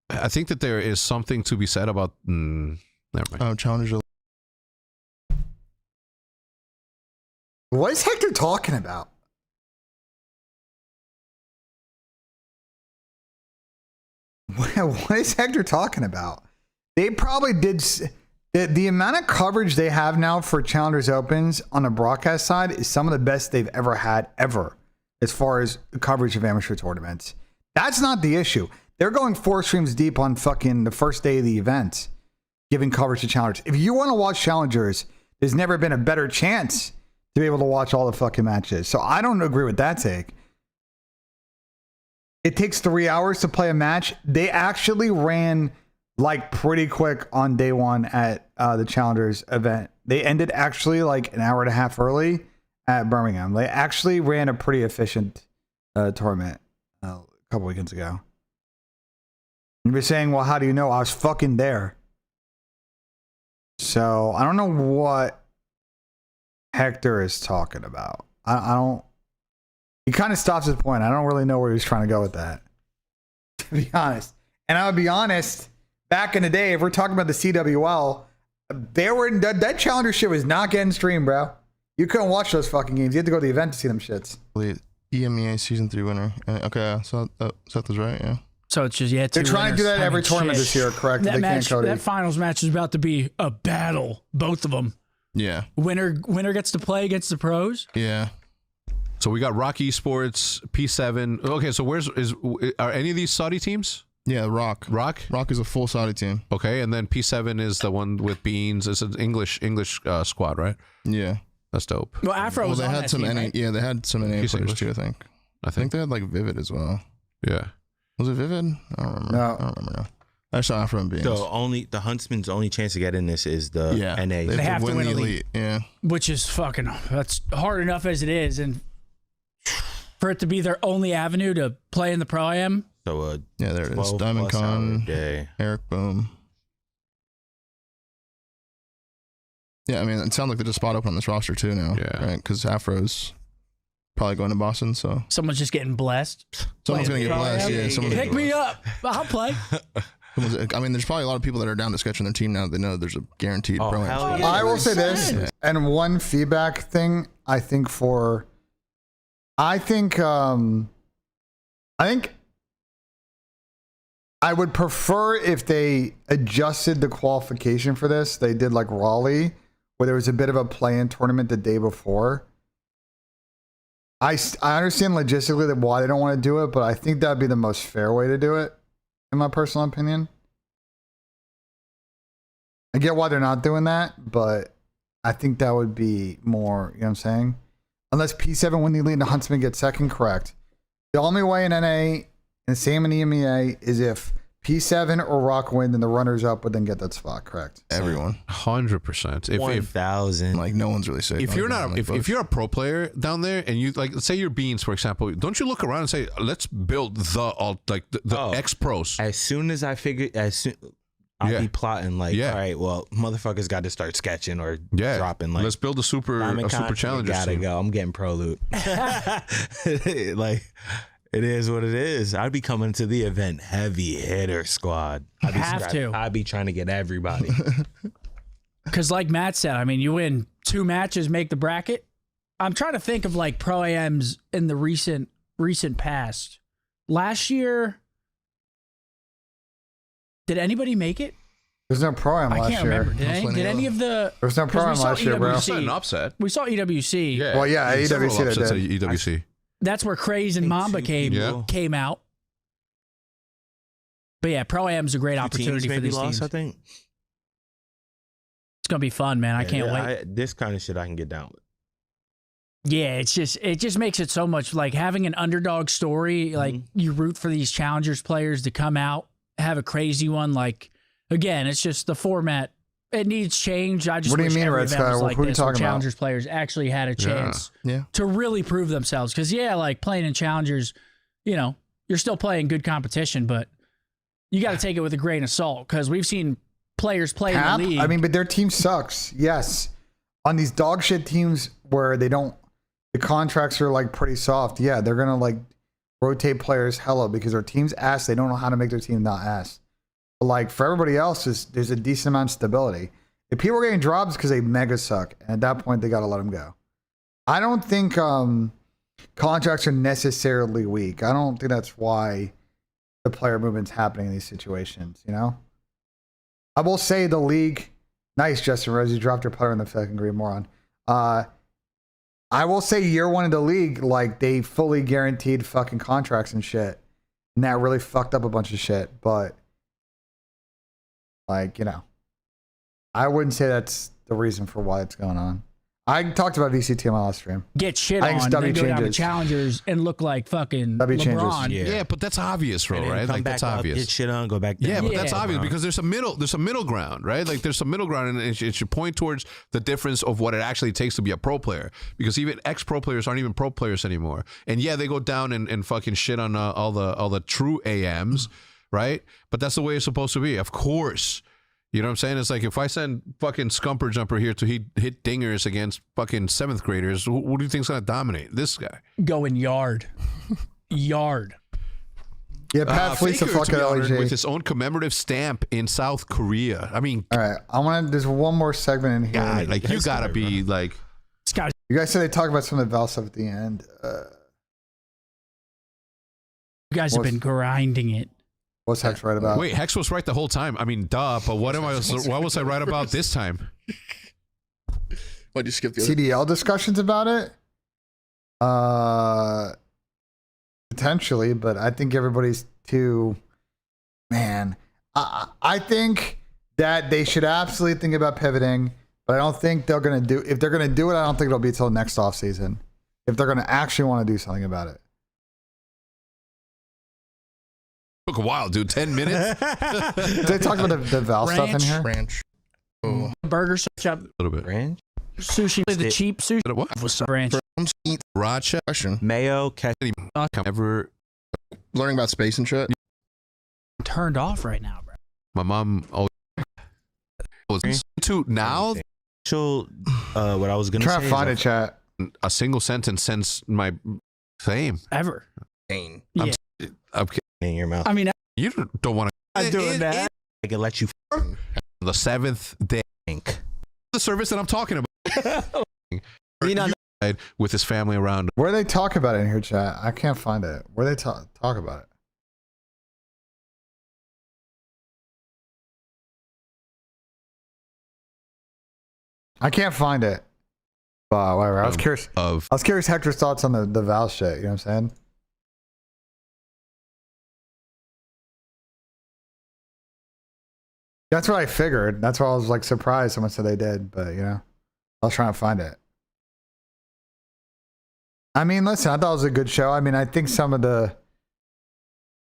that there is something to be said about. Never mind. Oh, Challengers. What is Hector talking about? What is Hector talking about? They probably did. The amount of coverage they have now for Challengers Opens on the broadcast side is some of the best they've ever had, as far as coverage of amateur tournaments. That's not the issue. They're going 4 streams deep on fucking the first day of the event. giving coverage to challengers. If you want to watch challengers, there's never been a better chance to be able to watch all the fucking matches. So I don't agree with that take. It takes 3 hours to play a match. They actually ran like pretty quick on day one at the challengers event. They ended actually like an hour and a half early at Birmingham. They actually ran a pretty efficient tournament a couple weekends ago. And you're saying, well, how do you know? I was fucking there. So I don't know what Hector is talking about. I don't. He kind of stops his point. I don't really know where he was trying to go with that, to be honest. And I would be honest, back in the day, if we're talking about the CWL, that challenger shit was not getting streamed, bro. You couldn't watch those fucking games. You had to go to the event to see them shits. EMEA Season 3 winner. Okay, so Seth was right, yeah. So it's just, They're trying to do that every tournament this year, correct? That match, that finals match is about to be a battle. Both of them. Yeah. Winner gets to play against the pros. Yeah. So we got Rock Esports, P7. Okay, so are any of these Saudi teams? Yeah, Rock. Rock is a full Saudi team. Okay, and then P7 is the one with Beans. It's an English squad, right? Yeah. That's dope. Well, Afro was they on had that some team, NA, right? Yeah, they had some NA He's players English. too, I think. I think they had like Vivid as well. Yeah. Was it Vivid? I don't remember. No. I don't remember now. I saw Afro and Beans. The Huntsman's only chance to get in this is the NA. They have to win win the elite. elite. Yeah. Which is fucking, that's hard enough as it is. And for it to be their only avenue to play in the Pro Am. So Yeah, there it is. 12 Diamond plus hour Con, day. Eric Boom. Yeah, I mean, it sounds like they just spot open on this roster too now. Yeah. Right? Because Afro's probably going to Boston, so Someone's just getting blessed. someone's going to get Pro blessed. Am. Yeah, someone's Pick me up. I'll play. I mean, there's probably a lot of people that are down to sketch on their team now that they know there's a guaranteed Oh, pro am. hell yeah. I will say this, and one feedback thing I think I would prefer if they adjusted the qualification for this. They did like Raleigh, where there was a bit of a play-in tournament the day before. I understand logistically that why they don't want to do it, but I think that'd be the most fair way to do it, in my personal opinion. I get why they're not doing that, but I think that would be more, you know what I'm saying? Unless P7 win the elite and the Huntsman gets second, correct. The only way in NA and same in EMEA is if P7 or Rock win, then the runners up would then get that spot, correct? Everyone. 100%. If 1,000. Like, no one's really safe. if you're not if you're a pro player down there and you like, let's say you're Beans, for example, don't you look around and say, let's build the X pros? As soon as I figured, I'll be plotting like, all right, well, motherfuckers got to start sketching or dropping. Like, let's build a super challenger. Gotta go. I'm getting pro loot. Like, it is what it is. I'd be coming to the event heavy hitter squad. I'd be trying to get everybody. Because like Matt said, I mean, you win 2 matches, make the bracket. I'm trying to think of like Pro AMs in the recent past. Last year, did anybody make it? There's no pro-am last year. I can't remember. Did any of the... There's no pro-am last year, bro. It's not an upset. We saw EWC. Yeah. Well, yeah, EWC Upsets did. at EWC. That's where Craze and Mamba came out. But yeah, Pro Am's a great opportunity for these teams. I think. It's gonna be fun, man. I can't wait. This kind of shit I can get down with. Yeah, it just makes it so much like having an underdog story. Like you root for these challengers players to come out, have a crazy one. Like again, it's just the format. It needs change. I just what do you wish mean, every Red event Sky? was like Who are you this, where talking about? challengers players actually had a chance to really prove themselves. Because like playing in challengers, you know, you're still playing good competition, but you got to take it with a grain of salt. Because we've seen players play in the league. I mean, but their team sucks. Yes, on these dog shit teams where they don't, the contracts are like pretty soft. Yeah, they're gonna like rotate players hella because their team's ass. They don't know how to make their team not ass. But like for everybody else, there's a decent amount of stability. If people are getting drops because they mega suck, and at that point they gotta let them go. I don't think contracts are necessarily weak. I don't think that's why the player movement's happening in these situations. You know, I will say the league. Nice, Justin Rose. You dropped your player in the fucking green moron. I will say year one of the league, like they fully guaranteed fucking contracts and shit. And that really fucked up a bunch of shit. But like, you know, I wouldn't say that's the reason for why it's going on. I talked about VCT on my last stream. Get shit I think on, W then go down to changes. challengers and look like fucking W changes. LeBron. Yeah, but that's obvious, bro, And then right? come Like back that's up, obvious. get shit on, go back down. Yeah, but Yeah. that's obvious because there's a middle ground, right? Like there's a middle ground, and it should point towards the difference of what it actually takes to be a pro player. Because even ex-pro players aren't even pro players anymore, and yeah, they go down and fucking shit on all the true AMs, right? But that's the way it's supposed to be, of course. You know what I'm saying? It's like if I send fucking Scumper Jumper here to hit dingers against fucking 7th graders, who do you think's gonna dominate? This guy. Going yard. Yard. Yeah, Pat Fleet's a Faker, to fucking be honored, LEJ. with his own commemorative stamp in South Korea. I mean, All right, I want to. There's one more segment in here. God, like you gotta be like. This guy's You guys said they talk about some of the Val stuff at the end. you guys have been grinding it. What's Hex right about? Wait, Hex was right the whole time. I mean, duh. But what was I right about this time? Why'd you skip the other? CDL discussions about it? Potentially, but I think everybody's too. Man, I think that they should absolutely think about pivoting, but I don't think they're gonna do. If they're gonna do it, I don't think it'll be till next off season. If they're gonna actually want to do something about it. Took a while, dude. 10 minutes. Did they talk about the Val stuff in here? Ranch. Oh. Burger shop, A little bit. Ranch, sushi, the cheap sushi But what? was some ranch. Racha. Question. mayo, ketchup. Ever. Learning about space and shit. Turned off right now, bro. My mom always was to now Actual, what I was gonna Try say to find is it, chat. a single sentence since my fame. Ever. Pain. Yeah. Okay. in your mouth. I mean, You don't want I'm to. doing that. I can let you The 7th day. think. The service that I'm talking about. You know, With his family around. Where they talk about it in here, chat? I can't find it. Where they talk about it? I can't find it. But whatever. I was curious. I was curious Hector's thoughts on the Val shit. You know what I'm saying? That's what I figured. That's why I was like surprised someone said they did. But you know, I was trying to find it. I mean, listen, I thought it was a good show. I mean, I think some of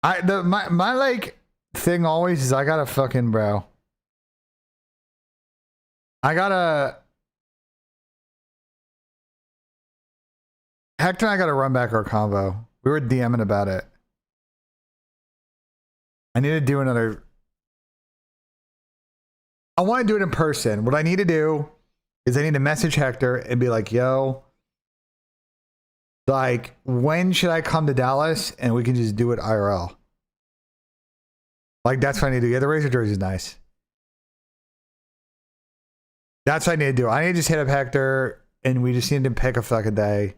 my like thing always is I gotta fucking bro. Hector and I gotta run back our convo. We were DMing about it. I need to do another. I want to do it in person. What I need to do is I need to message Hector and be like, yo, like, when should I come to Dallas and we can just do it IRL? Like, that's what I need to do. Yeah, the Razor jersey is nice. That's what I need to do. I need to just hit up Hector and we just need to pick a fucking day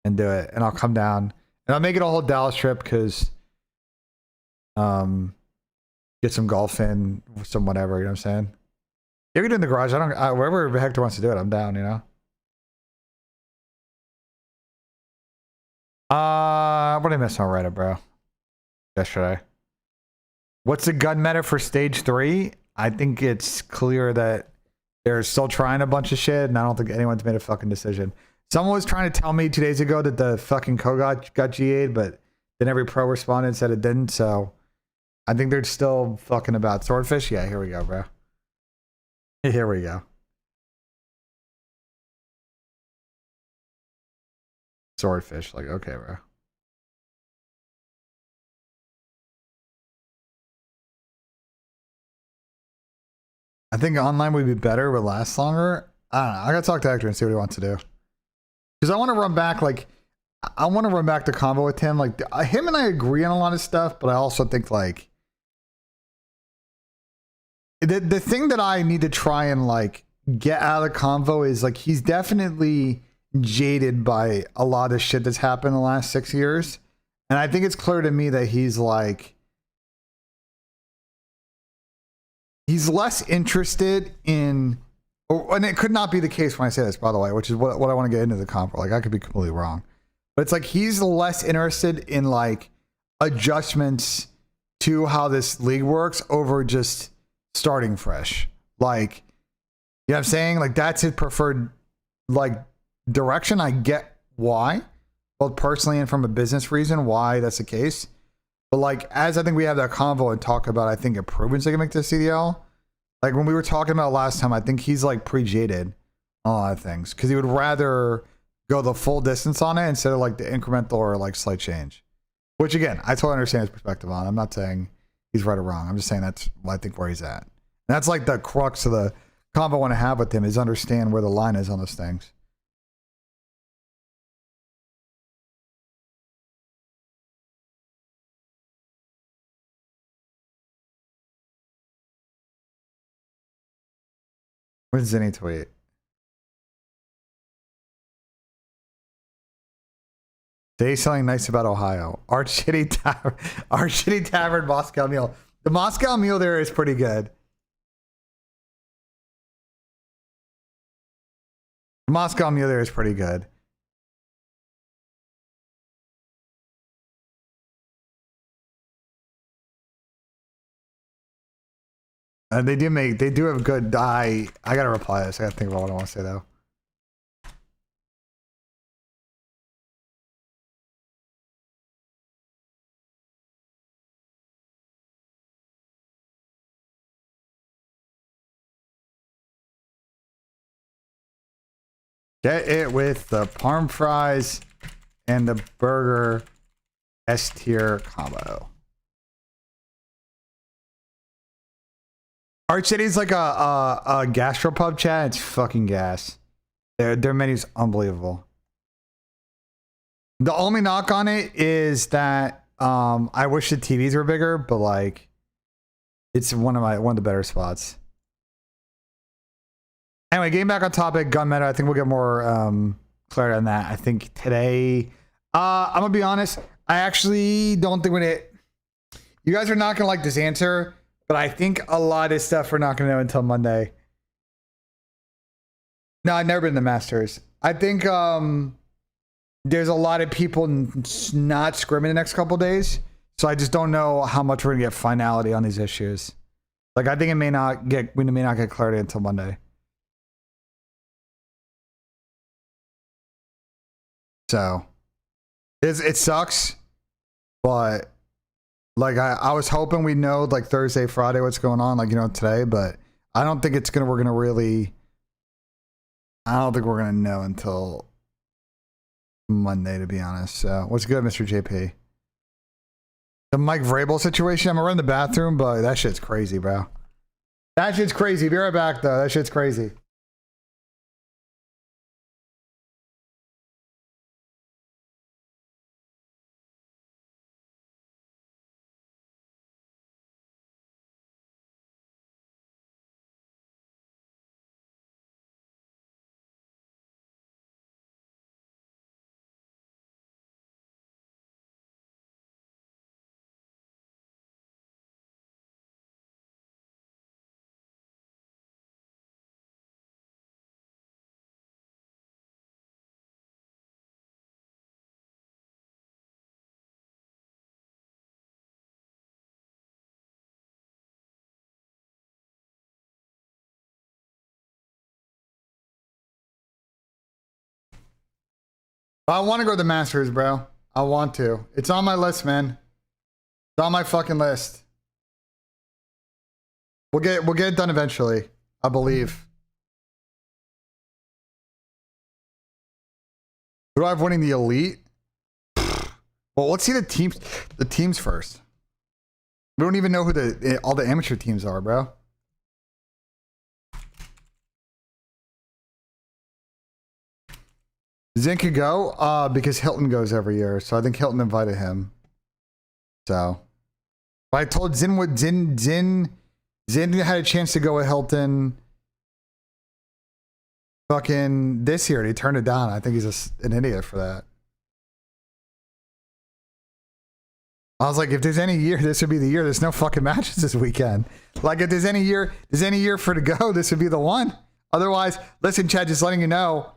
and do it. And I'll come down and I'll make it a whole Dallas trip because get some golf in, some whatever, you know what I'm saying? You can do it in the garage. Wherever Hector wants to do it, I'm down, you know? What did I miss on Reddit, bro? Yesterday. What's the gun meta for stage 3? I think it's clear that they're still trying a bunch of shit, and I don't think anyone's made a fucking decision. Someone was trying to tell me 2 days ago that the fucking code got GA'd, but then every pro responded and said it didn't, so I think they're still fucking about. Swordfish? Yeah, here we go, bro. Here we go. Swordfish, like, okay, bro. I think online would be better, would last longer. I don't know. I gotta talk to Hector and see what he wants to do. Because I want to run back, like, I want to run back the combo with him. Like, him and I agree on a lot of stuff, but I also think, like, the thing that I need to try and, like, get out of the convo is, like, he's definitely jaded by a lot of shit that's happened in the last 6 years. And I think it's clear to me that he's, like, he's less interested in, and it could not be the case when I say this, by the way, which is what I want to get into the convo. Like, I could be completely wrong. But it's like he's less interested in, like, adjustments to how this league works over just starting fresh. Like, You know what I'm saying? Like that's his preferred like direction. I get why, both personally and from a business reason, why that's the case. But like as I think we have that convo and talk about, I think improvements they can make to CDL. Like when we were talking about last time, I think he's like pre-jaded on a lot of things because he would rather go the full distance on it instead of like the incremental or like slight change. Which again, I totally understand his perspective on. I'm not saying he's right or wrong. I'm just saying that's I think where he's at. And that's like the crux of the convo I want to have with him is understand where the line is on those things. Where's Zinni tweet? Say something nice about Ohio. Our shitty tavern, Moscow Mule. The Moscow Mule there is pretty good. The Moscow Mule there is pretty good. They do have good. I gotta reply to this. I gotta think about what I want to say though. Get it with the parm fries and the burger S tier combo. Arch City's like a gastropub chat. It's fucking gas. Their menu's unbelievable. The only knock on it is that I wish the TVs were bigger, but like it's one of the better spots. Anyway, getting back on topic, gun meta. I think we'll get more clarity on that. I think today, I'm gonna be honest. I actually don't think you guys are not gonna like this answer, but I think a lot of stuff we're not gonna know until Monday. No, I've never been to the Masters. I think there's a lot of people not scrimming the next couple days, so I just don't know how much we're gonna get finality on these issues. Like I think we may not get clarity until Monday. So it sucks, but like I was hoping we'd know like Thursday, Friday what's going on, like today, but I don't think I don't think we're gonna know until Monday, to be honest. So what's good, Mr. JP? The Mike Vrabel situation, I'm gonna run the bathroom, but that shit's crazy, bro. That shit's crazy. Be right back though. That shit's crazy. I want to go to the Masters, bro. I want to. It's on my list, man. It's on my fucking list. We'll get it done eventually, I believe. Who do I have winning the elite? Well, let's see the teams first. We don't even know who all the amateur teams are, bro. Zin could go because Hilton goes every year, so I think Hilton invited him. So, but I told Zin Zin had a chance to go with Hilton fucking this year and he turned it down. I think he's an idiot for that. I was like, if there's any year, this would be the year. There's no fucking matches this weekend. Like, if there's any year for to go, this would be the one. Otherwise, listen, Chad, just letting you know,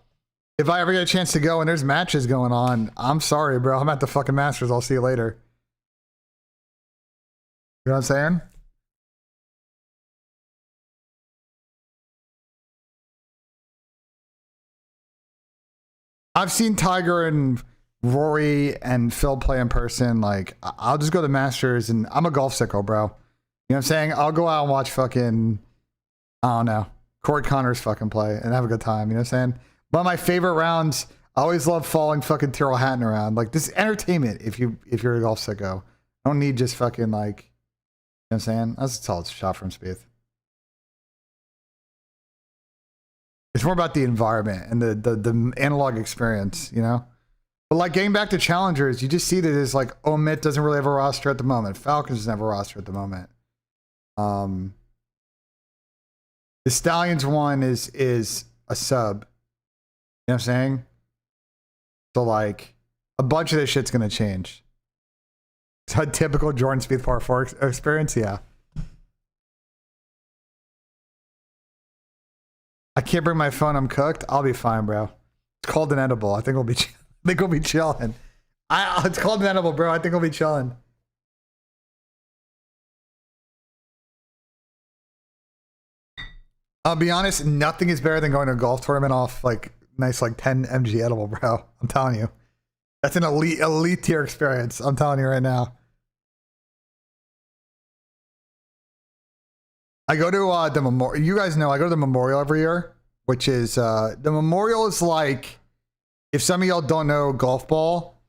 if I ever get a chance to go and there's matches going on, I'm sorry, bro. I'm at the fucking Masters. I'll see you later. You know what I'm saying? I've seen Tiger and Rory and Phil play in person. Like, I'll just go to Masters, and I'm a golf sicko, bro. You know what I'm saying? I'll go out and watch fucking, I don't know, Corey Connors fucking play and have a good time. You know what I'm saying? One of my favorite rounds, I always love following fucking Tyrrell Hatton around. Like, this is entertainment if you're a golf sicko. I don't need just fucking, like, you know what I'm saying? That's a solid shot from Spieth. It's more about the environment and the analog experience, you know? But like getting back to challengers, you just see that it's like Omit doesn't really have a roster at the moment. Falcons doesn't have a roster at the moment. The Stallions one is a sub. You know what I'm saying? So like a bunch of this shit's gonna change. It's a typical Jordan Spieth par 4 experience, yeah. I can't bring my phone. I'm cooked. I'll be fine, bro. It's called an edible. I think we'll be chilling. It's called an edible, bro. I think we'll be chilling. I'll be honest. Nothing is better than going to a golf tournament off like nice like 10 mg edible, bro. I'm telling you, that's an elite tier experience. I'm telling you right now. I go to the Memorial. You guys know I go to the Memorial every year, which is the Memorial is like, if some of y'all don't know golf ball,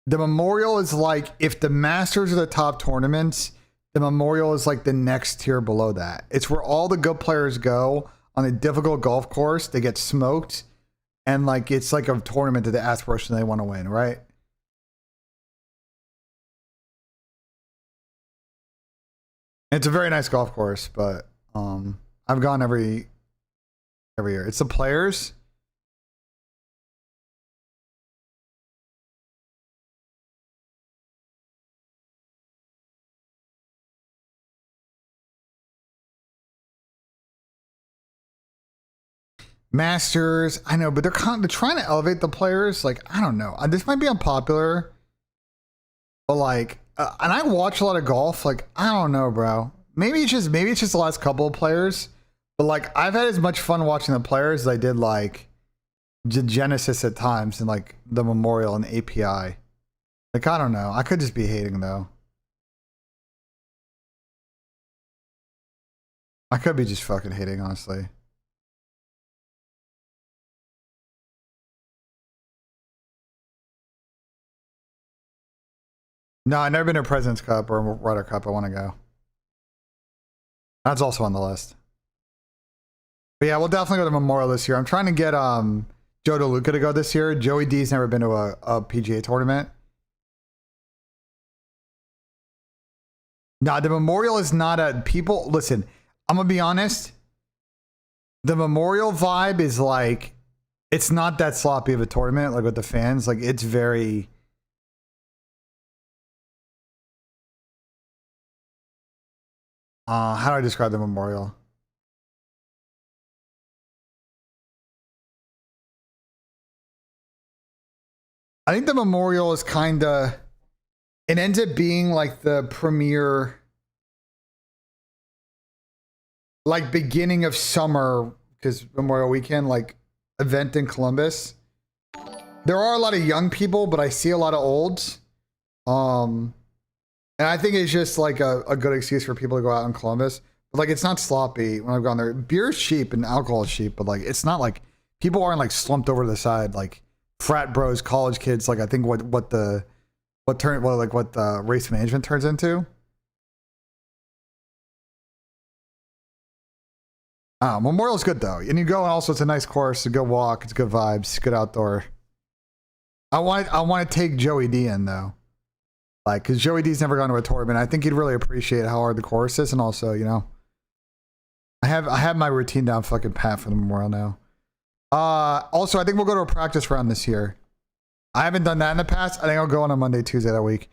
the Memorial is like if the Masters are the top tournaments, the Memorial is like the next tier below that. It's where all the good players go on a difficult golf course. They get smoked, and like it's like a tournament that the aspiration they want to win, right? It's a very nice golf course, but I've gone every year. It's the players. Masters, I know, but they're trying to elevate the players. Like, I don't know. This might be unpopular, but like, and I watch a lot of golf. Like, I don't know, bro. Maybe it's just the last couple of players. But like, I've had as much fun watching the players as I did like Genesis at times and like the Memorial and API. Like, I don't know. I could just be hating though. I could be just fucking hating, honestly. No, I've never been to President's Cup or Ryder Cup. I want to go. That's also on the list. But yeah, we'll definitely go to Memorial this year. I'm trying to get Joe DeLuca to go this year. Joey D's never been to a PGA tournament. No, the Memorial is not a people. Listen, I'm gonna be honest. The Memorial vibe is like, it's not that sloppy of a tournament like with the fans. Like, it's very. How do I describe the Memorial? I think the Memorial is kind of, it ends up being like the premier, like beginning of summer, because Memorial Weekend, like event in Columbus. There are a lot of young people, but I see a lot of olds. And I think it's just like a good excuse for people to go out in Columbus. But like, it's not sloppy when I've gone there. Beer is cheap and alcohol is cheap, but like, it's not like people aren't like slumped over to the side like frat bros, college kids. Like, I think what the race management turns into. Memorial's good though, and you go and also it's a nice course, a good walk, it's good vibes, good outdoor. I want to take Joey D in though. Like, because Joey D's never gone to a tournament. I think he'd really appreciate how hard the course is. And also, you know, I have my routine down fucking pat for the Memorial now. Also, I think we'll go to a practice round this year. I haven't done that in the past. I think I'll go on a Monday, Tuesday that week.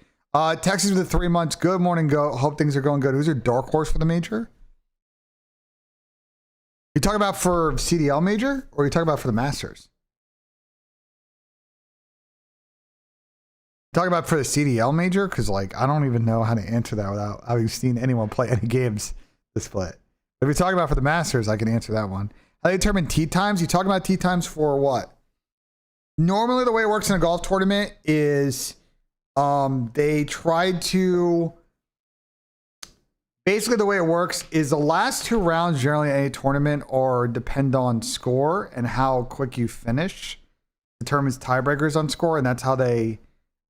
Texas with the 3 months. Good morning, go. Hope things are going good. Who's your dark horse for the major? You talking about for CDL major or you talking about for the Masters? Talk about for the CDL major, because like I don't even know how to answer that without having seen anyone play any games this split. If you're talking about for the Masters, I can answer that one. How they determine tee times? You talking about tee times for what? normally the way it works in a golf tournament is they try to basically the way it works is the last 2 rounds generally in any tournament or depend on score and how quick you finish determines tiebreakers on score, and that's how they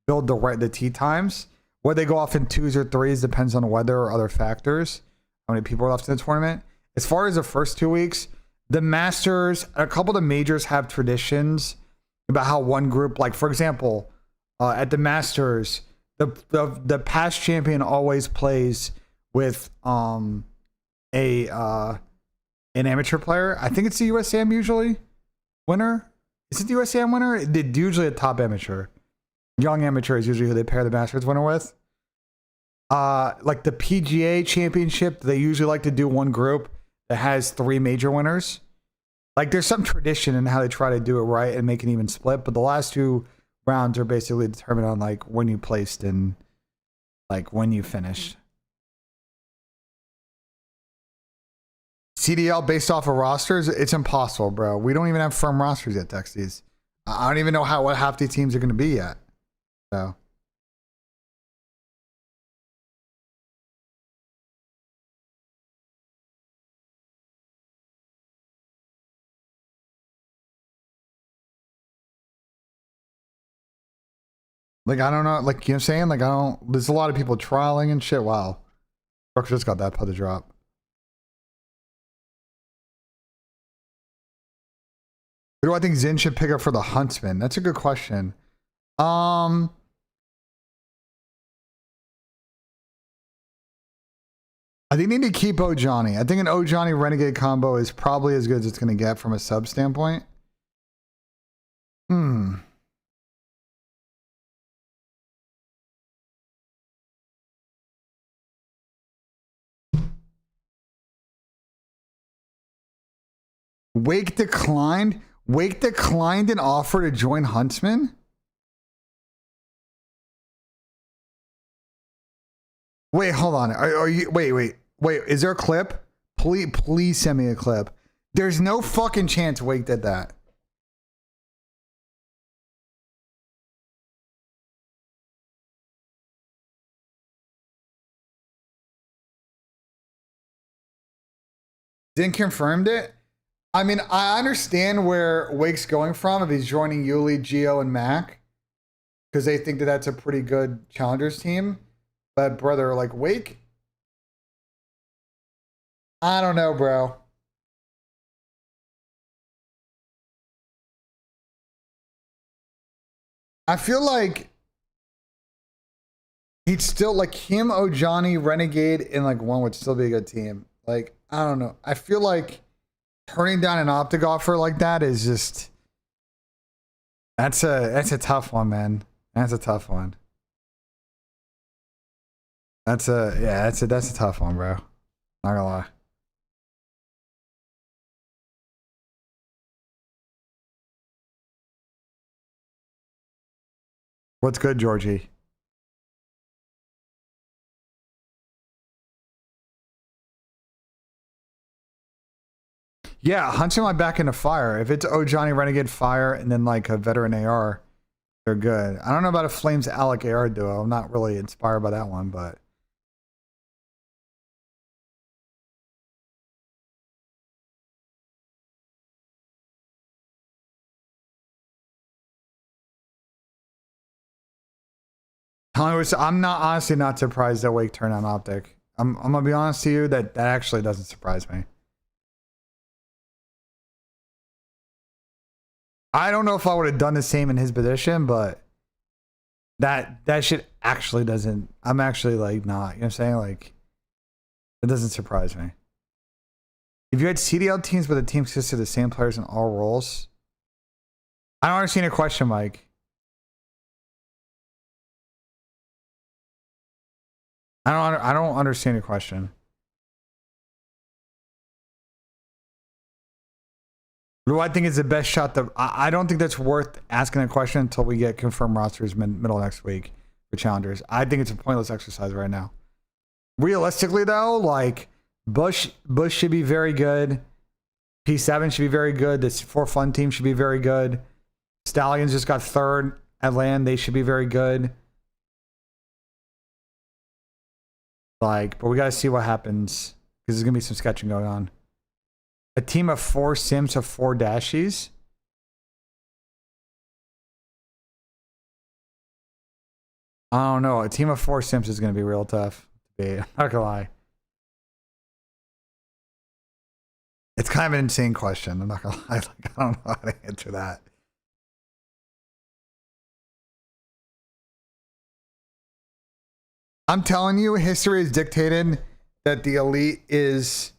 build the tee times. Whether they go off in 2s or 3s depends on weather or other factors, how many people are left in the tournament. As far as the first 2 weeks, the Masters, a couple of the majors have traditions about how one group, like for example, at the Masters, the past champion always plays with an amateur player. I think it's the USAM usually winner. Is it the USAM winner? It's usually a top amateur. Young amateur is usually who they pair the Masters winner with. Like the PGA Championship, they usually like to do one group that has 3 major winners. Like there's some tradition in how they try to do it right and make an even split, but the last 2 rounds are basically determined on like when you placed and like when you finished. CDL based off of rosters, it's impossible, bro. We don't even have firm rosters yet, Texties. I don't even know what half these teams are going to be yet. So. Like, I don't know. Like, you know what I'm saying? Like, there's a lot of people trialing and shit. Wow. Brooks just got that putt to drop. Who do I think Zin should pick up for the Huntsman? That's a good question. I think they need to keep O'Johnny. I think an O'Johnny Renegade combo is probably as good as it's going to get from a sub standpoint. Wake declined an offer to join Huntsman? Wait, hold on. Are you wait, is there a clip? Please send me a clip. There's no fucking chance Wake did that. Didn't confirmed it? I mean, I understand where Wake's going from if he's joining Yuli, Geo, and Mac, because they think that that's a pretty good challengers team. But brother, like Wake, I don't know, bro. I feel like he'd still like him, O'Johnny, Renegade, and like one would still be a good team. Like, I don't know. I feel like turning down an optic offer like that is just that's a tough one, man. That's a tough one. That's a tough one, bro. Not gonna lie. What's good, Georgie? Yeah, Huntsman might back into Fire. If it's Johnny Renegade Fire and then like a veteran AR, they're good. I don't know about a Flames Alec AR duo. I'm not really inspired by that one, but I'm honestly not surprised that Wake turned on Optic. I'm gonna be honest to you that actually doesn't surprise me. I don't know if I would have done the same in his position, but that shit actually doesn't. I'm actually like not. You know what I'm saying? Like, it doesn't surprise me. If you had CDL teams but the team consisted of the same players in all roles, I don't understand your question, Mike. I don't understand your question. What do I think is the best shot? I don't think that's worth asking a question until we get confirmed rosters middle of next week for challengers. I think it's a pointless exercise right now. Realistically, though, like Bush should be very good. P7 should be very good. This 4 Fun team should be very good. Stallions just got third at LAN. They should be very good. Like, but we got to see what happens because there's going to be some sketching going on. A team of 4 Sims of 4 Dashies. I don't know. A team of 4 Sims is going to be real tough. I'm not going to lie. It's kind of an insane question. I'm not going to lie. Like, I don't know how to answer that. I'm telling you, history has dictated that the elite is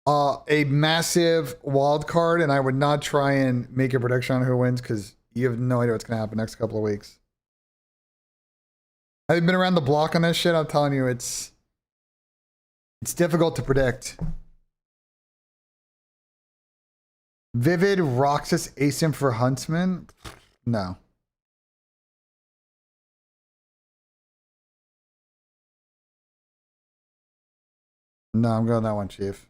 a massive wild card, and I would not try and make a prediction on who wins because you have no idea what's going to happen next couple of weeks. I've been around the block on this shit. I'm telling you, it's difficult to predict. Vivid Roxas ASIM for Huntsman? No. No, I'm going that one, Chief.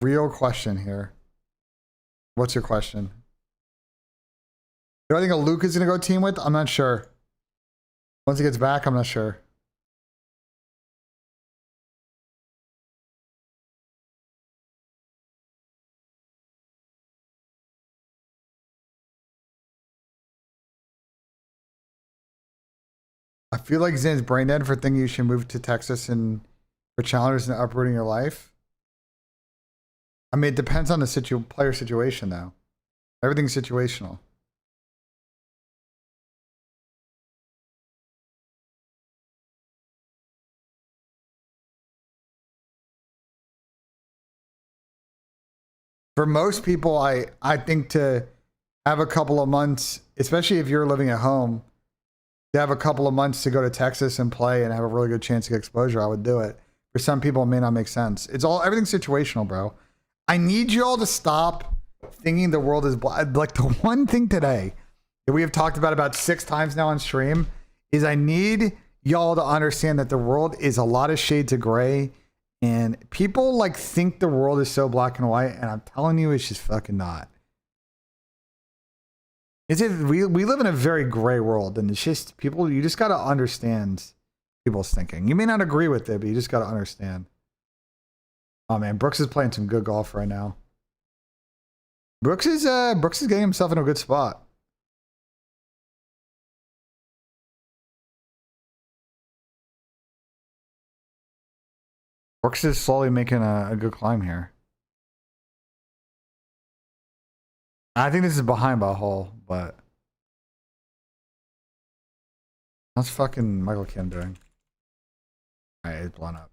Real question here. What's your question? Do I think a Luke is going to go team with? I'm not sure. Once he gets back, I'm not sure. I feel like Zin's brain dead for thinking you should move to Texas and for challengers and uprooting your life. I mean, it depends on the player situation, though. Everything's situational. For most people, I think to have a couple of months, especially if you're living at home, to have a couple of months to go to Texas and play and have a really good chance to get exposure, I would do it. For some people, it may not make sense. Everything's situational, bro. I need you all to stop thinking the world is like the one thing today that we have talked about 6 times now on stream is I need y'all to understand that the world is a lot of shades of gray, and people like think the world is so black and white, and I'm telling you, it's just fucking not. We live in a very gray world, and it's just people, you just got to understand people's thinking. You may not agree with it, but you just got to understand. Oh man, Brooks is playing some good golf right now. Brooks is getting himself in a good spot. Brooks is slowly making a good climb here. I think this is behind by a hole, but how's fucking Michael Kim doing? Alright, it's blown up.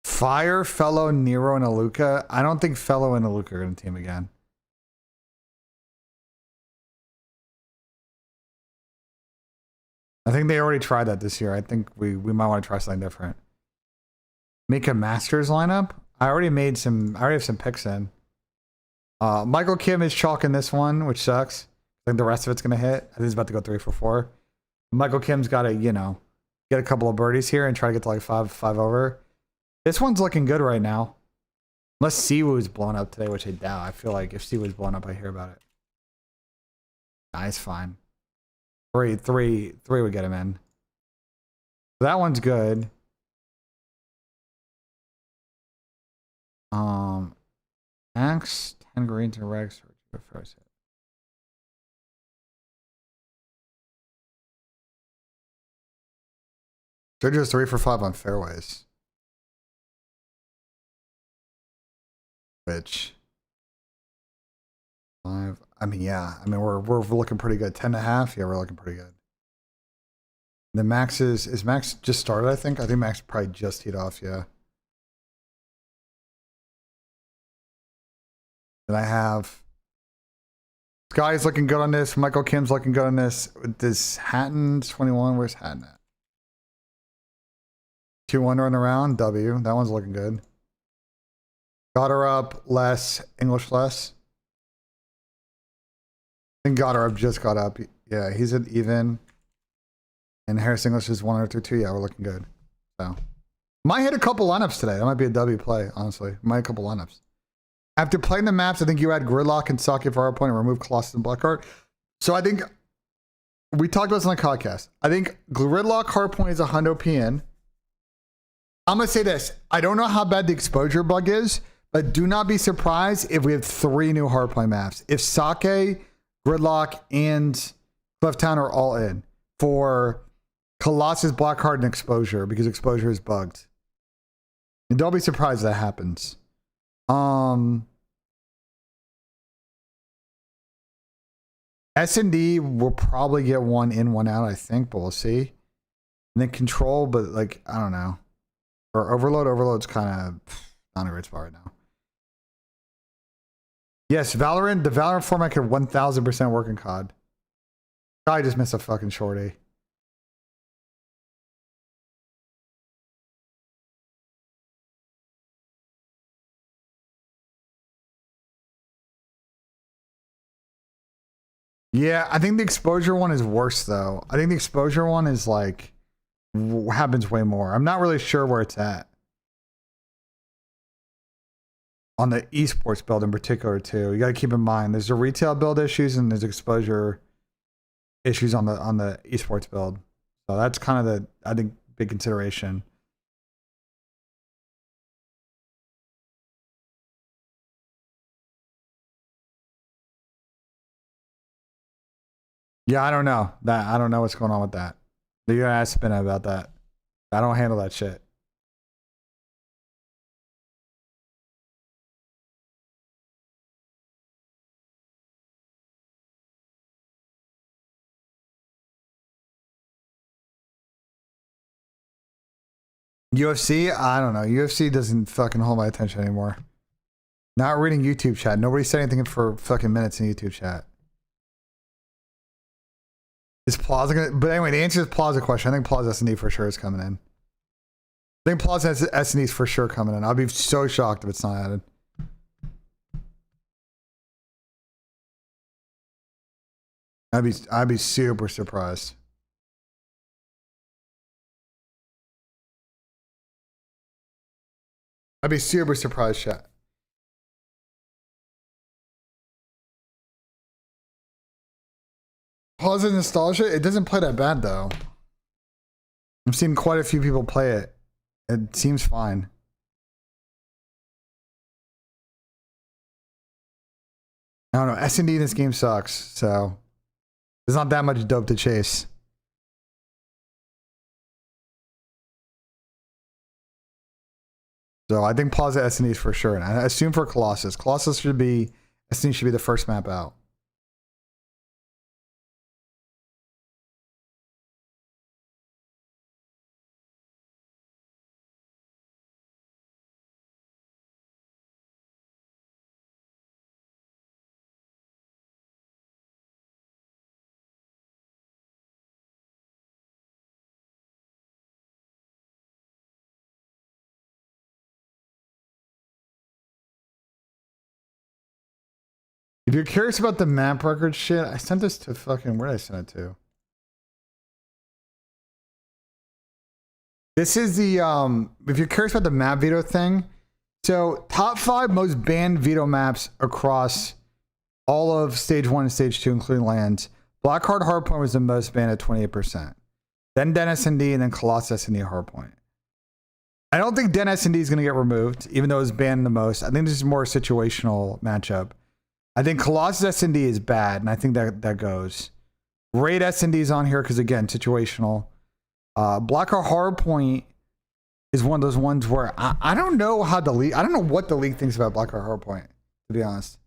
Fire Fellow, Nero, and Aluka. I don't think Fellow and Aluka are going to team again. I think they already tried that this year. I think we might want to try something different. Make a Masters lineup. I already have some picks in. Michael Kim is chalking this one, which sucks. I think the rest of it's going to hit. I think he's about to go 3 for 4. Michael Kim's got to, get a couple of birdies here and try to get to like 5 over. This one's looking good right now. Unless Siwoo's blown up today, which I doubt. I feel like if Siwoo's blown up, I hear about it. Nah, it's fine. 3 would get him in. So that one's good. Max 10 greens and regs for first hit. Sergio's 3 for 5 on fairways. Which 5. I mean, yeah. I mean, we're looking pretty good. 10.5. Yeah, we're looking pretty good. The Max is Max just started, I think. I think Max probably just teed off, yeah. Then I have Sky's looking good on this. Michael Kim's looking good on this. This Hatton 21. Where's Hatton at? 2 under on the round. W. That one's looking good. Got her up less. English less. I think got her up just got up. Yeah, he's at even. And Harris English is 1 under through 2. Yeah, we're looking good. So Might hit a couple lineups today. That might be a W play, honestly. Might hit a couple lineups. After playing the maps, I think you add Gridlock and Sake for hardpoint and remove Colossus and Blackheart. So I think we talked about this on the podcast. I think Gridlock hardpoint is a hundo PN. I'm going to say this. I don't know how bad the exposure bug is, but do not be surprised if we have 3 new hardpoint maps. If Sake, Gridlock, and Clifftown are all in for Colossus, Blackheart, and exposure, because exposure is bugged. And don't be surprised that happens. S&D will probably get 1 in, 1 out, I think, but we'll see. And then control, but like, I don't know. Or overload. Overload's kind of not a great spot right now. Yes, Valorant. The Valorant format could 1000% work in COD. I just missed a fucking shorty. Yeah, I think the exposure one is worse though. I think the exposure one is like happens way more. I'm not really sure where it's at. On the esports build in particular too. You got to keep in mind there's the retail build issues and there's exposure issues on the esports build. So that's kind of the, I think, big consideration. Yeah, I don't know. I don't know what's going on with that. You gotta ask Spinna about that. I don't handle that shit. UFC? I don't know. UFC doesn't fucking hold my attention anymore. Not reading YouTube chat. Nobody said anything for fucking minutes in YouTube chat. Is Plaza gonna, but anyway, the answer is Plaza question. I think Plaza S&D for sure is coming in. I think Plaza S&D is for sure coming in. I'll be so shocked if it's not added. I'd be super surprised. I'd be super surprised, chat. Plaza nostalgia, it doesn't play that bad though. I've seen quite a few people play it. It seems fine. I don't know. S&D in this game sucks, so there's not that much dope to chase. So I think Plaza S&D is for sure, and I assume for Colossus. Colossus should be, S&D should be the first map out. If you're curious about the map record shit, I sent this to fucking, where did I send it to? This is the, if you're curious about the map veto thing, so top 5 most banned veto maps across all of stage 1 and stage 2, including lands. Blackheart Hardpoint was the most banned at 28%. Then Den S&D, and then Colossus S&D Hardpoint. I don't think Den S&D is going to get removed, even though it was banned the most. I think this is more a situational matchup. I think Colossus S&D is bad, and I think that goes. Raid S&D is on here because, again, situational. Blackheart Hardpoint is one of those ones where I don't know how the league, I don't know what the league thinks about Blackheart Hardpoint, to be honest.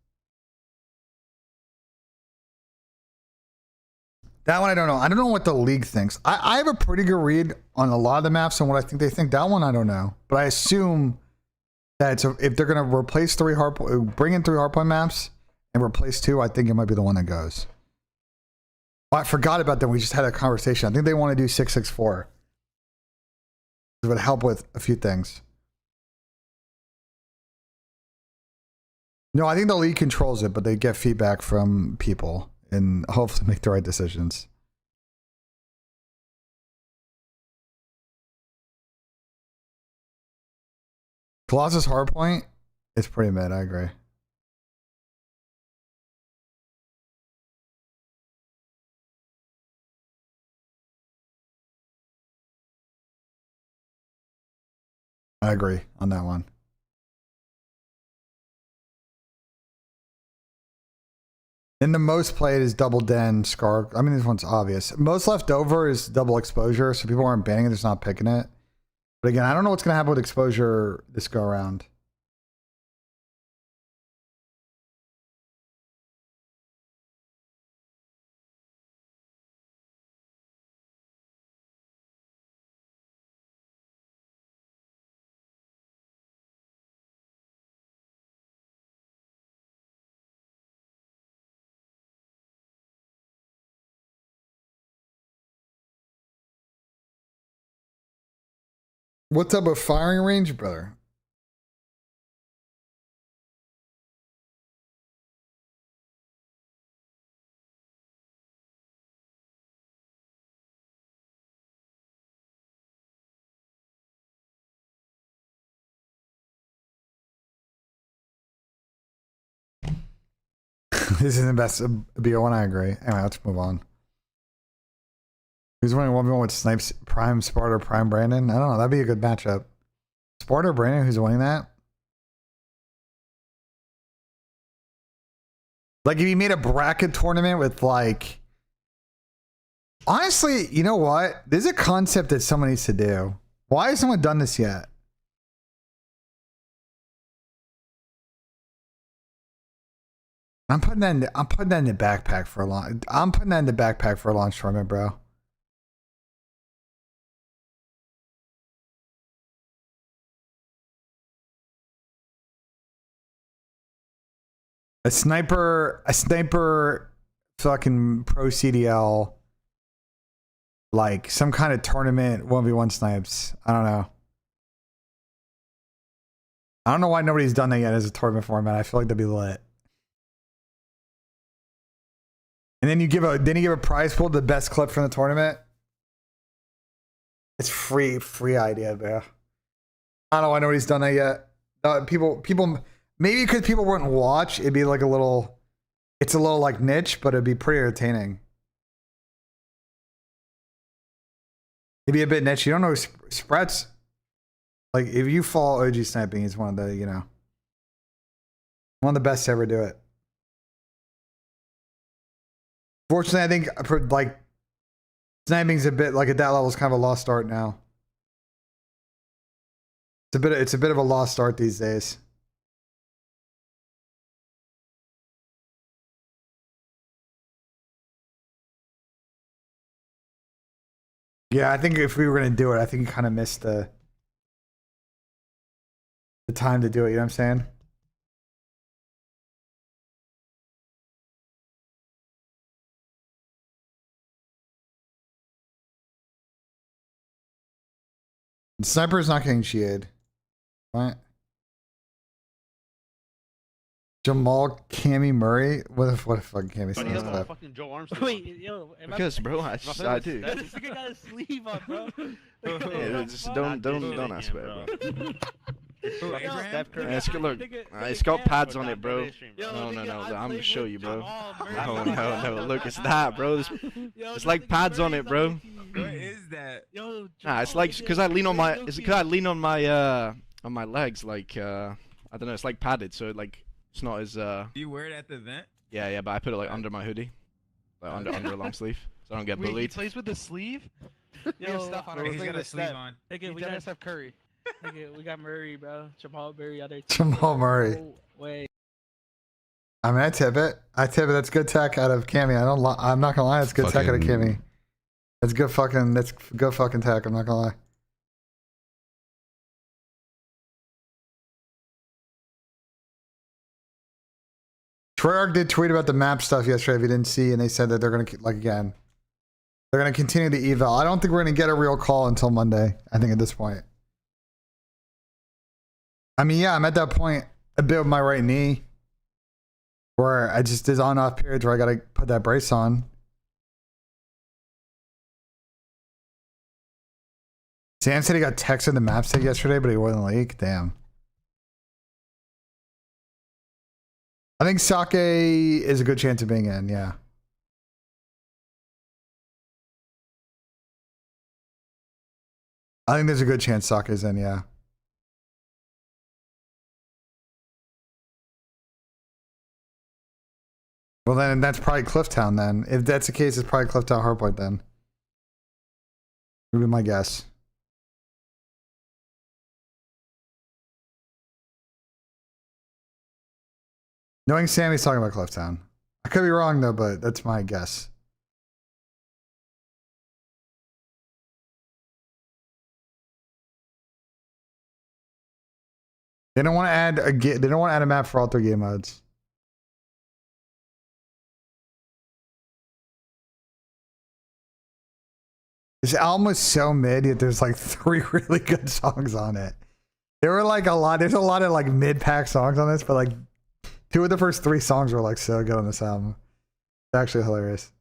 That one I don't know. I don't know what the league thinks. I have a pretty good read on a lot of the maps and what I think they think. That one I don't know. But I assume that if they're going to replace bring in 3 hardpoint maps, and replace 2, I think it might be the one that goes. Oh, I forgot about that. We just had a conversation. I think they want to do 664. It would help with a few things. No, I think the league controls it, but they get feedback from people and hopefully make the right decisions. Colossus Hardpoint is pretty mid. I agree. I agree on that one. And the most played is double den, Scar. I mean, this one's obvious. Most left over is double exposure, so people aren't banning it, they're just not picking it. But again, I don't know what's going to happen with exposure this go around. What's up with firing range, brother? This isn't the best BO1, I agree. Anyway, let's move on. Who's winning 1v1 with Snipes, Prime Sparta, Prime Brandon? I don't know. That'd be a good matchup. Sparta or Brandon, who's winning that? Like, if you made a bracket tournament with, like... Honestly, you know what? This is a concept that someone needs to do. Why has someone done this yet? I'm putting that in the backpack for a launch. I'm putting that in the backpack for a launch tournament, bro. A sniper fucking pro CDL, like some kind of tournament 1v1 snipes. I don't know. I don't know why nobody's done that yet as a tournament format. I feel like that'd be lit. And then you give a prize pool to the best clip from the tournament. It's free idea, bro. I don't know why nobody's done that yet. People, maybe because people wouldn't watch, it'd be like it's a little like niche, but it'd be pretty entertaining. It'd be a bit niche. You don't know Spratz. Like, if you follow OG sniping, he's one of the, one of the best to ever do it. Fortunately, I think like sniping's a bit like at that level is kind of a lost art now. It's a bit of a lost art these days. Yeah, I think if we were gonna do it, I think you kind of missed the time to do it. You know what I'm saying? Sniper's not getting cheated. What? Jamal Cammy Murray? What if fucking Cammy But he doesn't have Smith? fucking Joe Armstrong. Wait, yo, Because, bro, I do. This nigga got his sleeve on, bro. Yeah, just don't ask about it, bro. It's good. Look, it's got pads on it, bro. No. I'm gonna show you, bro. No. Look, it's that, bro. It's like pads on it, bro. What is that? Nah, it's like because I lean on my. It's because I lean on my legs, like I don't know. It's like padded, so like it's not as. Do you wear it at the event? Yeah, but I put it like under my hoodie, like under a long sleeve, so I don't get bullied. Wait, he plays with the sleeve? Yo, stuff on it. He's got a sleeve on. Nigga, we got Steph Curry. Nigga, we got Murray, bro. Jamal Murray out there. Jamal Murray. No way. I mean, I tip it. That's good tech out of Cammy. I'm not gonna lie. It's good tech out of Cammy. That's good fucking tech. I'm not gonna lie. Treyarch did tweet about the map stuff yesterday if you didn't see, and they said that they're gonna they're gonna continue the eval. I don't think we're gonna get a real call until Monday. I think at this point. I mean, yeah, I'm at that point a bit with my right knee where there's on-off periods where I gotta put that brace on. Sam said he got texted the map set yesterday, but he wasn't leaked. Damn. I think Sake is a good chance of being in, yeah. I think there's a good chance Sake is in, yeah. Well, then that's probably Clifftown then. If that's the case, it's probably Clifftown Hardpoint then. Would be my guess. Knowing Sammy's talking about Clifftown. I could be wrong though, but that's my guess. They don't want to add they don't want to add a map for all 3 game modes. This album was so mid, yet there's like 3 really good songs on it. There were like there's a lot of like mid-pack songs on this, but like 2 of the first 3 songs were like so good on this album. It's actually hilarious.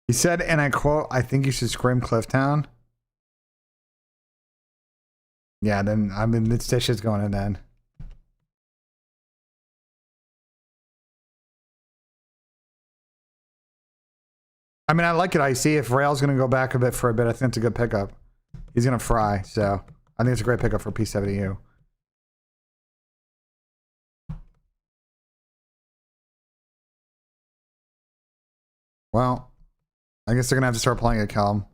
He said, and I quote, "I think you should scream Clifftown." Yeah, then I mean this shit's going in then. I mean, I like it. I see if Rail's going to go back a bit for a bit. I think it's a good pickup. He's going to fry, so I think it's a great pickup for P70U. Well, I guess they're going to have to start playing it, Callum.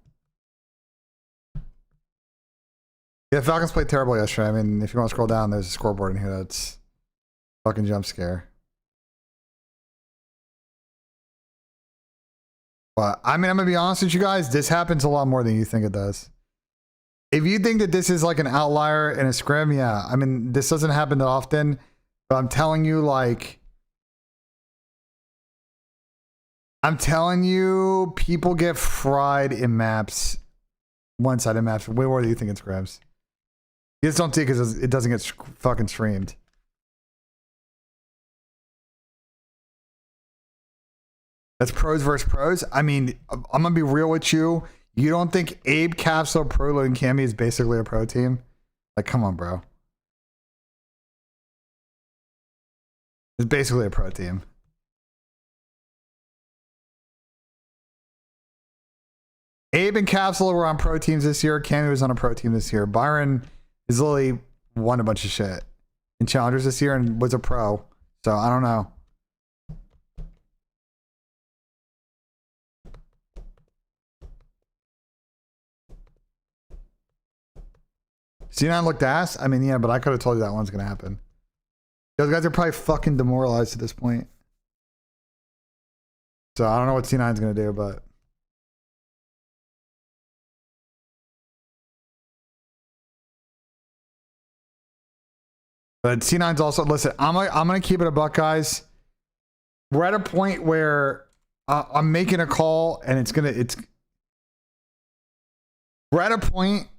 Yeah, Falcons played terrible yesterday. I mean, if you want to scroll down, there's a scoreboard in here that's fucking jump scare. But I mean, I'm gonna be honest with you guys. This happens a lot more than you think it does. If you think that this is like an outlier in a scrim, yeah. I mean, this doesn't happen that often. But I'm telling you, people get fried in maps, one-sided maps, way more than you think in scrims. You just don't see it because it doesn't get fucking streamed. That's pros versus pros. I mean, I'm gonna be real with you. You don't think Abe, Capsule, Prolo, and Cammy is basically a pro team? Like, come on, bro. It's basically a pro team. Abe and Capsule were on pro teams this year. Cammy was on a pro team this year. Byron is literally won a bunch of shit in challengers this year and was a pro. So I don't know. C9 looked ass? I mean, yeah, but I could have told you that one's going to happen. Those guys are probably fucking demoralized at this point. So I don't know what C9's going to do, but... But C9's also... Listen, I'm going to keep it a buck, guys. We're at a point where I'm making a call, and it's going to... We're at a point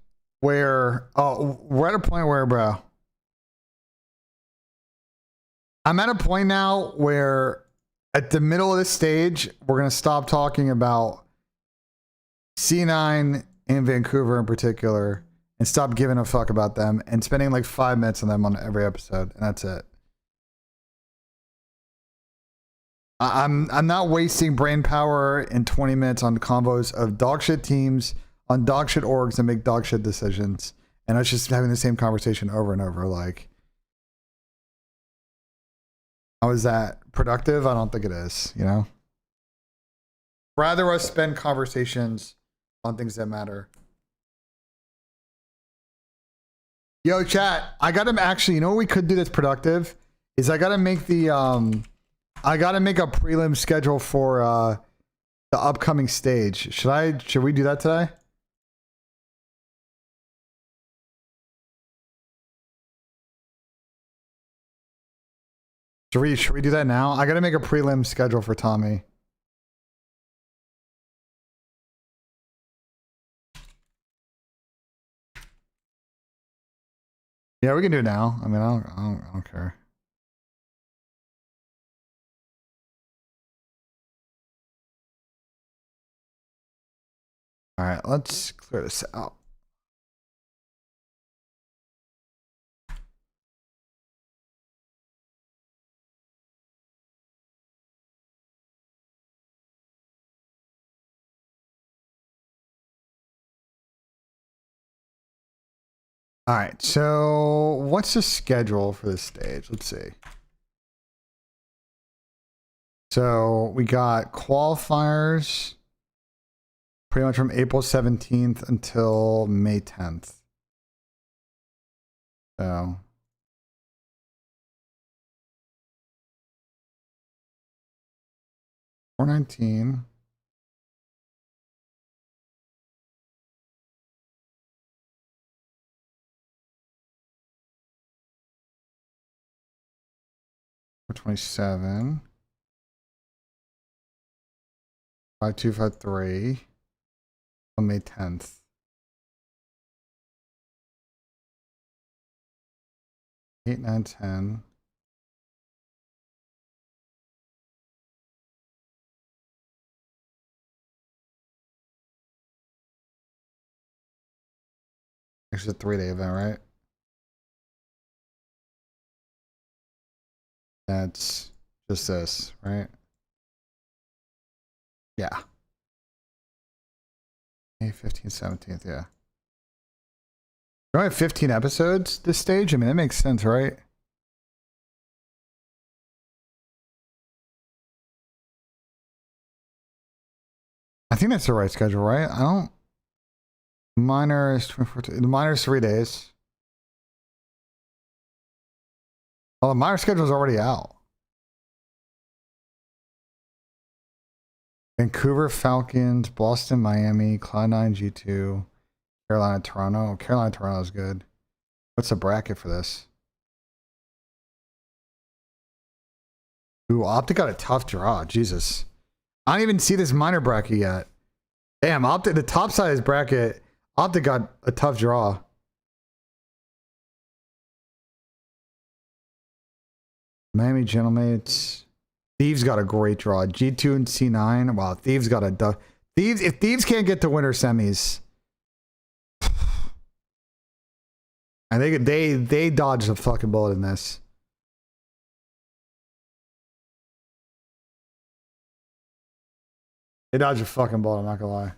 where, bro, I'm at a point now where at the middle of this stage, we're going to stop talking about C9 in Vancouver in particular and stop giving a fuck about them and spending like 5 minutes on them on every episode. And that's it. I'm not wasting brain power in 20 minutes on convos of dog shit teams on dog shit orgs that make dog shit decisions, and us just having the same conversation over and over. Like, how is that productive? I don't think it is, you know? Rather us spend conversations on things that matter. Yo, chat, I gotta actually, you know what we could do that's productive? Is I gotta make the, I gotta make a prelim schedule for the upcoming stage. Should we do that today? Should we do that now? I gotta make a prelim schedule for Tommy. Yeah, we can do it now. I mean, I don't care. All right, let's clear this out. All right, so what's the schedule for this stage? Let's see. So we got qualifiers pretty much from April 17th until May 10th. So $419. $427. 5253 on May 10th. Eight, 9, 10. It's a 3-day event, right? That's just this, right? Yeah. May 15th, 17th, yeah. You only have 15 episodes this stage? I mean, that makes sense, right? I think that's the right schedule, right? I don't... Minor is 24... The minor is 3 days. Oh, the minor schedule is already out. Vancouver Falcons, Boston, Miami, Cloud9, G2, Carolina, Toronto. Carolina, Toronto is good. What's the bracket for this? Ooh, Optic got a tough draw. Jesus. I don't even see this minor bracket yet. Damn, Optic, the top side of this bracket, Optic got a tough draw. Miami Gentlemates. Thieves got a great draw. G2 and C9. Wow, Thieves got a Thieves. If Thieves can't get to winter semis, and they dodged a fucking bullet in this. They dodged a fucking bullet. I'm not gonna lie.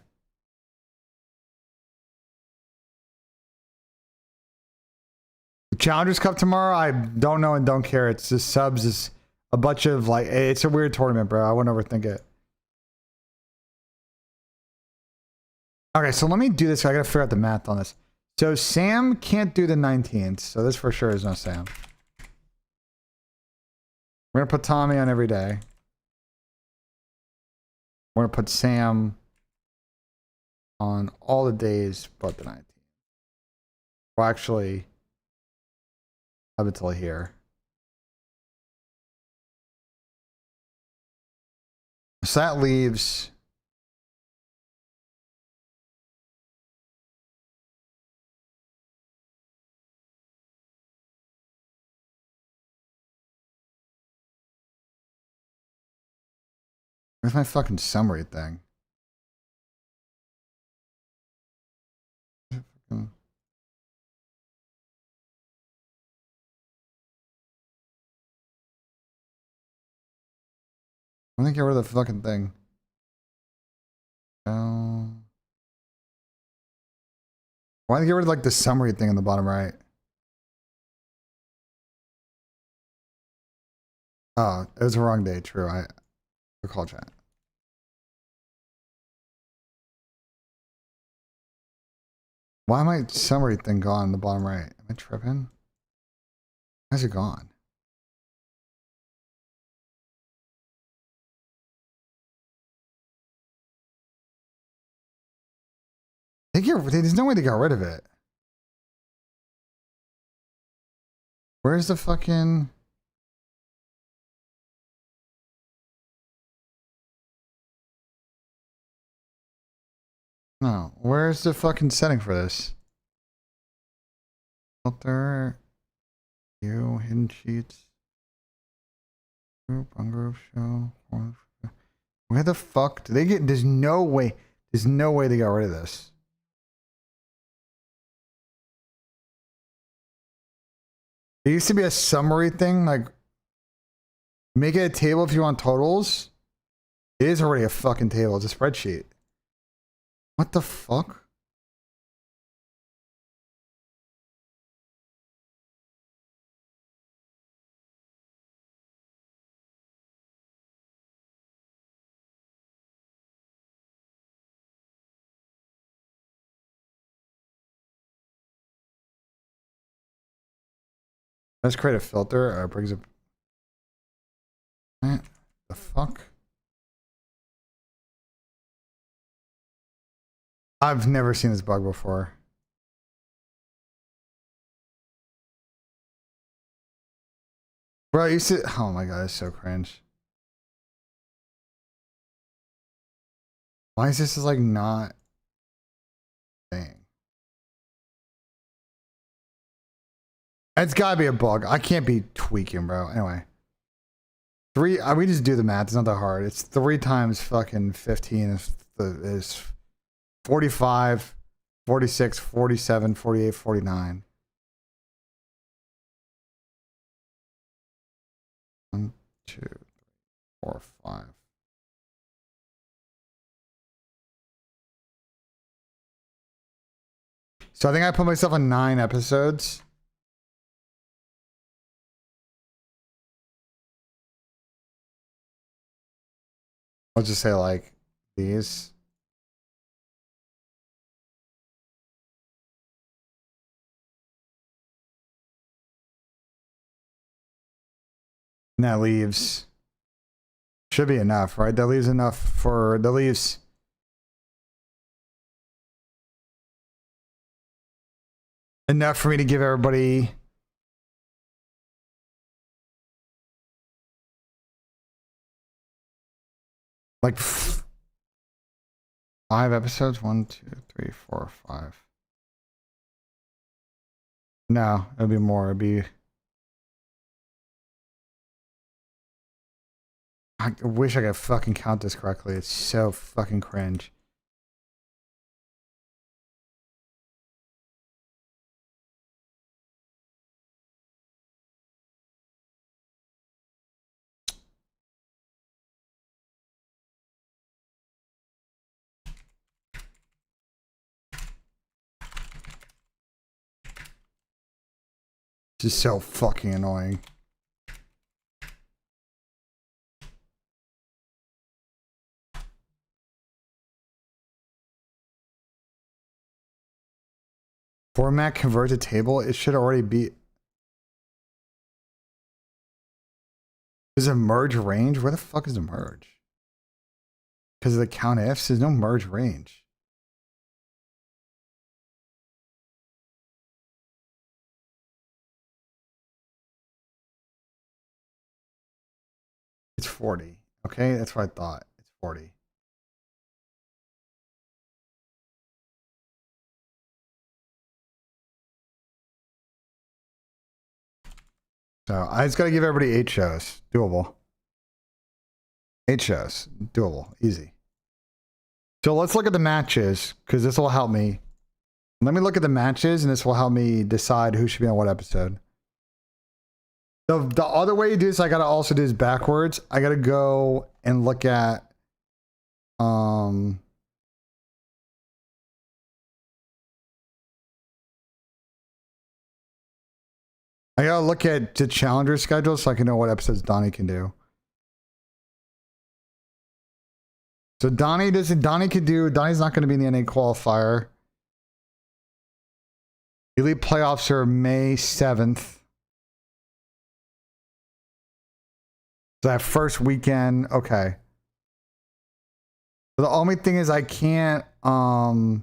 The Challengers Cup tomorrow. I don't know and don't care. It's just subs is. A bunch of like, it's a weird tournament, bro. I wouldn't overthink it. Okay, so let me do this. I gotta figure out the math on this. So Sam can't do the 19th. So this for sure is no Sam. We're gonna put Tommy on every day. We're gonna put Sam on all the days but the 19th. Well, actually, up until here. So that leaves where's my fucking summary thing? I'm gonna get rid of the fucking thing. Why did I get rid of like the summary thing on the bottom right? Oh, it was the wrong day. True. I recall chat. Why am my summary thing gone on the bottom right? Am I tripping? Why is it gone? There's no way to get rid of it. Where's the fucking... No, where's the fucking setting for this? Filter, view, hidden sheets, group, ungroup, show. Where the fuck do they get? There's no way There's no way they got rid of this. There used to be a summary thing, like make it a table if you want totals. It is already a fucking table. It's a spreadsheet. What the fuck? Let's create a filter. Brings up. What the fuck? I've never seen this bug before. Bro, you see? Oh my god, it's so cringe. Why is this like not thing? It's gotta be a bug. I can't be tweaking, bro. Anyway. We just do the math. It's not that hard. It's 3 times fucking 15 is 45, 46, 47, 48, 49. 1, 2, 3, 4, 5. So I think I put myself on 9 episodes. I'll just say like these. And that leaves, should be enough, right? That leaves enough for, that leaves enough for me to give everybody like 5 episodes. 1, 2, 3, 4, 5. No, it'd be more. It'd be. I wish I could fucking count this correctly. It's so fucking cringe. This is so fucking annoying. Format convert to table. It should already be. Is it merge range? Where the fuck is the merge? Because of the count ifs, there's no merge range. It's 40. Okay, that's what I thought. It's 40. So I just got to give everybody 8 shows. Doable. 8 shows. Doable. Easy. So let's look at the matches because this will help me. Let me look at the matches and this will help me decide who should be on what episode. The other way you do this, I got to also do this backwards. I got to go and look at I gotta look at the challenger schedule so I can know what episodes Donnie can do. So Donnie's not gonna be in the NA qualifier. Elite playoffs are May 7th. So that first weekend, okay. So the only thing is I can't put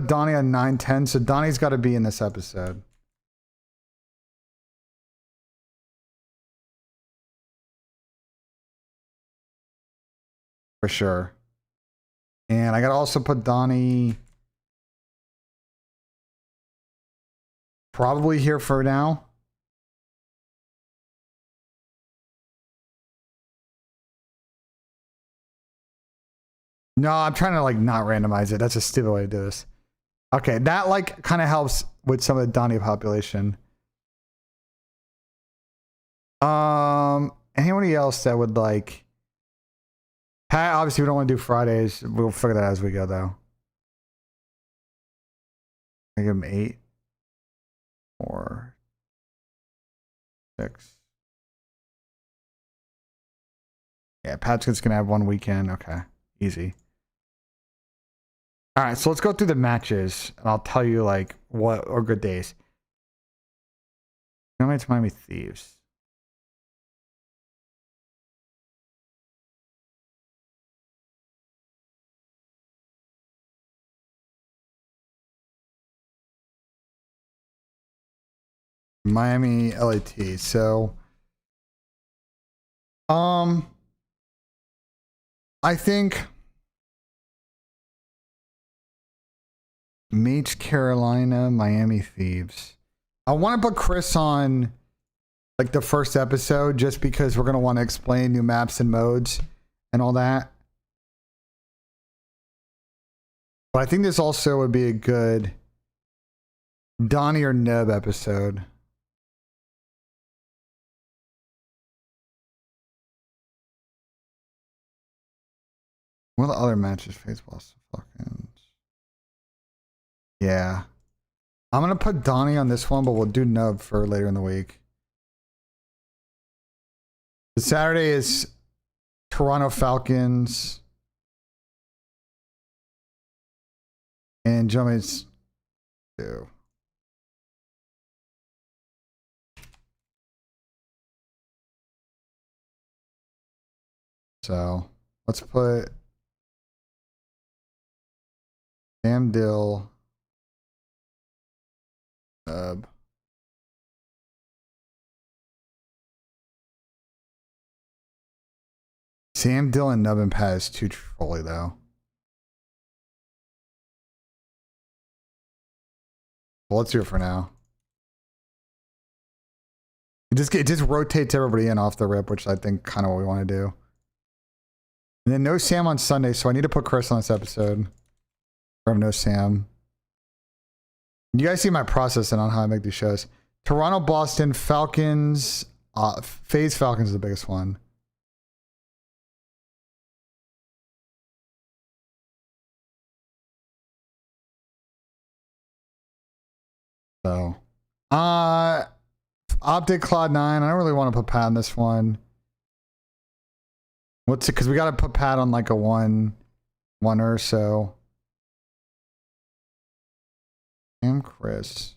Donnie on 9-10, so Donnie's gotta be in this episode. For sure. And I gotta also put Donnie probably here for now. No, I'm trying to like not randomize it. That's a stupid way to do this. Okay, that like kind of helps with some of the Donnie population. Anybody else that would like? Pat, obviously we don't want to do Fridays. We'll figure that out as we go though. I give him 8 or 6. Yeah, Pat's just gonna have one weekend. Okay, easy. All right, so let's go through the matches, and I'll tell you like what are good days. It's Miami Thieves. Miami LAT. So, I think Meech, Carolina, Miami Thieves. I want to put Chris on like the first episode just because we're going to want to explain new maps and modes and all that. But I think this also would be a good Donnie or Neb episode. What are the other matches? Baseball, fucking. Yeah. I'm going to put Donnie on this one, but we'll do Nub for later in the week. The Saturday is Toronto Falcons. And Jummy's 2. So let's put Sam Dill. Sam Dillon Nub and Pat is too trolly though. Well, let's do it for now. It just rotates everybody in off the rip, which I think kind of what we want to do. And then no Sam on Sunday, so I need to put Chris on this episode. From no Sam. You guys see my process and on how I make these shows. Toronto, Boston, Falcons. FaZe Falcons is the biggest one. So, Optic Cloud 9. I don't really want to put Pat on this one. What's it? Because we got to put Pat on like a one or so. And Chris.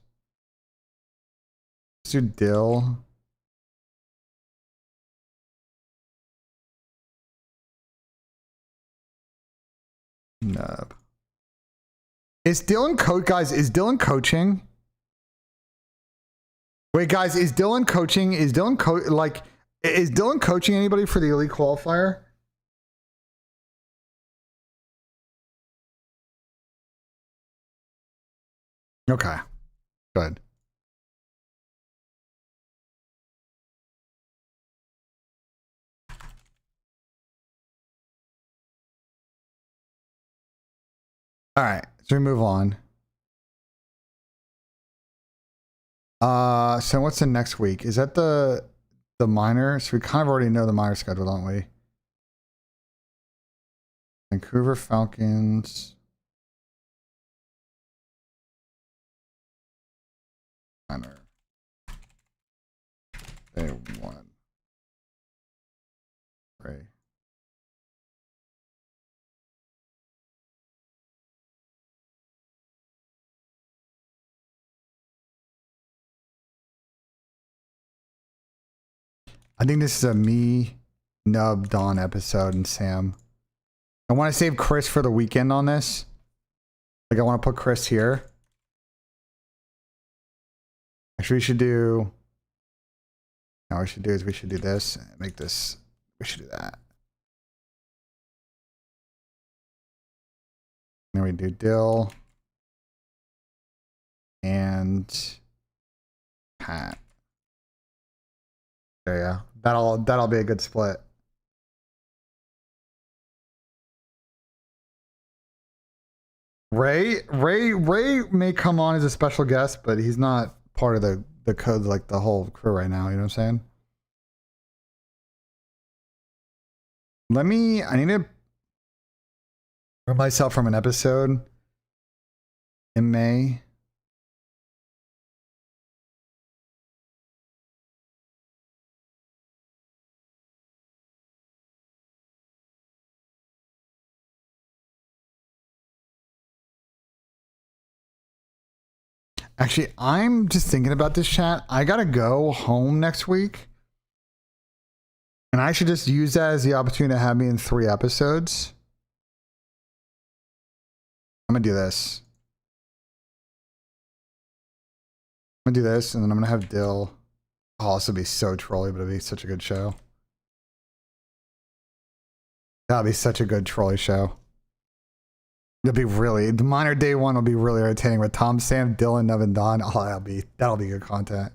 Let's do Dill. Nub. Is Dylan guys? Is Dylan coaching? Wait, guys, is Dylan coaching? Is Dylan coaching anybody for the elite qualifier? Okay, good. All right, so we move on. So what's the next week? Is that the minor? So we kind of already know the minor schedule, don't we? Vancouver Falcons. Minor. Day 1. 3. I think this is a me, Nub, Dawn episode, and Sam. I want to save Chris for the weekend on this. Like, I want to put Chris here. Actually, we should do... No, what we should do is we should do this. Make this... We should do that. Then we do Dill. And... Pat. There you go. That'll be a good split. Ray may come on as a special guest, but he's not part of the code, like the whole crew right now. You know what I'm saying? I need to remove myself from an episode in May. Actually, I'm just thinking about this, chat. I gotta go home next week. And I should just use that as the opportunity to have me in 3 episodes. I'm gonna do this. I'm gonna do this, and then I'm gonna have Dill. Oh, this would be so trolly, but it'd be such a good show. That'd be such a good trolly show. It'll be really, the minor day one will be really entertaining with Tom, Sam, Dylan, Nevin, Don. Oh, that'll be good content.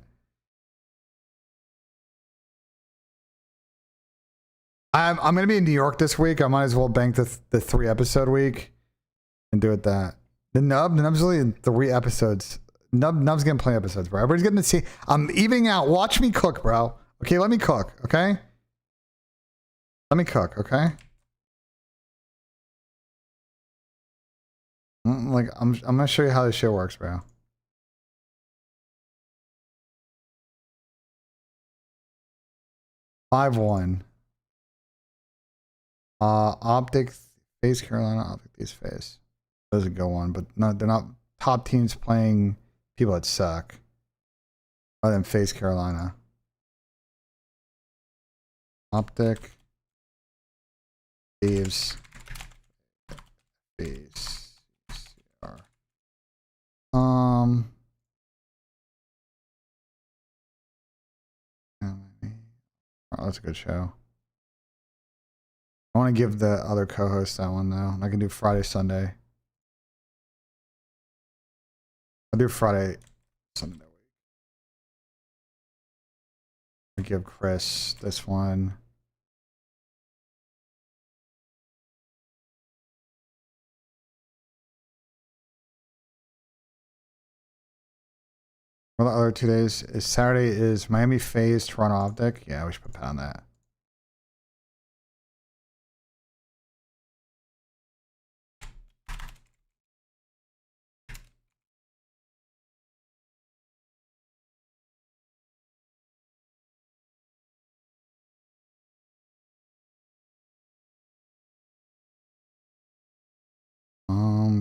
I'm gonna be in New York this week. I might as well bank the 3 episode week and do it that. The Nub's only in 3 episodes. Nub's getting plenty of episodes, bro. Everybody's getting to see. I'm evening out. Watch me cook, bro. Okay, let me cook. Okay, let me cook. Okay. Like I'm gonna show you how this show works, bro. Five one. Optics face Carolina. Optic these face. Those a good one, but they're not top teams playing people that suck. Other than face Carolina. Optic. Thieves. Thieves. Oh, that's a good show. I want to give the other co-host that one though. I can do Friday, Sunday. I'll do Friday, Sunday that week. I give Chris this one. Well, the other 2 days is Saturday is Miami FaZe, Toronto Optic. Yeah, we should put Pat on that.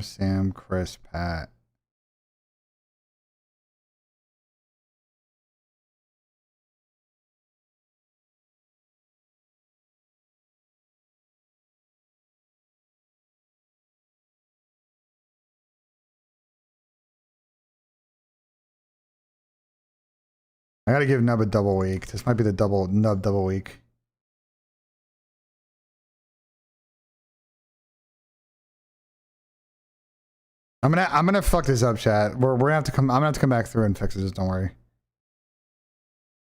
Sam, Chris, Pat. I gotta give Nub a double week. This might be the Nub double week. I'm gonna fuck this up, chat. We're gonna have to come. I'm gonna have to come back through and fix it. Just don't worry.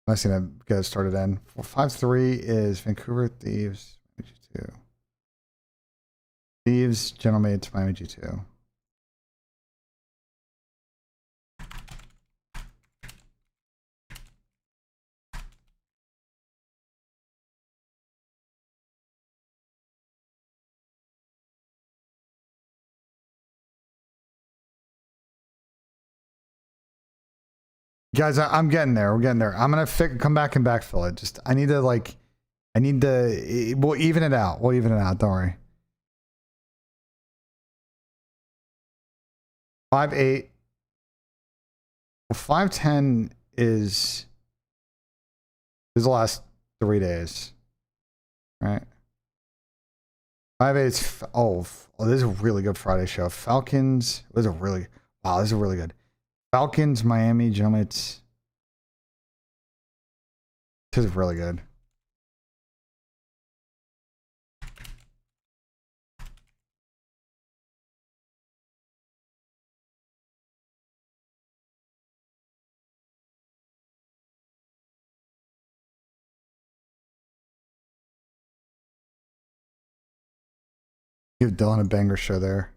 I'm just gonna get it started in. 5-3 is Vancouver Thieves, G2. Thieves, Gentlemates, Miami G2. Guys, I'm getting there. We're getting there. I'm gonna come back and backfill it. Just I need to we'll even it out. We'll even it out. Don't worry. 5-8. Well, 5-10 is the last 3 days, right? 5-8 is this is a really good Friday show. Falcons. This is really good. Falcons, Miami, gentlemen. This is really good. Give Dylan a banger show there.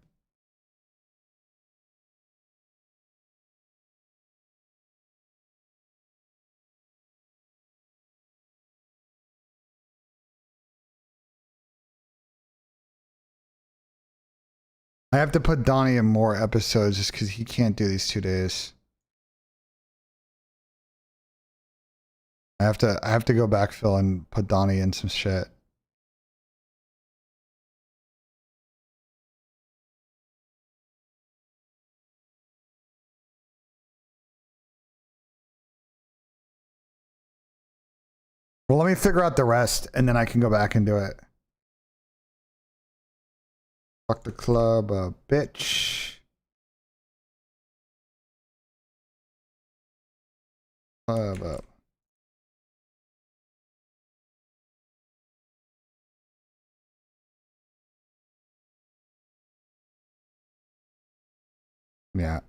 I have to put Donnie in more episodes just because he can't do these 2 days. I have to go backfill and put Donnie in some shit. Well, let me figure out the rest and then I can go back and do it. Fuck the club, bitch. Club up. Yeah.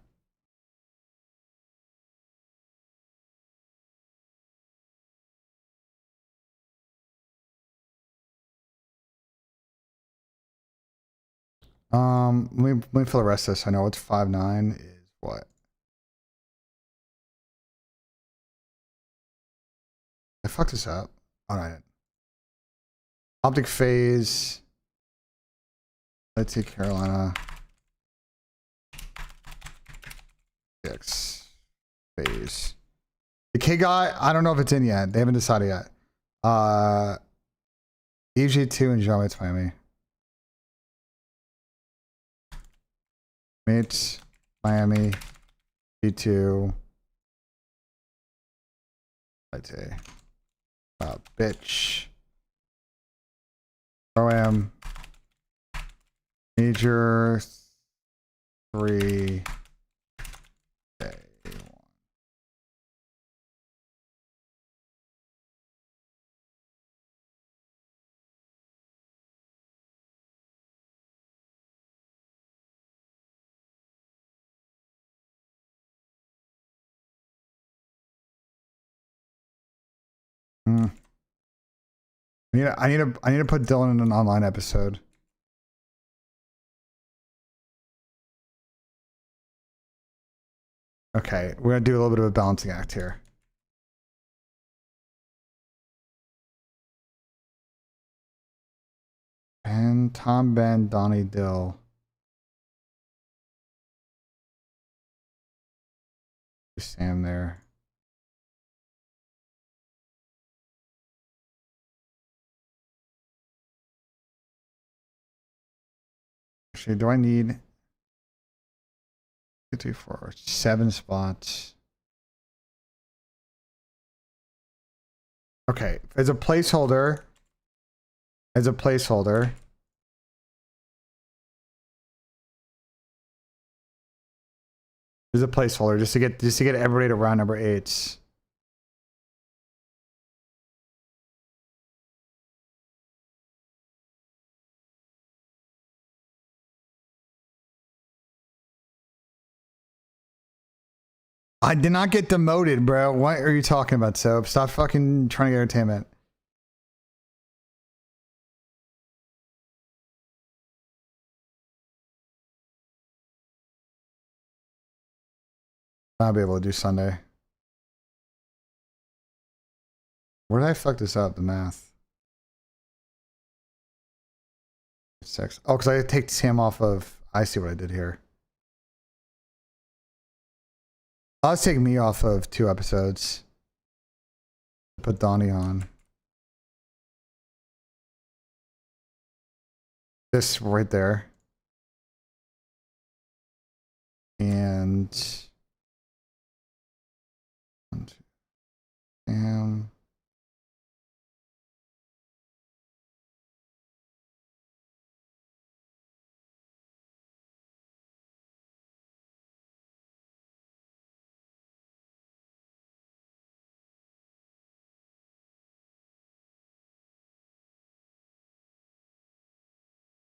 Let me fill the rest of this. I know it's 5-9 is what? I fucked this up. All right. Optic phase. Let's see Carolina. X phase. The K guy, I don't know if it's in yet. They haven't decided yet. EG2 and Jean Miami. Meets Miami. G2. Let's say. Bitch. OM. Major 3. Day 1. I need to put Dylan in an online episode. Okay, we're gonna do a little bit of a balancing act here. And Tom, Ben, Donnie, Dill. Sam there. Actually, do I need 2, 3, 4, 7 spots? Okay, as a placeholder. As a placeholder. As a placeholder, just to get everybody to round number 8s. I did not get demoted, bro. What are you talking about, Soap? Stop fucking trying to get entertainment. I'll be able to do Sunday. Where did I fuck this up? The math. 6. Oh, because I take Sam off of. I see what I did here. Let's take me off of 2 episodes. Put Donnie on. This right there. And Sam.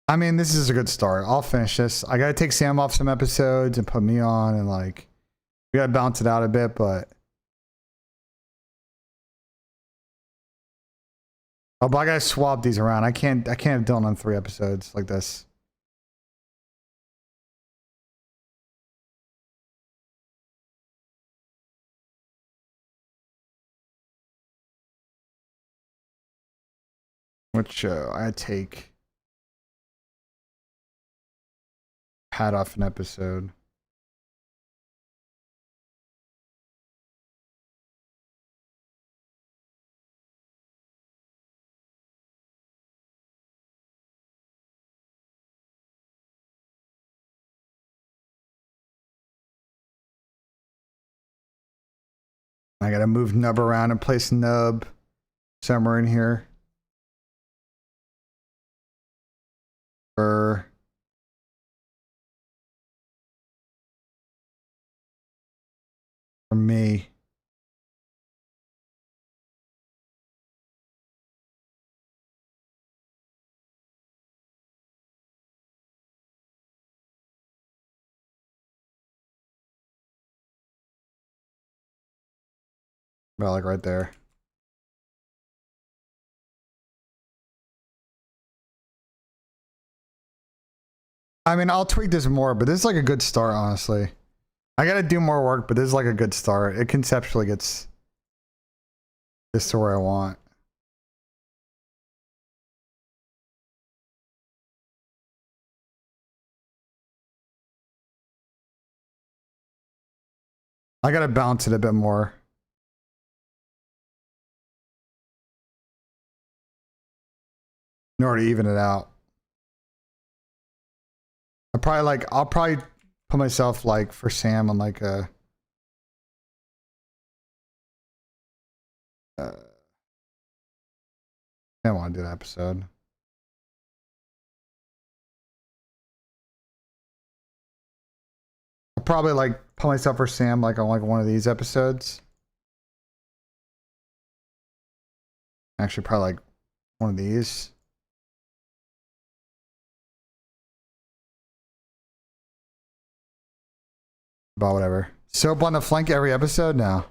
I mean, this is a good start. I'll finish this. I gotta take Sam off some episodes and put me on, and like, we gotta bounce it out a bit, but. Oh, but I gotta swap these around. I can't have Dylan on 3 episodes like this. Which I take. pad off an episode. I gotta move Nub around and place Nub somewhere in here. For me. About like right there. I mean, I'll tweak this more, but this is like a good start, honestly. I gotta do more work, but this is like a good start. It conceptually gets this to where I want. I gotta balance it a bit more. In order to even it out. I'll probably put myself like for Sam on like a I don't want to do that episode. I'll probably like put myself for Sam like on like one of these episodes. Actually, probably like one of these. About whatever. Soap on the flank every episode now.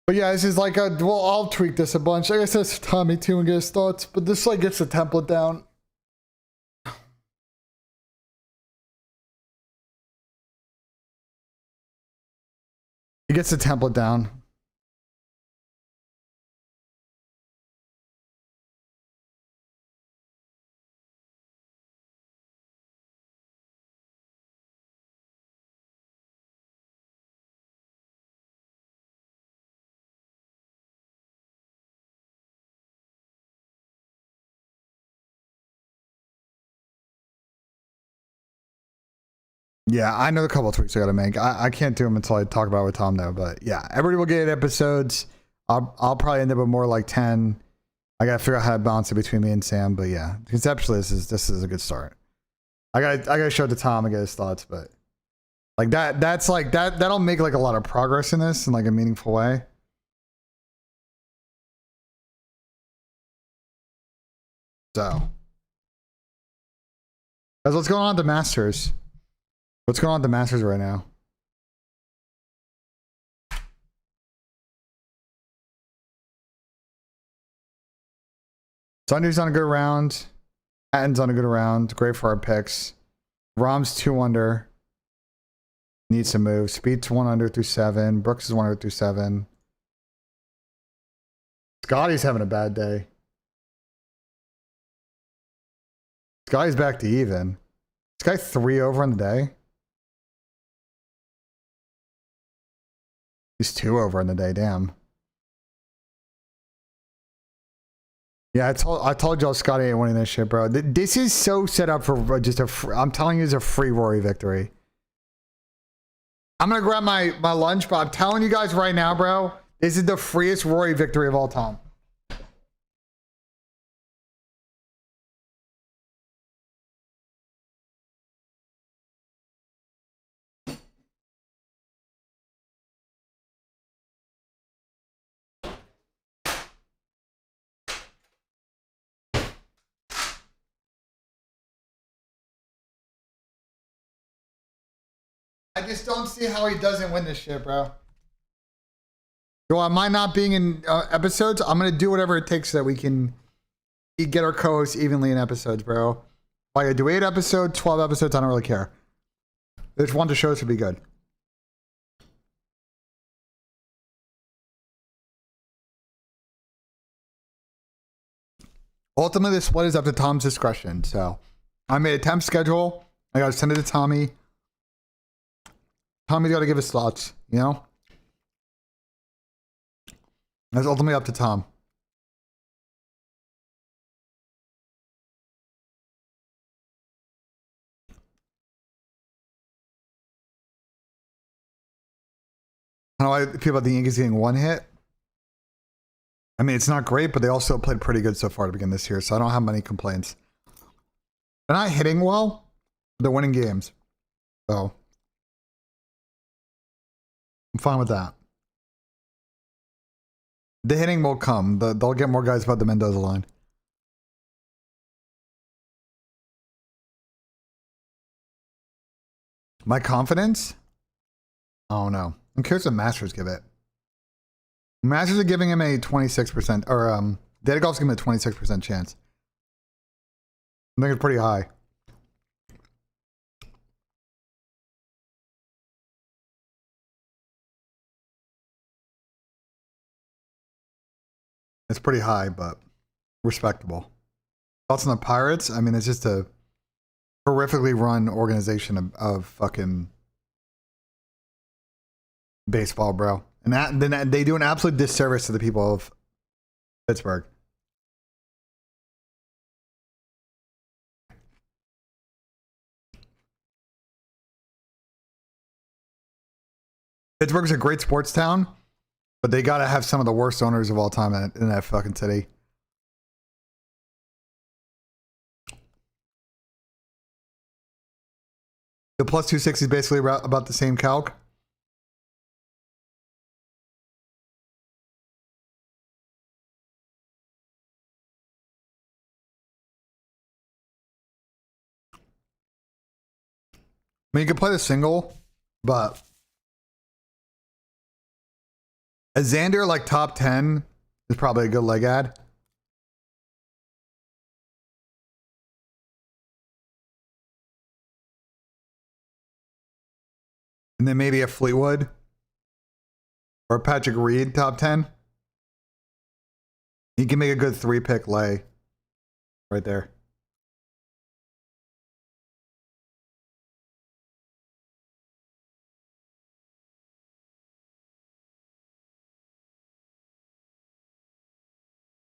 But yeah, this is like a, well, I'll tweak this a bunch. I guess that's Tommy too and get his thoughts, but this like gets the template down. It gets the template down. Yeah, I know a couple of tweaks I gotta make. I can't do them until I talk about it with Tom though. But yeah, everybody will get episodes. I'll probably end up with more like 10. I gotta figure out how to balance it between me and Sam. But yeah, conceptually this is a good start. I gotta show it to Tom and get his thoughts. But like that's like that'll make like a lot of progress in this in like a meaningful way. So, guys, what's going on at the Masters? What's going on at the Masters right now? Sunday's on a good round. Hatton's on a good round. Great for our picks. Rom's 2 under. Needs to move. Speed's 1 under through 7. Brooks is 1 under through 7. Scotty's having a bad day. Scotty's back to even. This guy 3 over on the day. He's 2 over in the day, damn. Yeah, I told y'all Scotty ain't winning this shit, bro. This is so set up for just I'm telling you, it's a free Rory victory. I'm gonna grab my lunch, but I'm telling you guys right now, bro, this is the freest Rory victory of all time. I just don't see how he doesn't win this shit, bro. So I might not being in episodes. I'm gonna do whatever it takes so that we can get our co-hosts evenly in episodes, bro. If I gotta do 8 episodes, 12 episodes, I don't really care. There's one to show should be good. Ultimately, the split is up to Tom's discretion, so I made a temp schedule. I got to send it to Tommy. Tommy's got to give his thoughts, you know? That's ultimately up to Tom. How do I feel about the Yankees getting one hit? I mean, it's not great, but they also played pretty good so far to begin this year, so I don't have many complaints. They're not hitting well, but they're winning games. So, I'm fine with that. The hitting will come. They'll get more guys about the Mendoza line. My confidence? Oh no. I'm curious what Masters give it. Masters are giving him a 26%, or Data Golf's giving him a 26% chance. I think it's pretty high. It's pretty high, but respectable. Thoughts on the Pirates? I mean, it's just a horrifically run organization of fucking baseball, bro. And then they do an absolute disservice to the people of Pittsburgh. Pittsburgh's a great sports town, but they got to have some of the worst owners of all time in that fucking city. The plus 260 is basically about the same calc. I mean, you can play the single, but a Xander like top 10 is probably a good leg ad. And then maybe a Fleetwood or a Patrick Reed top 10. He can make a good 3-pick lay right there.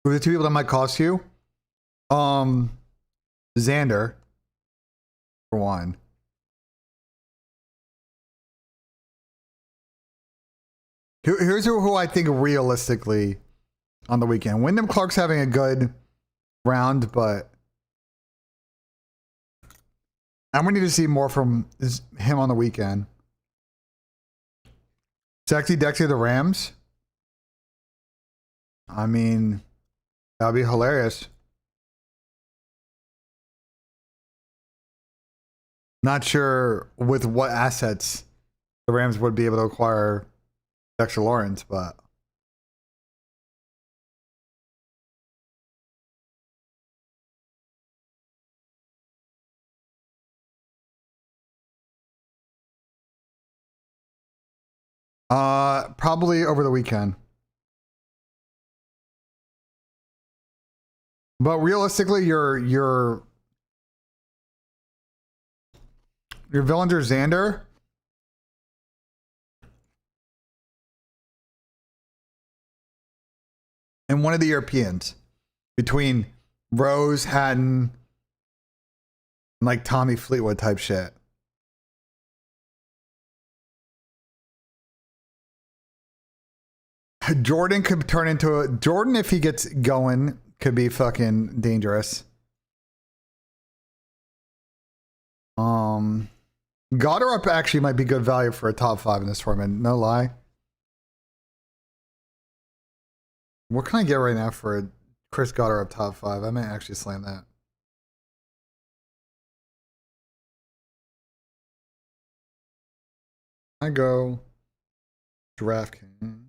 Who are the two people that might cost you? Xander, for one. Here's who I think realistically on the weekend. Wyndham Clark's having a good round, but I'm going to need to see more from him on the weekend. Sexy Dexy the Rams. I mean, that'd be hilarious. Not sure with what assets the Rams would be able to acquire Dexter Lawrence, but probably over the weekend. But realistically, your Villinger Xander. And one of the Europeans between Rose, Hatton, and like Tommy Fleetwood type shit. Jordan could turn into a Jordan if he gets going, could be fucking dangerous. Goddard actually might be good value for a top 5 in this tournament, no lie. What can I get right now for a Chris Goddard up top 5? I may actually slam that. I go DraftKings.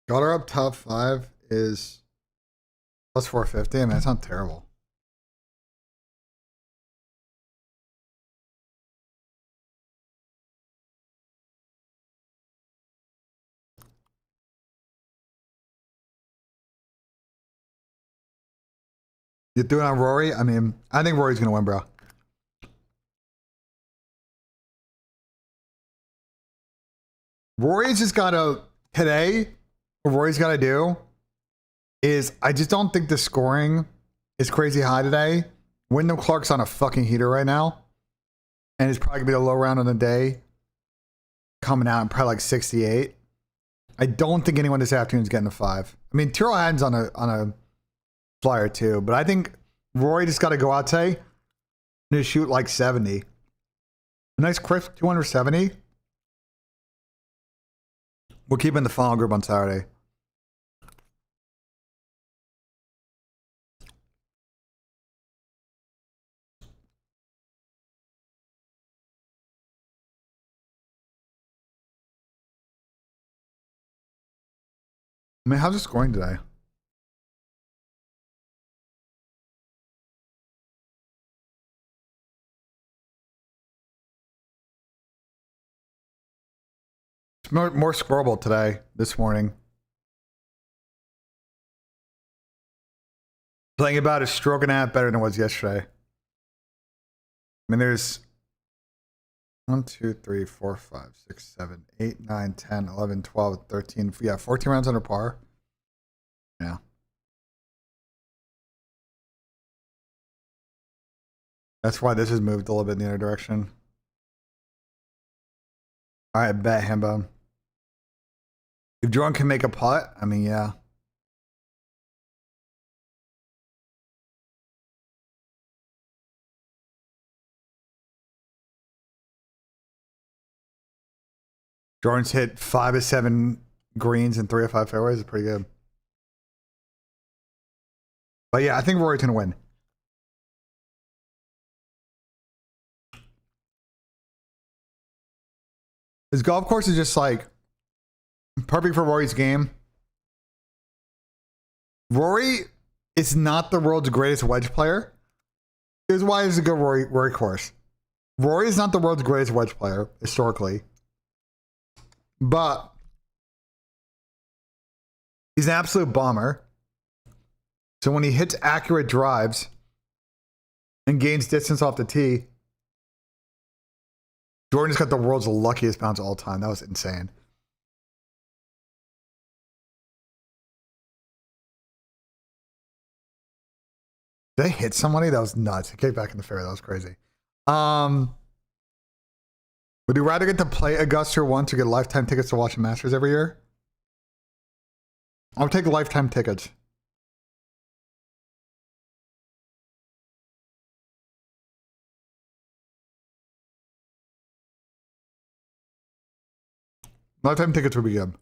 Goddard up top 5 is plus 450. I mean, it's not terrible. You're doing on Rory? I mean, I think Rory's gonna win, bro. Rory's just gotta today. What Rory's gotta do is I just don't think the scoring is crazy high today. Wyndham Clark's on a fucking heater right now, and it's probably gonna be a low round on the day, coming out in probably like 68. I don't think anyone this afternoon is getting a 5. I mean, Tyrrell Hatton's on a flyer too, but I think Rory just got to go out today and just shoot like 70. A nice crisp 270. We'll keep in the final group on Saturday. I mean, how's it scoring today? It's more scoreable today, this morning. Playing about is stroking out better than it was yesterday. I mean, there's 1, 2, 3, 4, 5, 6, 7, 8, 9, 10, 11, 12, 13. Yeah, 14 rounds under par. Yeah. That's why this has moved a little bit in the other direction. All right, bet Hambone. If Jordan can make a putt, I mean, yeah. Jordan's hit 5 of 7 greens and 3 of 5 fairways. Is pretty good. But yeah, I think Rory's gonna win. His golf course is just like perfect for Rory's game. Rory is not the world's greatest wedge player. Here's why it's a good Rory course. Rory is not the world's greatest wedge player historically, but he's an absolute bomber. So when he hits accurate drives and gains distance off the tee, Jordan's got the world's luckiest bounce of all time. That was insane. Did I hit somebody? That was nuts. I kicked back in the fairway. That was crazy. Would you rather get to play Augusta once or get lifetime tickets to watch the Masters every year? I'll take lifetime tickets. Lifetime tickets would be good.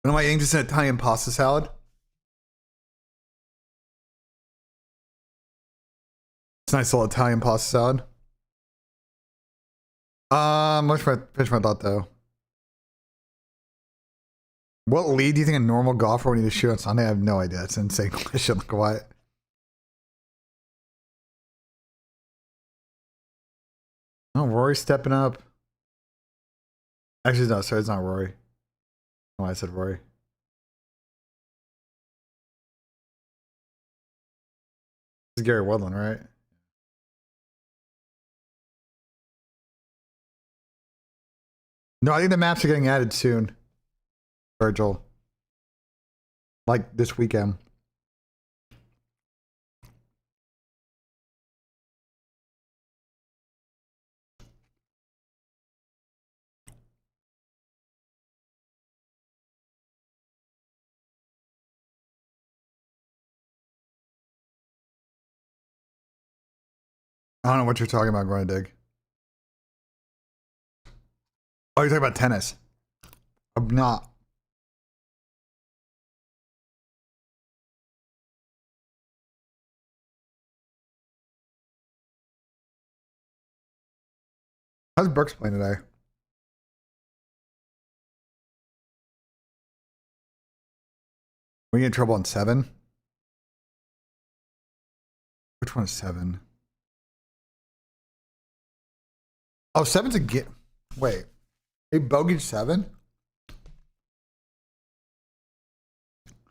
One of my eating just an Italian pasta salad. It's a nice little Italian pasta salad. Finish my thought though. What lead do you think a normal golfer would need to shoot on Sunday? I have no idea. It's an insane question. Look what. Oh, Rory's stepping up. Actually, no, sorry, it's not Rory. Oh, I said Rory. This is Gary Woodland, right? No, I think the maps are getting added soon. Virgil. Like this weekend. I don't know what you're talking about, going to dig. Oh, you're talking about tennis. I'm not. How's Brooks playing today? We get in trouble on 7? Which one is 7? Oh, seven's a get. Wait, he bogeyed 7.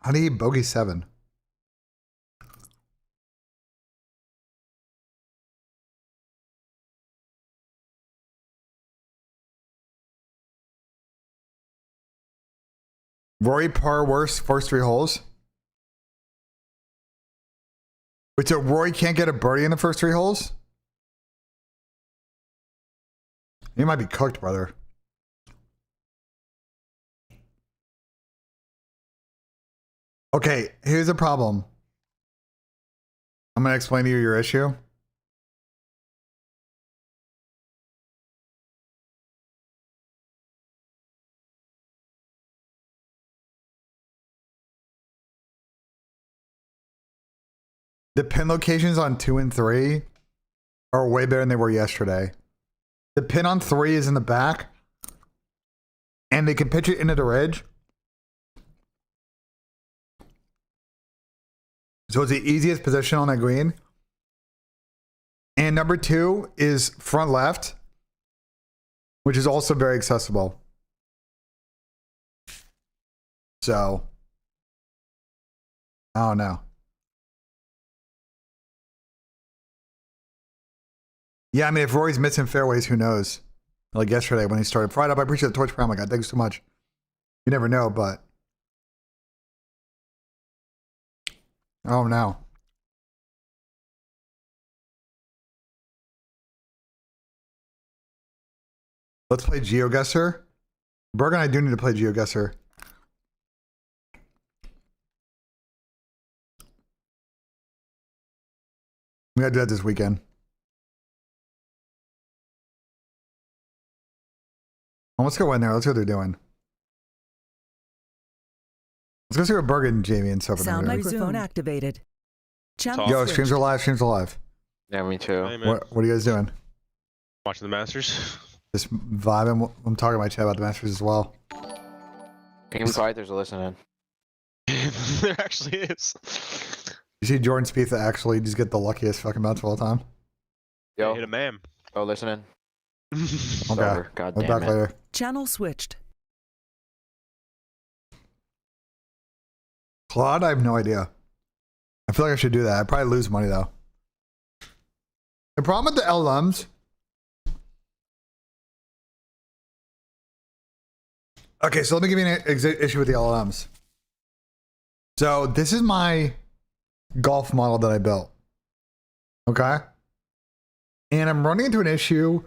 How do you bogey 7? Rory par worse first 3 holes. Wait, so Rory can't get a birdie in the first 3 holes? You might be cooked, brother. Okay, here's the problem. I'm going to explain to you your issue. The pin locations on 2 and 3 are way better than they were yesterday. The pin on 3 is in the back, and they can pitch it into the ridge. So it's the easiest position on that green. And number 2 is front left, which is also very accessible. So, I don't know. Yeah, I mean, if Rory's missing fairways, who knows? Like yesterday when he started. Fried up, I appreciate the Twitch Prime. My God, thanks so much. You never know, but oh no. Let's play GeoGuessr. Berg and I do need to play GeoGuessr. We gotta do that this weekend. Let's go in there. Let's see what they're doing. Let's go see what Berg and Jamie and stuff are Sound doing. microphone activated. Channel Yo, switched. streams are live. Streams are live. Yeah, me too. Hey, man. What are you guys doing? Watching the Masters. Just vibing. I'm talking to my chat about the Masters as well. Game fighters are listening. There actually is. You see Jordan Spieth actually just get the luckiest fucking bounce of all time? Yo. Hit a man. Oh, listening. Okay. Over. God We'll damn back it. later. Channel switched. Claude, I have no idea. I feel like I should do that. I'd probably lose money though. The problem with the LMs. Okay, so let me give you an issue with the LLMs. So this is my golf model that I built. Okay. And I'm running into an issue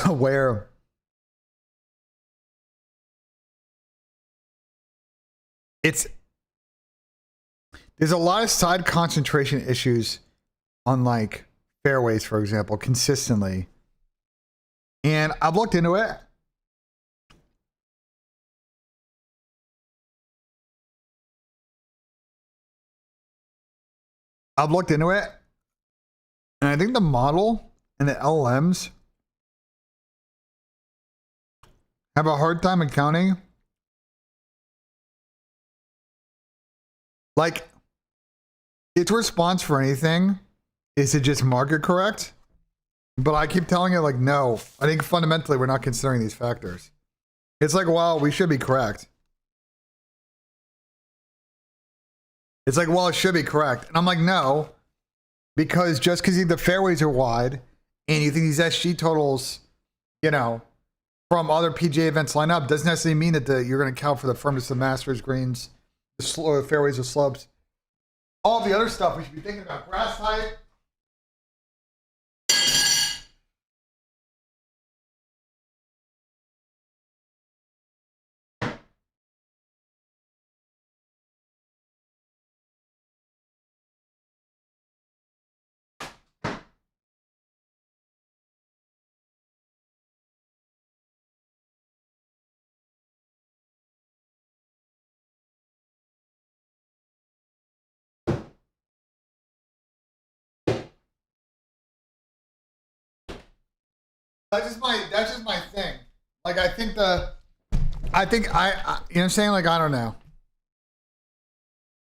where there's a lot of side concentration issues on like fairways, for example, consistently. And I've looked into it. I've looked into it. And I think the model and the LMs have a hard time accounting. Like, its response for anything is to just mark it correct. But I keep telling it, like, no, I think fundamentally we're not considering these factors. It's like, well, we should be correct. It's like, well, it should be correct. And I'm like, no, because just because the fairways are wide and you think these SG totals, you know, from other PGA events line up, doesn't necessarily mean that you're going to count for the firmness of Masters, greens, the fairways, the slopes. All the other stuff we should be thinking about. Grass height. That's just my thing. Like, I think you know what I'm saying? Like, I don't know.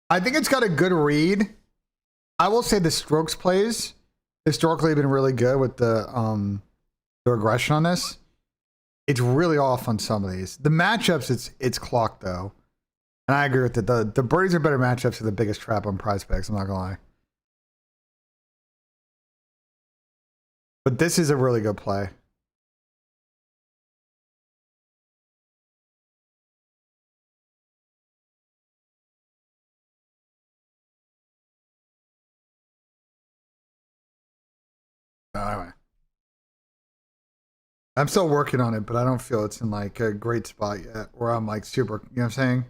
I think it's got a good read. I will say the strokes plays historically have been really good with the the regression on this. It's really off on some of these. The matchups, it's clocked though. And I agree with it. The birdies are better matchups are the biggest trap on prize picks, I'm not gonna lie. But this is a really good play. Anyway. I'm still working on it, but I don't feel it's in like a great spot yet where I'm like super, you know what I'm saying?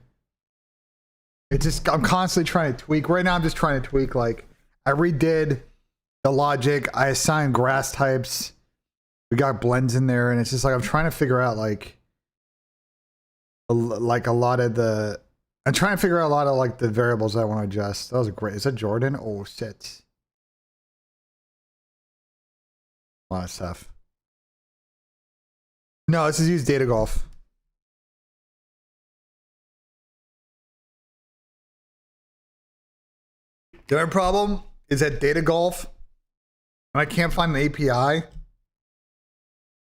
It's just, I'm constantly trying to tweak. Right now, I'm just trying to tweak. Like, I redid the logic. I assigned grass types. We got blends in there, and it's just like I'm trying to figure out like a lot of the. I'm trying to figure out a lot of like the variables that I want to adjust. That was great. Is that Jordan? Oh shit! A lot of stuff. No, this is use data golf. The other problem is that data golf, and I can't find an API.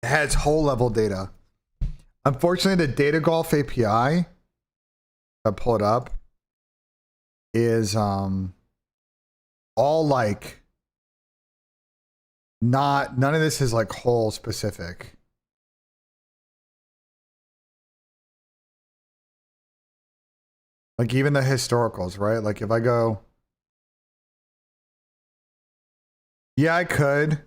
It has whole level data. Unfortunately, the data golf API, if I pull it up, is all like none of this is like hole specific. Like even the historicals, right? Like if I go, yeah, I could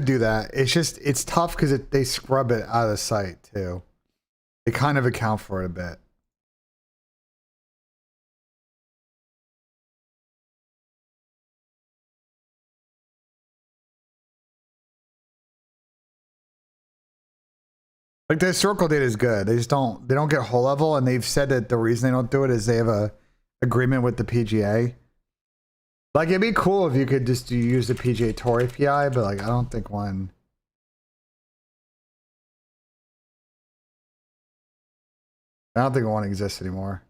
do that. It's just, it's tough because they scrub it out of the site too. They kind of account for it a bit. Like the historical data is good. They don't get whole level, and they've said that the reason they don't do it is they have a agreement with the PGA. Like it'd be cool if you could just use the PGA Tour API, but like I don't think one. I don't think one exists anymore.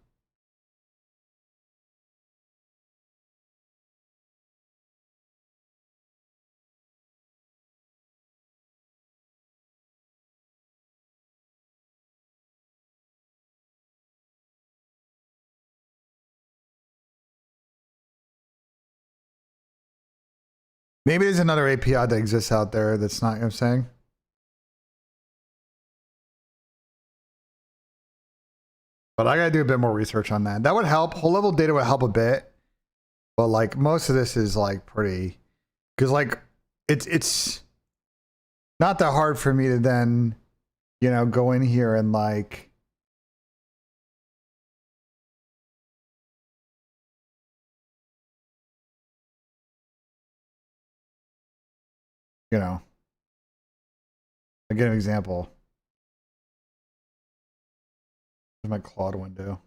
Maybe there's another API that exists out there that's not, you know what I'm saying? But I gotta do a bit more research on that. That would help. Whole level data would help a bit. But like most of this is like pretty, because like it's not that hard for me to then, you know, go in here and like, you know, I'll give an example. Here's my Claude window.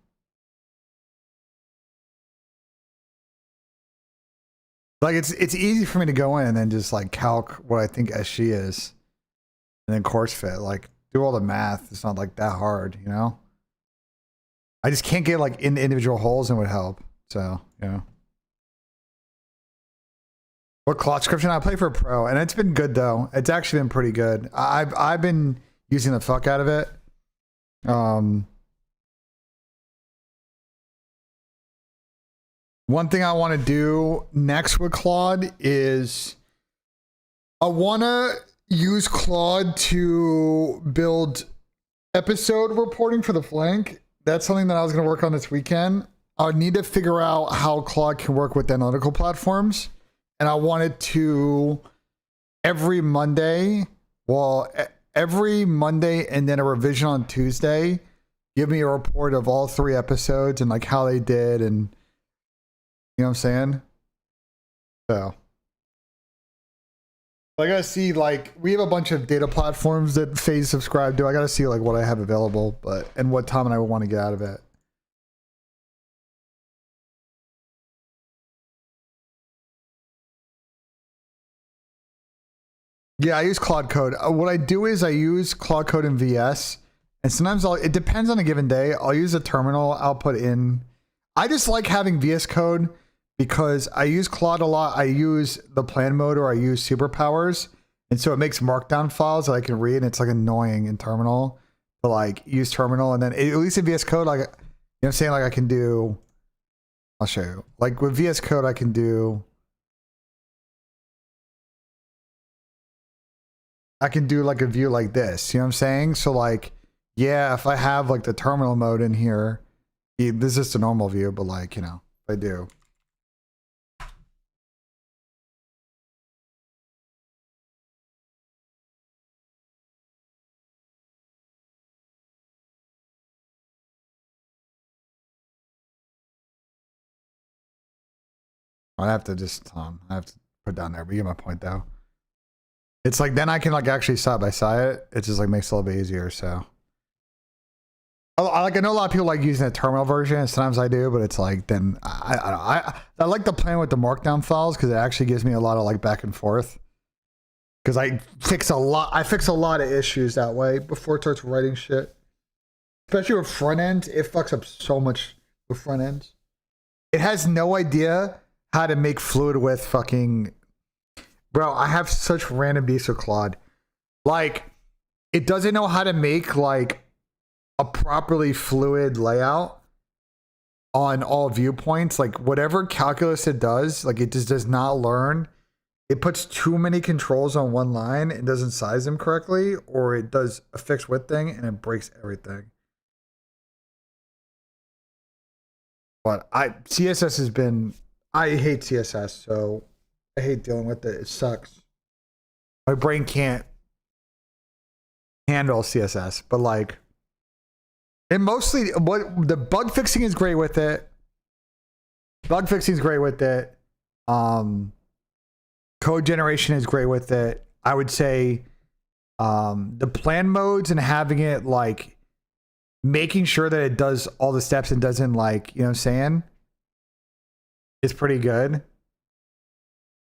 Like it's easy for me to go in and then just like calc what I think SG is, and then course fit. Like do all the math. It's not like that hard, you know. I just can't get like in individual holes and it would help. So you know. What clock description? I play for a pro, and it's been good though. It's actually been pretty good. I've been using the fuck out of it. One thing I want to do next with Claude is I want to use Claude to build episode reporting for the flank. That's something that I was going to work on this weekend. I would need to figure out how Claude can work with analytical platforms. And I wanted to every Monday and then a revision on Tuesday, give me a report of all 3 episodes and like how they did, and you know what I'm saying? So I gotta see, like, we have a bunch of data platforms that FaZe subscribe to. I gotta see like what I have available, and what Tom and I want to get out of it. Yeah, I use Claude Code. What I do is I use Claude Code in VS, and sometimes it depends on a given day. I'll use a terminal output in. I just like having VS Code because I use Claude a lot. I use the plan mode or I use superpowers. And so it makes markdown files that I can read. And it's like annoying in terminal to like use terminal. And then at least in VS Code, like, you know what I'm saying? Like I can do, I'll show you. Like with VS Code, I can do like a view like this. You know what I'm saying? So like, yeah, if I have like the terminal mode in here, this is just a normal view, but like, you know, if I do. I have to just, I have to put down there, but you get my point though. It's like, then I can like actually side by side it. It just like makes it a little bit easier, so. I know a lot of people like using the terminal version, and sometimes I do, but it's like, then I like the playing with the markdown files because it actually gives me a lot of like back and forth. Because I fix a lot of issues that way before it starts writing shit. Especially with front ends, it fucks up so much with front ends. It has no idea how to make fluid with fucking, bro. I have such random beasts with Claude. Like, it doesn't know how to make like a properly fluid layout on all viewpoints. Like whatever calculus it does, like it just does not learn. It puts too many controls on one line and doesn't size them correctly, or it does a fixed width thing and it breaks everything. But CSS has been, I hate CSS, so I hate dealing with it. It sucks. My brain can't handle CSS, but like, it mostly, what the bug fixing is great with it. Bug fixing is great with it. Code generation is great with it. I would say the plan modes and having it like making sure that it does all the steps and doesn't like, you know what I'm saying, is pretty good.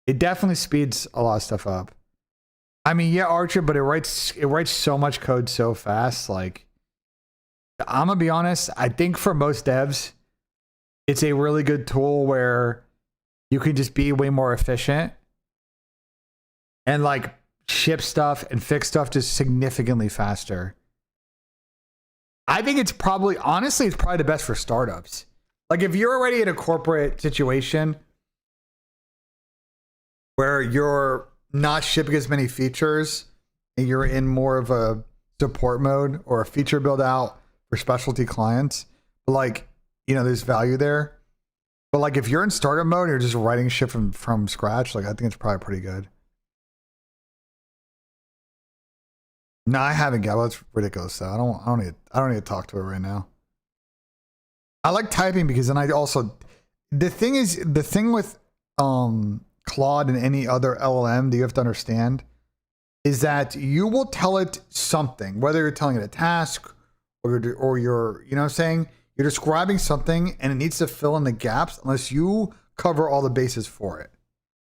It definitely speeds a lot of stuff up. I mean, yeah, Archer, but it writes so much code so fast. Like, I'm gonna be honest, I think for most devs, it's a really good tool where you can just be way more efficient and like ship stuff and fix stuff just significantly faster. I think it's probably, honestly, it's probably the best for startups. Like if you're already in a corporate situation where you're not shipping as many features and you're in more of a support mode or a feature build out for specialty clients, like, you know, there's value there. But like if you're in startup mode and you're just writing shit from scratch, like I think it's probably pretty good. No, I haven't, Gabo. It's ridiculous though. I don't need to talk to it right now. I like typing because then I also, the thing with Claude and any other LLM that you have to understand is that you will tell it something, whether you're telling it a task or you're, you know what I'm saying? You're describing something and it needs to fill in the gaps unless you cover all the bases for it,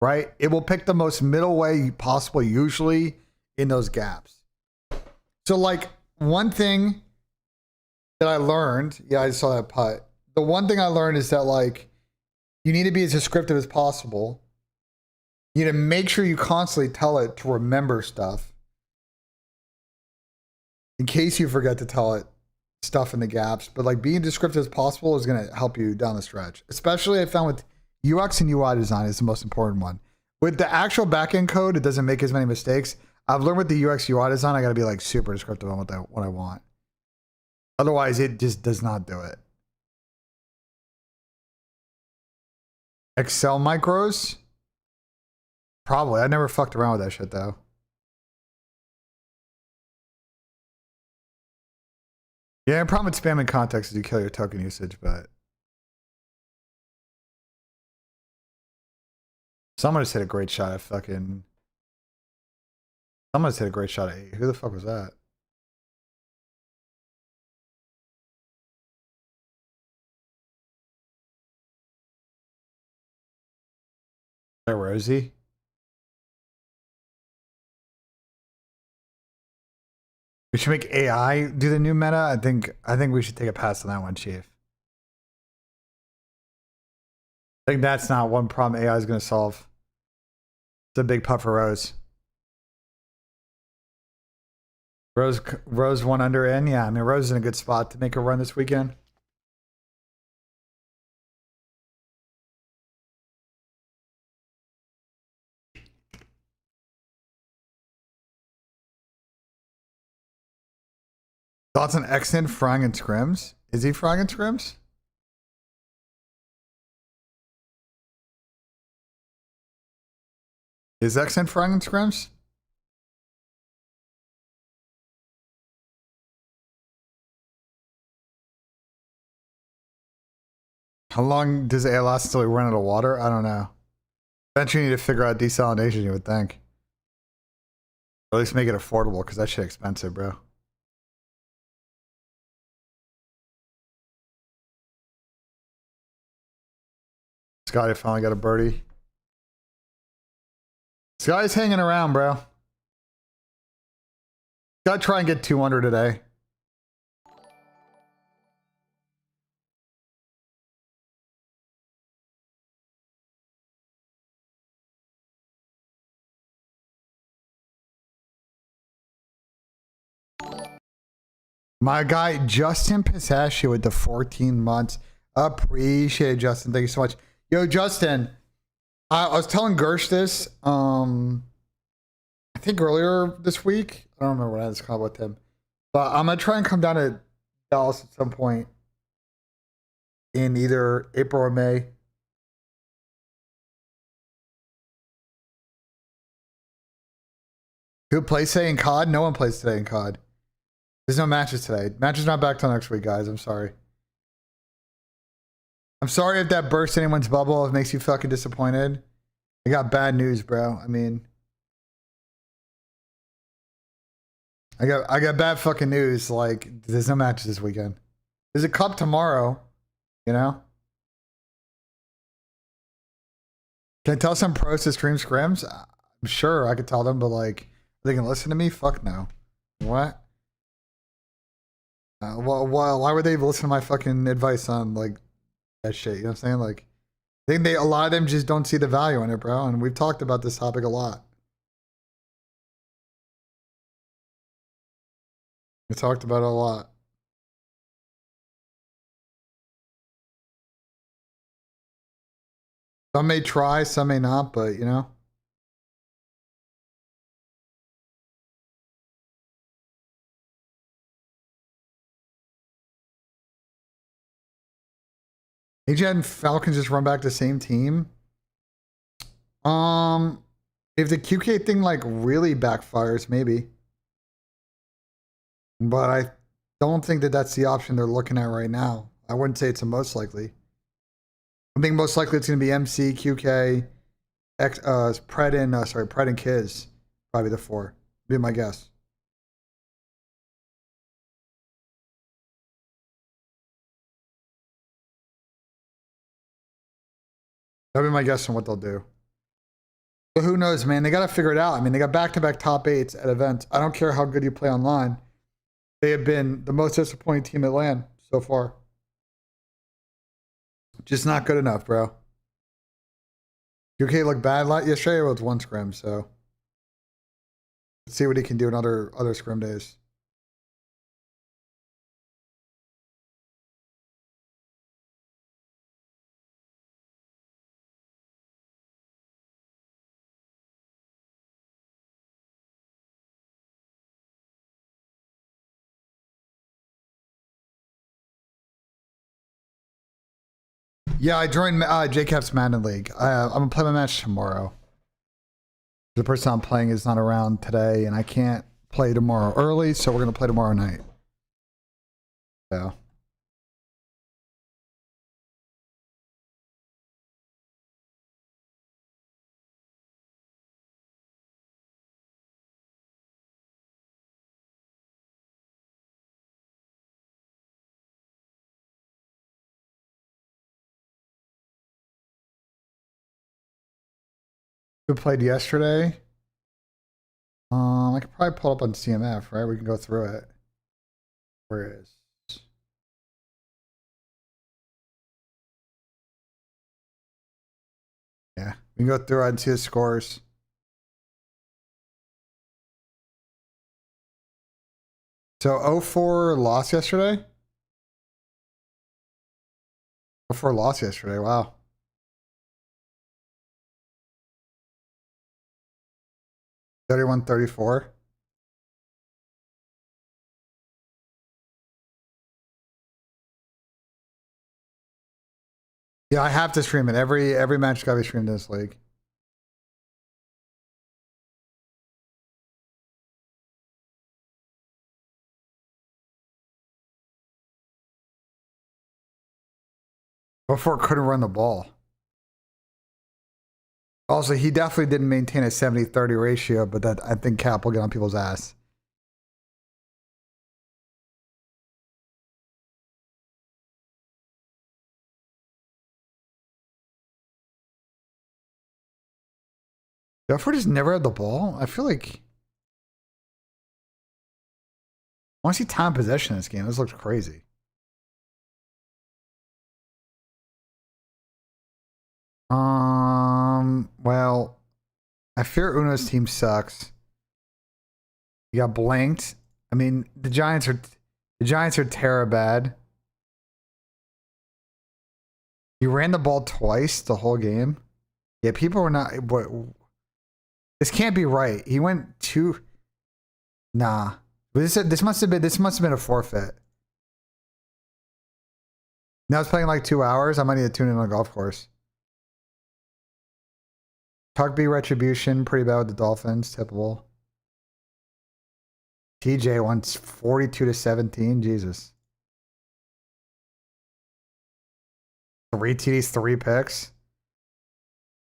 right? It will pick the most middle way possible, usually in those gaps. So like one thing that I learned, yeah, I saw that putt. The one thing I learned is that like, you need to be as descriptive as possible. You need to make sure you constantly tell it to remember stuff in case you forget to tell it stuff in the gaps. But like being descriptive as possible is going to help you down the stretch. Especially I found with UX and UI design is the most important one. With the actual backend code, it doesn't make as many mistakes. I've learned with the UX UI design, I got to be like super descriptive on what I want. Otherwise, it just does not do it. Excel micros? Probably. I never fucked around with that shit though. Yeah, problem with spamming context is you kill your token usage, but someone just hit a great shot at fucking. Someone just hit a great shot at 8. Who the fuck was that? Hey, Rosie. We should make AI do the new meta. I think we should take a pass on that one, Chief. I think that's not one problem AI is going to solve. It's a big putt for Rose. Rose 1 under in. Yeah, I mean, Rose is in a good spot to make a run this weekend. Thoughts on Exton frying and scrims? Is he frying and scrims? Is Exton frying and scrims? How long does it last until we run out of water? I don't know. Eventually, you need to figure out desalination, you would think. Or at least make it affordable, because that shit expensive, bro. Scotty finally got a birdie. Scotty's hanging around, bro. Gotta try and get 200 today. My guy, Justin Pistachio with the 14 months. Appreciate it, Justin. Thank you so much. Yo, Justin, I was telling Gersh this, I think earlier this week. I don't remember when I had this call with him. But I'm going to try and come down to Dallas at some point in either April or May. Who plays today in COD? No one plays today in COD. There's no matches today. Matches not back till next week, guys. I'm sorry. I'm sorry if that burst anyone's bubble. If it makes you fucking disappointed. I got bad news, bro. I mean, I got bad fucking news. Like, there's no matches this weekend. There's a cup tomorrow, you know? Can I tell some pros to stream scrims? I'm sure I could tell them, but like, are they gonna listen to me? Fuck no. What? Why would they listen to my fucking advice on like that shit? You know what I'm saying? Like, I think a lot of them just don't see the value in it, bro. And we've talked about this topic a lot. We talked about it a lot. Some may try, some may not, but you know. AJ and Falcons just run back the same team. If the QK thing like really backfires, maybe. But I don't think that that's the option they're looking at right now. I wouldn't say it's the most likely. I think most likely it's going to be MC, QK, Pred and Kiz. Probably the 4. Be my guess. That'd be my guess on what they'll do. But who knows, man? They got to figure it out. I mean, they got back-to-back top 8s at events. I don't care how good you play online. They have been the most disappointing team at LAN so far. Just not good enough, bro. UK looked bad yesterday with 1 scrim, so let's see what he can do in other scrim days. Yeah, I joined JCap's Madden League. I'm going to play my match tomorrow. The person I'm playing is not around today, and I can't play tomorrow early, so we're going to play tomorrow night. So. Who played yesterday? I could probably pull up on CMF, right? We can go through it. Where is? Yeah, we can go through and see the scores. So 0-4 lost yesterday. 0-4 lost yesterday. Wow. 31-34. Yeah, I have to stream it. Every match got to be streamed in this league. Before couldn't run the ball. Also, he definitely didn't maintain a 70-30 ratio, but that I think Cap will get on people's ass. Jeffrey just never had the ball. I feel like I want to see time possession in this game. This looks crazy. Well, I fear Uno's team sucks. You got blanked. I mean, the Giants are terror bad. You ran the ball twice the whole game. Yeah, people were not. What? This can't be right. He went two. Nah, this must have been a forfeit. Now it's playing like 2 hours. I might need to tune in on a golf course. Tuck B retribution, pretty bad with the Dolphins, tippable. TJ wants 42-17. Jesus. 3 TDs, 3 picks.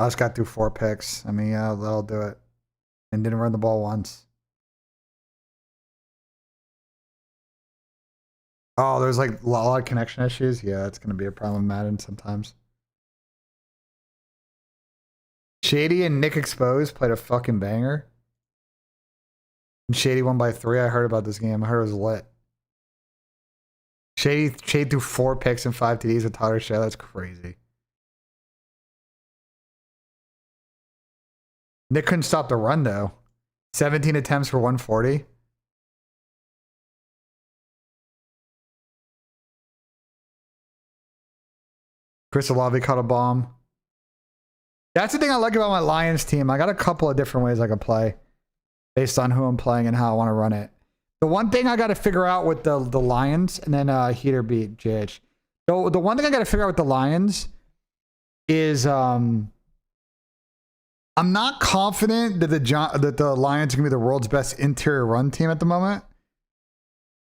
I just got through 4 picks. I mean, yeah, that'll do it. And didn't run the ball once. Oh, there's like a lot of connection issues. Yeah, that's going to be a problem in Madden sometimes. Shady and Nick Exposed played a fucking banger. And Shady won by 3. I heard about this game. I heard it was lit. Shady threw 4 picks and 5 TDs with Tyler Shea. That's crazy. Nick couldn't stop the run though. 17 attempts for 140. Chris Olave caught a bomb. That's the thing I like about my Lions team. I got a couple of different ways I can play based on who I'm playing and how I want to run it. The one thing I got to figure out with the Lions, and then Heater beat JH. So the one thing I got to figure out with the Lions is I'm not confident that the Lions are going to be the world's best interior run team at the moment.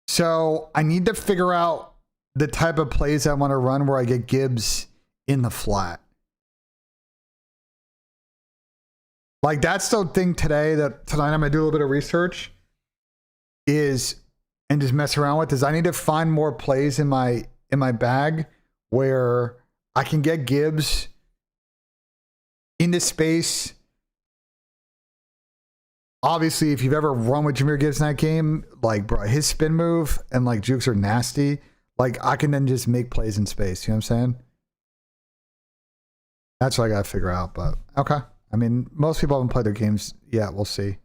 So I need to figure out the type of plays I want to run where I get Gibbs in the flat. Like that's the thing today that tonight I'm going to do a little bit of research is and just mess around with is I need to find more plays in my bag where I can get Gibbs into space. Obviously, if you've ever run with Jahmyr Gibbs in that game, like bro, his spin move and like jukes are nasty. Like I can then just make plays in space. You know what I'm saying? That's what I got to figure out. But okay. I mean, most people haven't played their games yet. We'll see.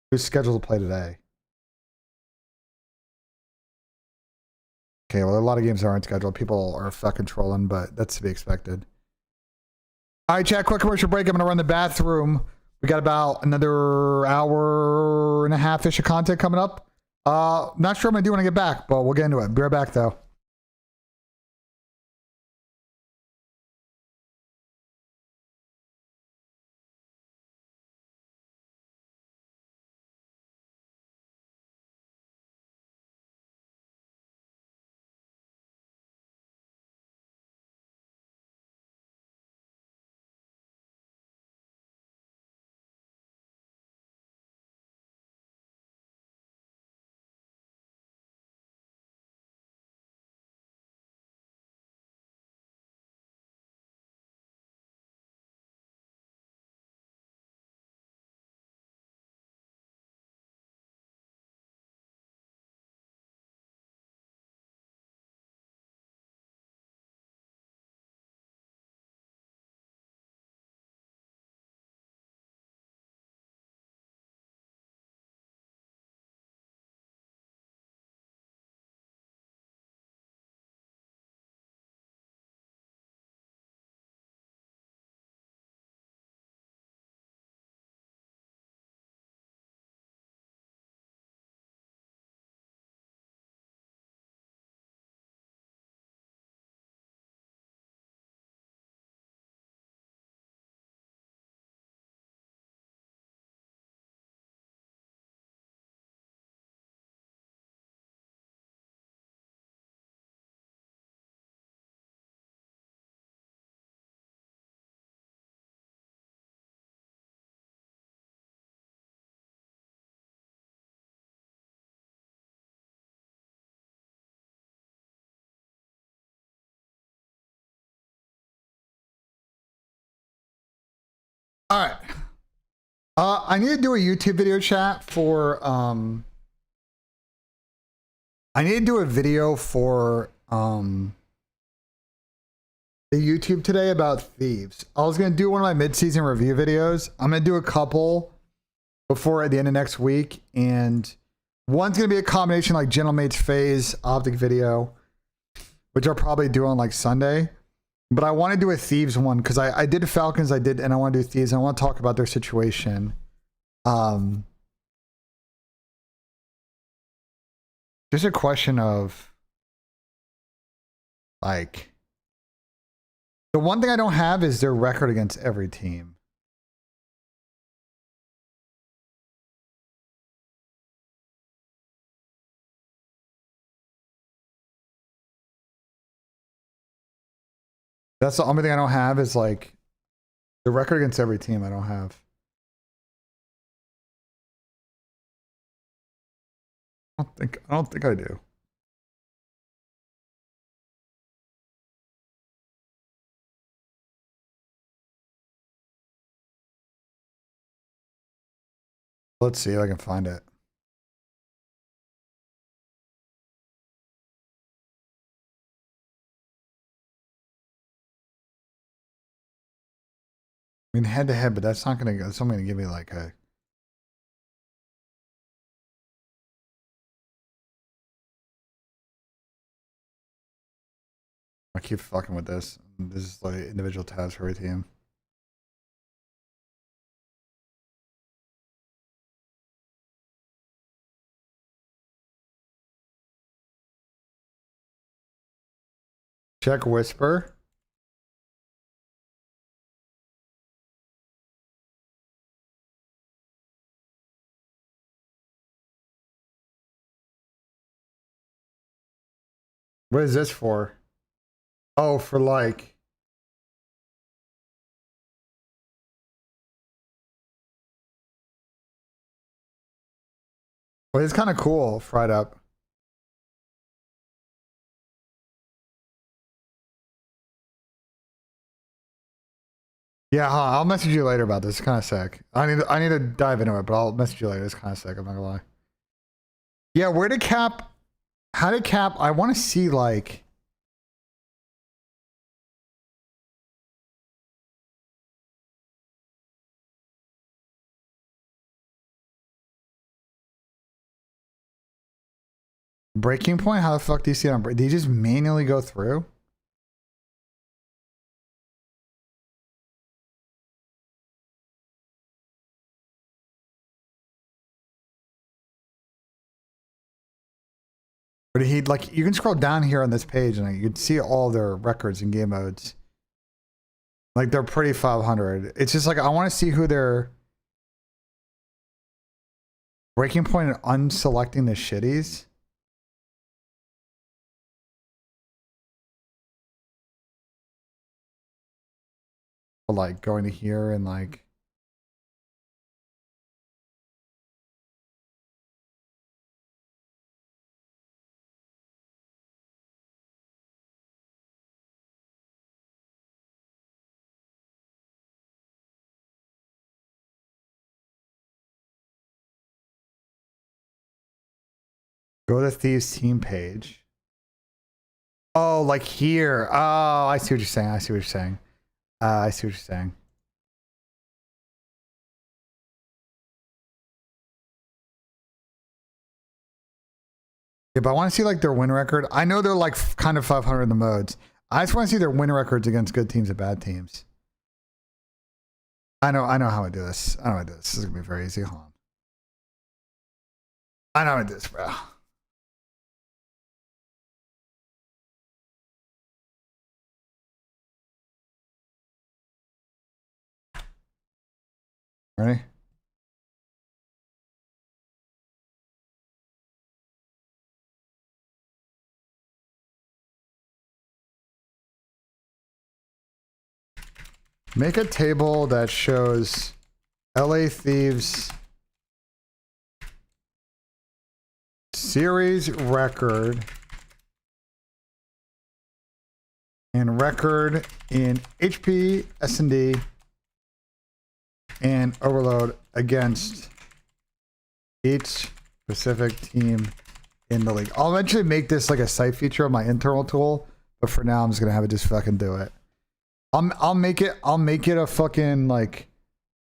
Who's scheduled to play today? Okay, well, a lot of games aren't scheduled. People are fucking trolling, but that's to be expected. All right, chat, quick commercial break. I'm going to run the bathroom. We got about another hour and a half-ish of content coming up. Not sure what I'm going to do when I get back, but we'll get into it. Be right back, though. All right. I need to do a YouTube video chat for I need to do a video for the YouTube today about Thieves. I was gonna do one of my mid-season review videos. I'm gonna do a couple before at the end of next week, and one's gonna be a combination like Gentlemate's Phase optic video, which I'll probably do on like Sunday. But I want to do a Thieves one because I did Falcons, and I want to do Thieves, and I want to talk about their situation. Just a question of like, the one thing I don't have is their record against every team. That's the only thing I don't have is like the record against every team I don't have. I don't think I do. Let's see if I can find it. I mean, head to head, but that's not going to go. It's only going to give me like a. I keep fucking with this. This is like individual tabs for every team. Check Whisper. What is this for? Oh, for like. Well, it's kind of cool, fried up. Yeah, I'll message you later about this. It's kind of sick. I need to dive into it, but I'll message you later. It's kind of sick. I'm not gonna lie. Yeah, where did Cap? How did Cap? I want to see like. Breaking point? How the fuck do you see it on break? Do you just manually go through? But he like you can scroll down here on this page and you can see all their records and game modes. Like they're pretty 500. It's just like I want to see who their breaking point and unselecting the shitties. Or like going to here and like. Go to Thieves team page. Oh, like here. Oh, I see what you're saying. I see what you're saying. I see what you're saying. Yeah, but I want to see like their win record. I know they're like kind of 500 in the modes. I just want to see their win records against good teams and bad teams. I know how I do this. I know how I do this. This is gonna be very easy. Hold on. I know how I do this, bro. Ready? Make a table that shows LA Thieves series record and record in HP, S&D, and overload against each specific team in the league. I'll eventually make this like a site feature of my internal tool, but for now I'm just gonna have it just fucking do it. I'll make it a fucking like,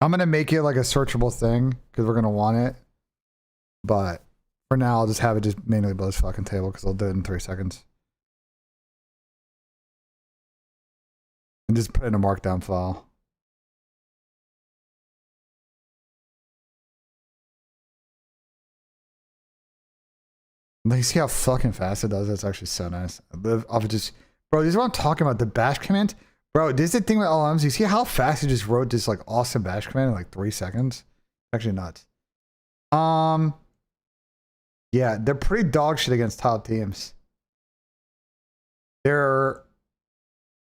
I'm gonna make it like a searchable thing because we're gonna want it. But for now I'll just have it just manually build this fucking table because I'll do it in 3 seconds. And just put it in a markdown file. Like, you see how fucking fast it does? That's actually so nice. I've just, bro, this is what I'm talking about. The bash command, bro. This is the thing with LMs. You see how fast it just wrote this like awesome bash command in like 3 seconds? Actually nuts. Yeah, they're pretty dog shit against top teams. They're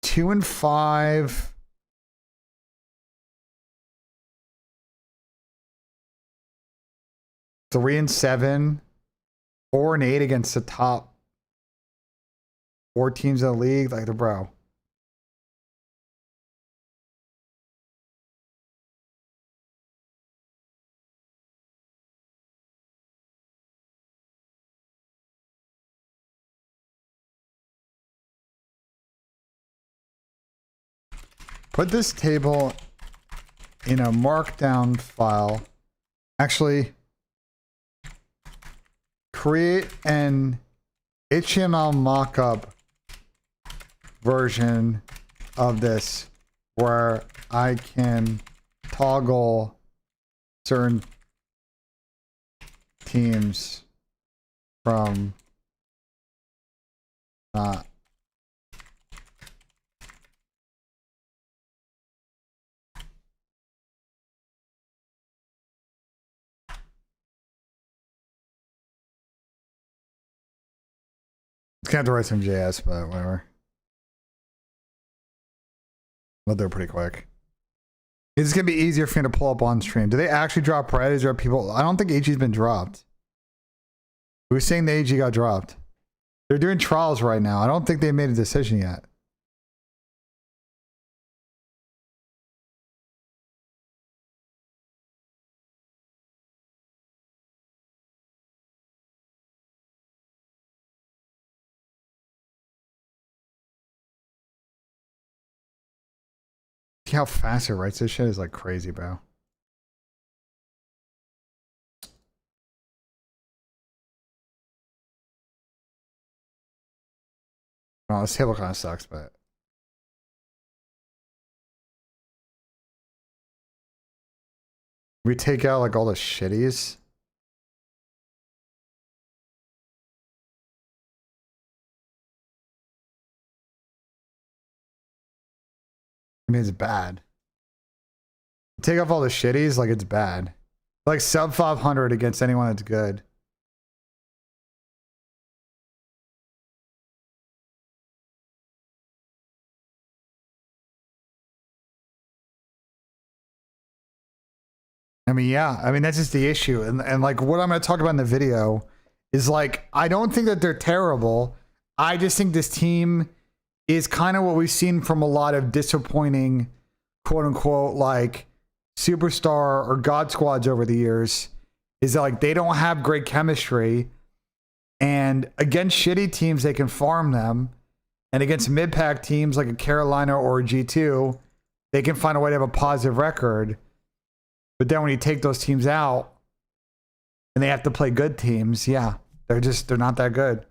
2-5. Three and 7. 4 and 8 against the top 4 teams in the league. Like, the bro. Put this table in a markdown file. Actually, create an HTML mockup version of this where I can toggle certain teams from not. It's gonna have to write some JS, but whatever. But they're pretty quick. It's gonna be easier for me to pull up on stream. Do they actually drop red? Is there people? I don't think AG's been dropped. We were saying the AG got dropped. They're doing trials right now. I don't think they made a decision yet. See how fast it writes this shit is like crazy, bro. Oh, this table kind of sucks, but we take out like all the shitties. I mean, it's bad. Take off all the shitties, like it's bad. Like sub 500 against anyone that's good. I mean, yeah. I mean, that's just the issue. And like what I'm going to talk about in the video is like, I don't think that they're terrible. I just think this team is kind of what we've seen from a lot of disappointing, quote unquote, like superstar or god squads over the years, is that like they don't have great chemistry, and against shitty teams they can farm them, and against mid-pack teams like a Carolina or a G2 they can find a way to have a positive record. But then when you take those teams out and they have to play good teams, yeah, they're not that good.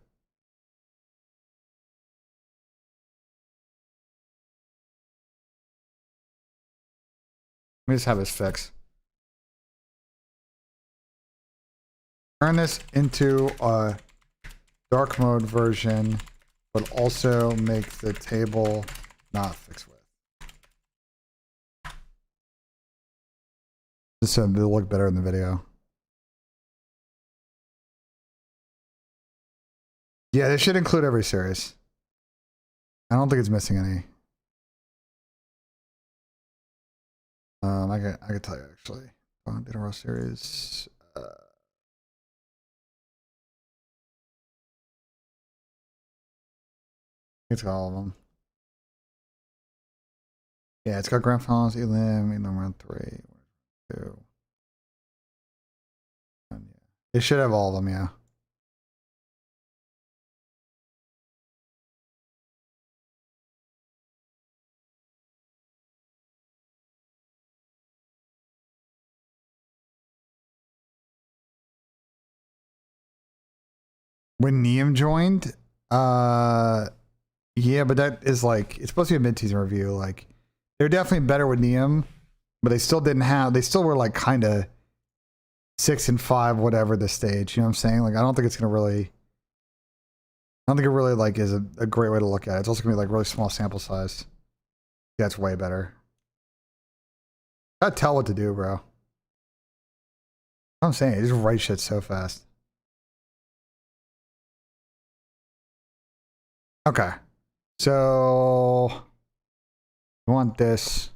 Let me just have this fixed. Turn this into a dark mode version, but also make the table not fixed with. Just so it'll look better in the video. Yeah, this should include every series. I don't think it's missing any. I could tell you actually. Data raw series. It's got all of them. Yeah, it's got grand finals, Elim round 3. 2. They should have all of them, yeah. When Nissim joined, yeah, but that is like, it's supposed to be a mid-season review. Like, they're definitely better with Nissim, but they still didn't have, they still were like kind of 6 and 5, whatever the stage. You know what I'm saying? Like, I don't think it's gonna really, I don't think it really like is a great way to look at it. It's also gonna be like really small sample size. Yeah, it's way better. Gotta tell what to do, bro. I'm saying, you just write shit so fast. Okay. So we want this.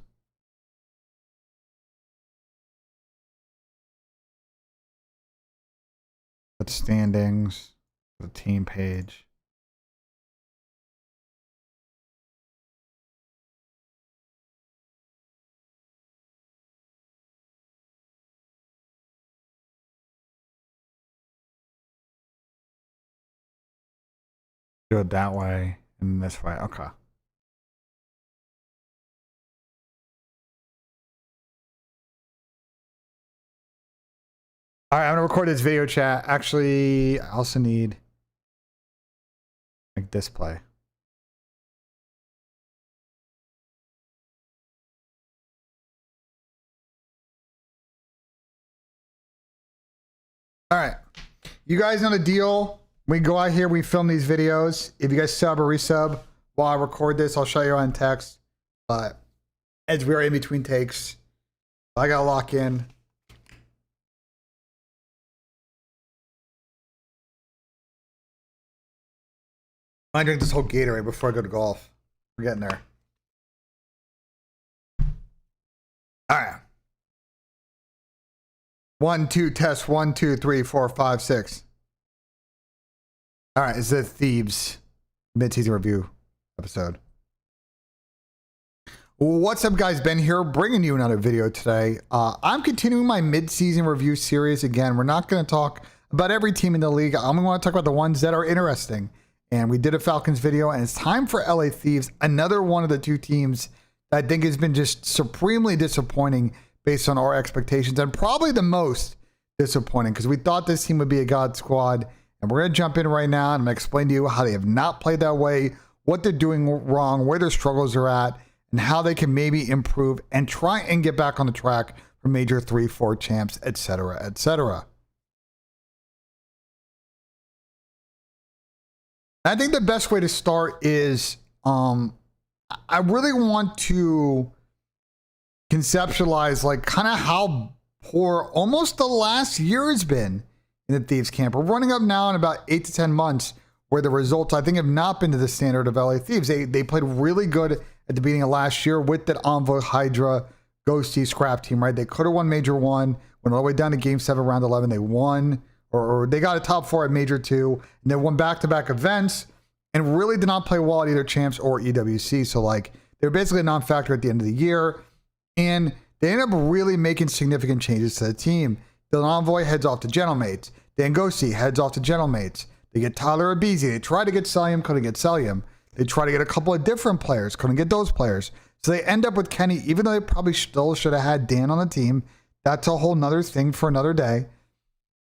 The standings, the team page. Do it that way and this way. Okay. All right, I'm gonna record this video chat. Actually, I also need like display. All right, you guys know the deal. We go out here, we film these videos. If you guys sub or resub while I record this, I'll show you on text. But as we are in between takes, I gotta lock in. I drink this whole Gatorade before I go to golf. We're getting there. All right. 1, 2, test. 1, 2, 3, 4, 5, 6. All right, it's the Thieves mid-season review episode. What's up, guys? Ben here, bringing you another video today. I'm continuing my mid-season review series again. We're not going to talk about every team in the league. I'm going to want to talk about the ones that are interesting. And we did a Falcons video, and it's time for LA Thieves, another one of the two teams that I think has been just supremely disappointing based on our expectations, and probably the most disappointing because we thought this team would be a God squad. And we're going to jump in right now, and I'm going to explain to you how they have not played that way, what they're doing wrong, where their struggles are at, and how they can maybe improve and try and get back on the track for major 3-4 champs, etc., etc. I think the best way to start is I really want to conceptualize like kind of how poor almost the last year has been in the Thieves camp. We're running up now in about 8 to 10 months where the results, I think, have not been to the standard of LA Thieves. They played really good at the beginning of last year with that Envoy, Hydra, Ghosty, Scrap team, right? They could have won Major 1, went all the way down to Game 7, Round 11. They won, or they got a top 4 at Major 2, and they won back-to-back events and really did not play well at either Champs or EWC. So, like, they're basically a non-factor at the end of the year, and they ended up really making significant changes to the team. The Envoy heads off to Gentlemates. Dan Ghosty heads off to Gentlemates. They get Tyler Abizi. They try to get Celium, couldn't get Celium. They try to get a couple of different players, couldn't get those players. So they end up with Kenny, even though they probably still should have had Dan on the team. That's a whole nother thing for another day.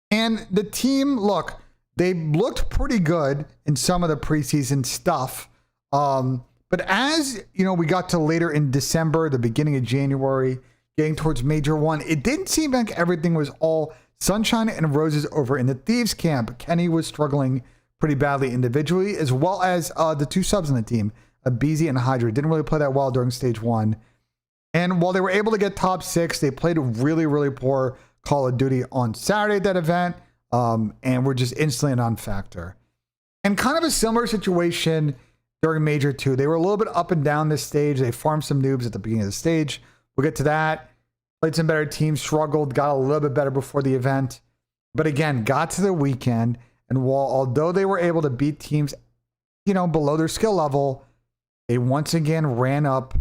And the team, look, they looked pretty good in some of the preseason stuff. But as, you know, we got to later in December, the beginning of January, getting towards Major 1, it didn't seem like everything was all sunshine and roses over in the Thieves camp. Kenny was struggling pretty badly individually, as well as the two subs on the team, Abizi and Hydra. Didn't really play that well during stage 1. And while they were able to get top 6, they played a really, really poor Call of Duty on Saturday at that event, and were just instantly a non-factor. And kind of a similar situation during Major 2. They were a little bit up and down this stage. They farmed some noobs at the beginning of the stage. We'll get to that. Played some better teams, struggled, got a little bit better before the event. But again, got to the weekend, and although they were able to beat teams, you know, below their skill level, they once again ran up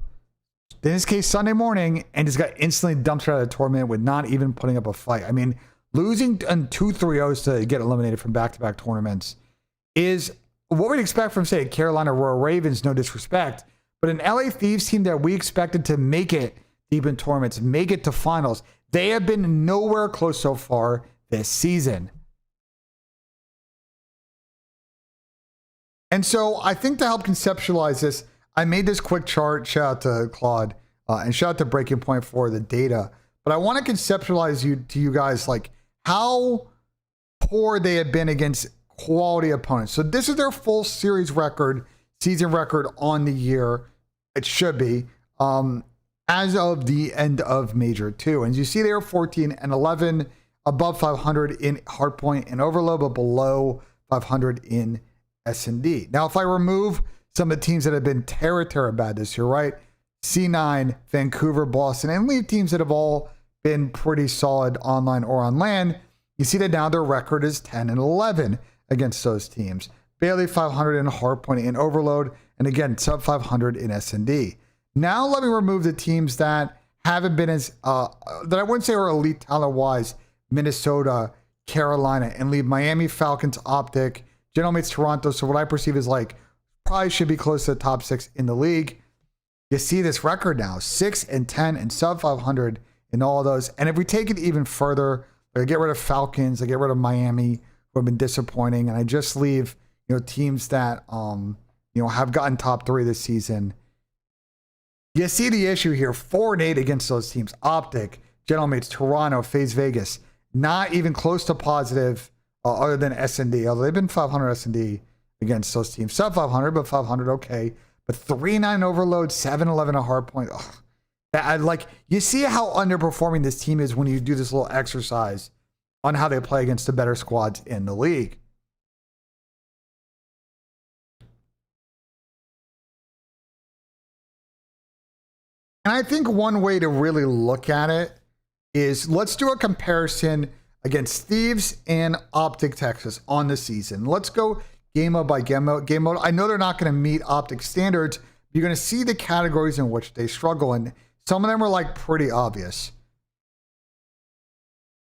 in this case, Sunday morning, and just got instantly dumped out of the tournament with not even putting up a fight. I mean, losing on 2 3-0s to get eliminated from back-to-back tournaments is what we'd expect from, say, Carolina Royal Ravens, no disrespect, but an LA Thieves team that we expected to make it deep in tournaments, make it to finals. They have been nowhere close so far this season. And so I think to help conceptualize this, I made this quick chart. Shout out to Claude and shout out to Breaking Point for the data. But I want to conceptualize to you guys like how poor they have been against quality opponents. So this is their full series record, season record on the year. It should be as of the end of Major 2. And you see they are 14-11, above 500 in hardpoint and overload, but below 500 in S&D. Now, if I remove some of the teams that have been terror bad this year, right? C9, Vancouver, Boston, and leave teams that have all been pretty solid online or on LAN, you see that now their record is 10-11 against those teams. Barely 500 in hardpoint and overload, and again, sub 500 in S&D. Now let me remove the teams that haven't been as, that I wouldn't say are elite talent-wise, Minnesota, Carolina, and leave Miami, Falcons, Optic, General Mates, Toronto. So what I perceive is like, probably should be close to the top 6 in the league. You see this record now, 6-10 and sub 500 in all of those. And if we take it even further, I get rid of Falcons, I get rid of Miami, who have been disappointing, and I just leave, teams that, have gotten top 3 this season. You see the issue here, 4-8 against those teams. Optic, General Mates, Toronto, FaZe Vegas, not even close to positive other than S&D, although they've been 500 S&D against those teams. Sub 500, but 500, okay. But 3-9 overload, 7-11 a hard point. You see how underperforming this team is when you do this little exercise on how they play against the better squads in the league. And I think one way to really look at it is let's do a comparison against Thieves and Optic Texas on the season. Let's go game mode by game mode. I know they're not going to meet Optic standards. You're going to see the categories in which they struggle, and some of them are like pretty obvious.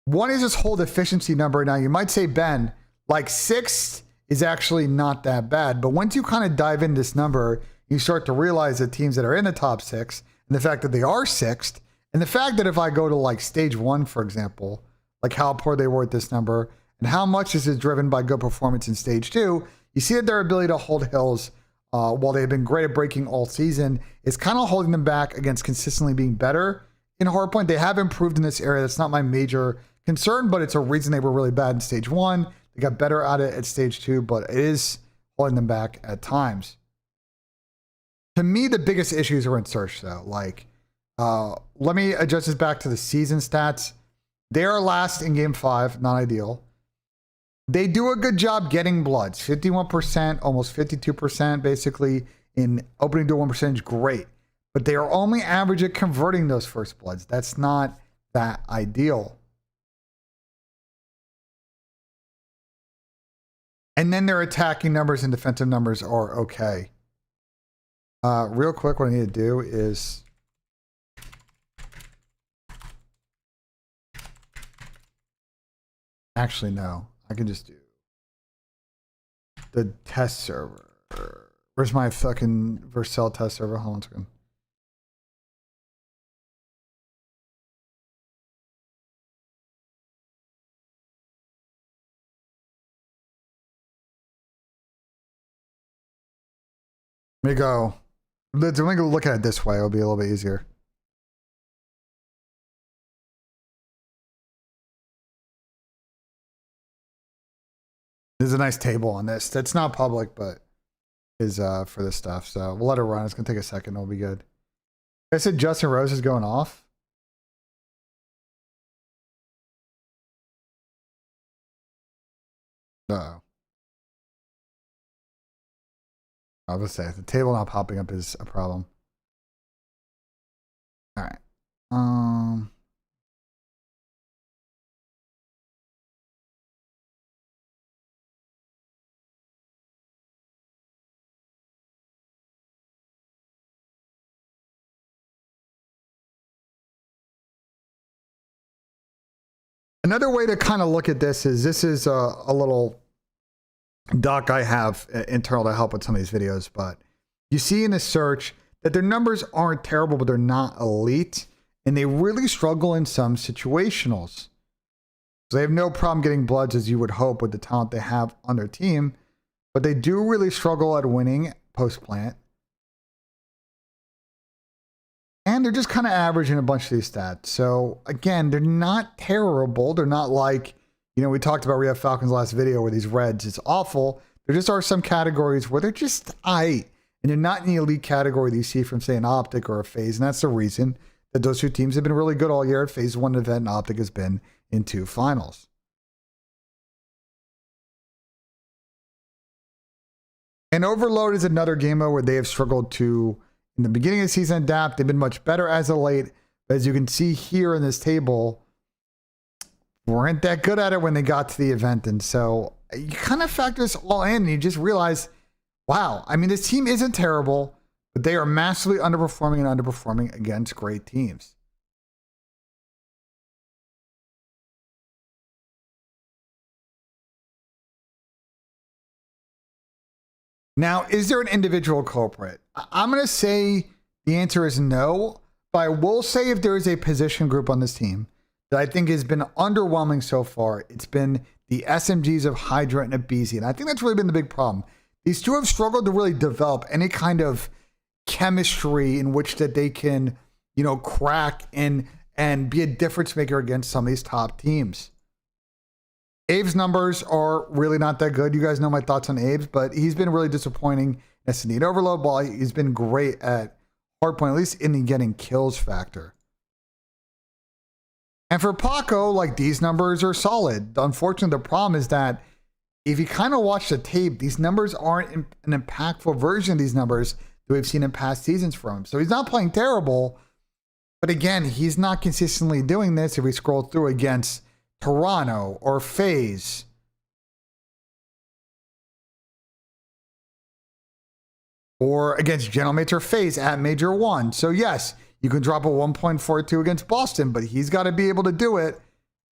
One is this hold efficiency number. Now you might say, Ben, like 6th is actually not that bad, but once you kind of dive into this number, you start to realize that teams that are in the top 6 and the fact that they are 6th, and the fact that if I go to like stage 1, for example, like how poor they were at this number, and how much this is driven by good performance in stage 2, you see that their ability to hold hills, while they've been great at breaking all season, is kind of holding them back against consistently being better in hardpoint. They have improved in this area. That's not my major concern, but it's a reason they were really bad in stage 1. They got better at it at stage 2, but it is holding them back at times. To me, the biggest issues are in search, though. Let me adjust this back to the season stats. They are last in game 5, not ideal. They do a good job getting bloods, 51%, almost 52%, basically, in opening door 1 percentage, great. But they are only average at converting those first bloods. That's not that ideal. And then their attacking numbers and defensive numbers are okay. Real quick, what I need to do is actually, no, I can just do the test server. Where's my fucking Vercel test server? Hold on a second. Let me go. Let me go look at it this way. It'll be a little bit easier. There's a nice table on this. That's not public, but is for this stuff. So we'll let it run. It's gonna take a second. It'll be good. I said Justin Rose is going off. Uh-oh. I was gonna say the table not popping up is a problem. All right. Another way to kind of look at this is a little doc I have internal to help with some of these videos, but you see in the search that their numbers aren't terrible, but they're not elite, and they really struggle in some situationals. So they have no problem getting bloods as you would hope with the talent they have on their team, but they do really struggle at winning post-plant. And they're just kind of average in a bunch of these stats. So again, they're not terrible. They're not like, you know, we talked about Rehab Falcons last video where these reds, it's awful. There just are some categories where they're just aight. And they're not in the elite category that you see from, say, an Optic or a FaZe. And that's the reason that those two teams have been really good all year. At FaZe won an event and Optic has been in 2 finals. And Overload is another game mode where they have struggled to, in the beginning of the season, adapt. They've been much better as of late. But as you can see here in this table, weren't that good at it when they got to the event. And so you kind of factor this all in and you just realize, wow, I mean, this team isn't terrible, but they are massively underperforming against great teams. Now, is there an individual culprit? I'm going to say the answer is no, but I will say if there is a position group on this team that I think has been underwhelming so far, it's been the SMGs of Hydra and Abizi. And I think that's really been the big problem. These two have struggled to really develop any kind of chemistry in which that they can, you know, crack and be a difference maker against some of these top teams. Abe's numbers are really not that good. You guys know my thoughts on Abe's, but he's been really disappointing as the need overload ball. He's been great at hardpoint, at least in the getting kills factor. And for Paco, like, these numbers are solid. Unfortunately, the problem is that if you kind of watch the tape, these numbers aren't an impactful version of these numbers that we've seen in past seasons from him. So he's not playing terrible, but again, he's not consistently doing this if we scroll through against Toronto or FaZe. Or against General Mates or FaZe at Major 1. So yes, you can drop a 1.42 against Boston, but he's got to be able to do it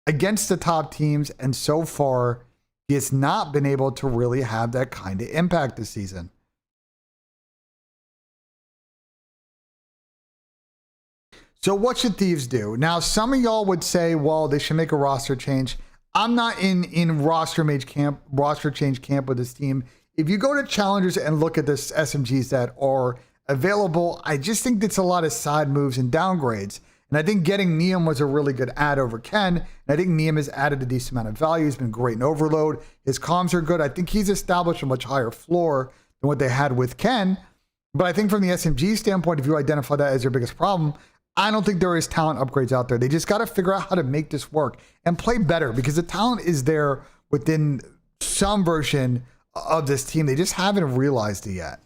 against the top teams. And so far, he has not been able to really have that kind of impact this season. So what should Thieves do? Now, some of y'all would say, well, they should make a roster change. I'm not in roster change camp with this team. If you go to challengers and look at the SMGs that are available, I just think it's a lot of side moves and downgrades. And I think getting Nissim was a really good add over Ken. And I think Nissim has added a decent amount of value. He's been great in overload. His comms are good. I think he's established a much higher floor than what they had with Ken. But I think from the SMG standpoint, if you identify that as your biggest problem, I don't think there is talent upgrades out there. They just got to figure out how to make this work and play better because the talent is there within some version of this team. They just haven't realized it yet.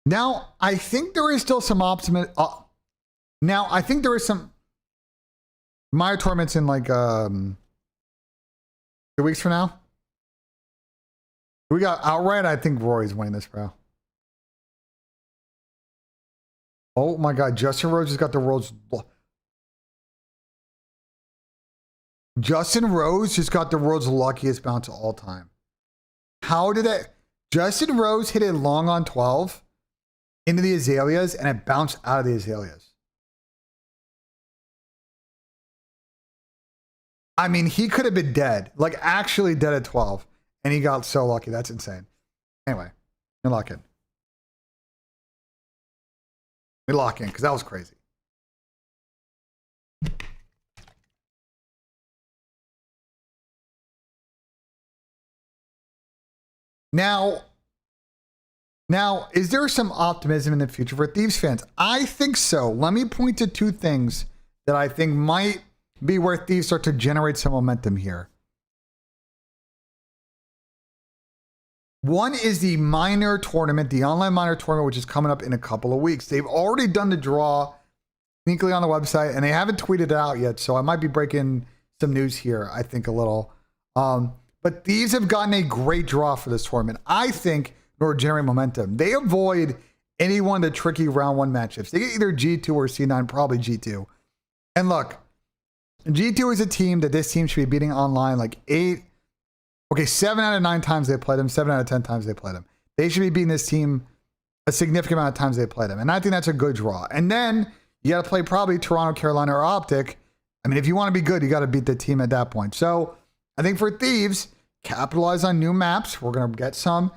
Now, I think there is still some optimism. Now, I think there is some Maya tournaments in like 2 weeks from now. We got outright. I think Roy's winning this, bro. Oh my God, Justin Rose has got the world's. Justin Rose just got the world's luckiest bounce of all time. How did that? Justin Rose hit it long on 12 into the azaleas and it bounced out of the azaleas. I mean, he could have been dead, like actually dead at 12, and he got so lucky. That's insane. Anyway, you're lock in. We lock in because that was crazy. Now, is there some optimism in the future for Thieves fans? I think so. Let me point to 2 things that I think might be where Thieves start to generate some momentum here. One is the minor tournament, the online minor tournament, which is coming up in a couple of weeks. They've already done the draw sneakily on the website, and they haven't tweeted it out yet. So I might be breaking some news here, I think, a little. But Thieves have gotten a great draw for this tournament. I think in order to generate momentum. They avoid any one of the tricky round one matchups. They get either G2 or C9, probably G2. And look, G2 is a team that this team should be beating online like 7 out of 9 times they play them, 7 out of 10 times they play them. They should be beating this team a significant amount of times they play them. And I think that's a good draw. And then you got to play probably Toronto, Carolina, or Optic. I mean, if you want to be good, you got to beat the team at that point. So I think for Thieves, capitalize on new maps. We're going to get some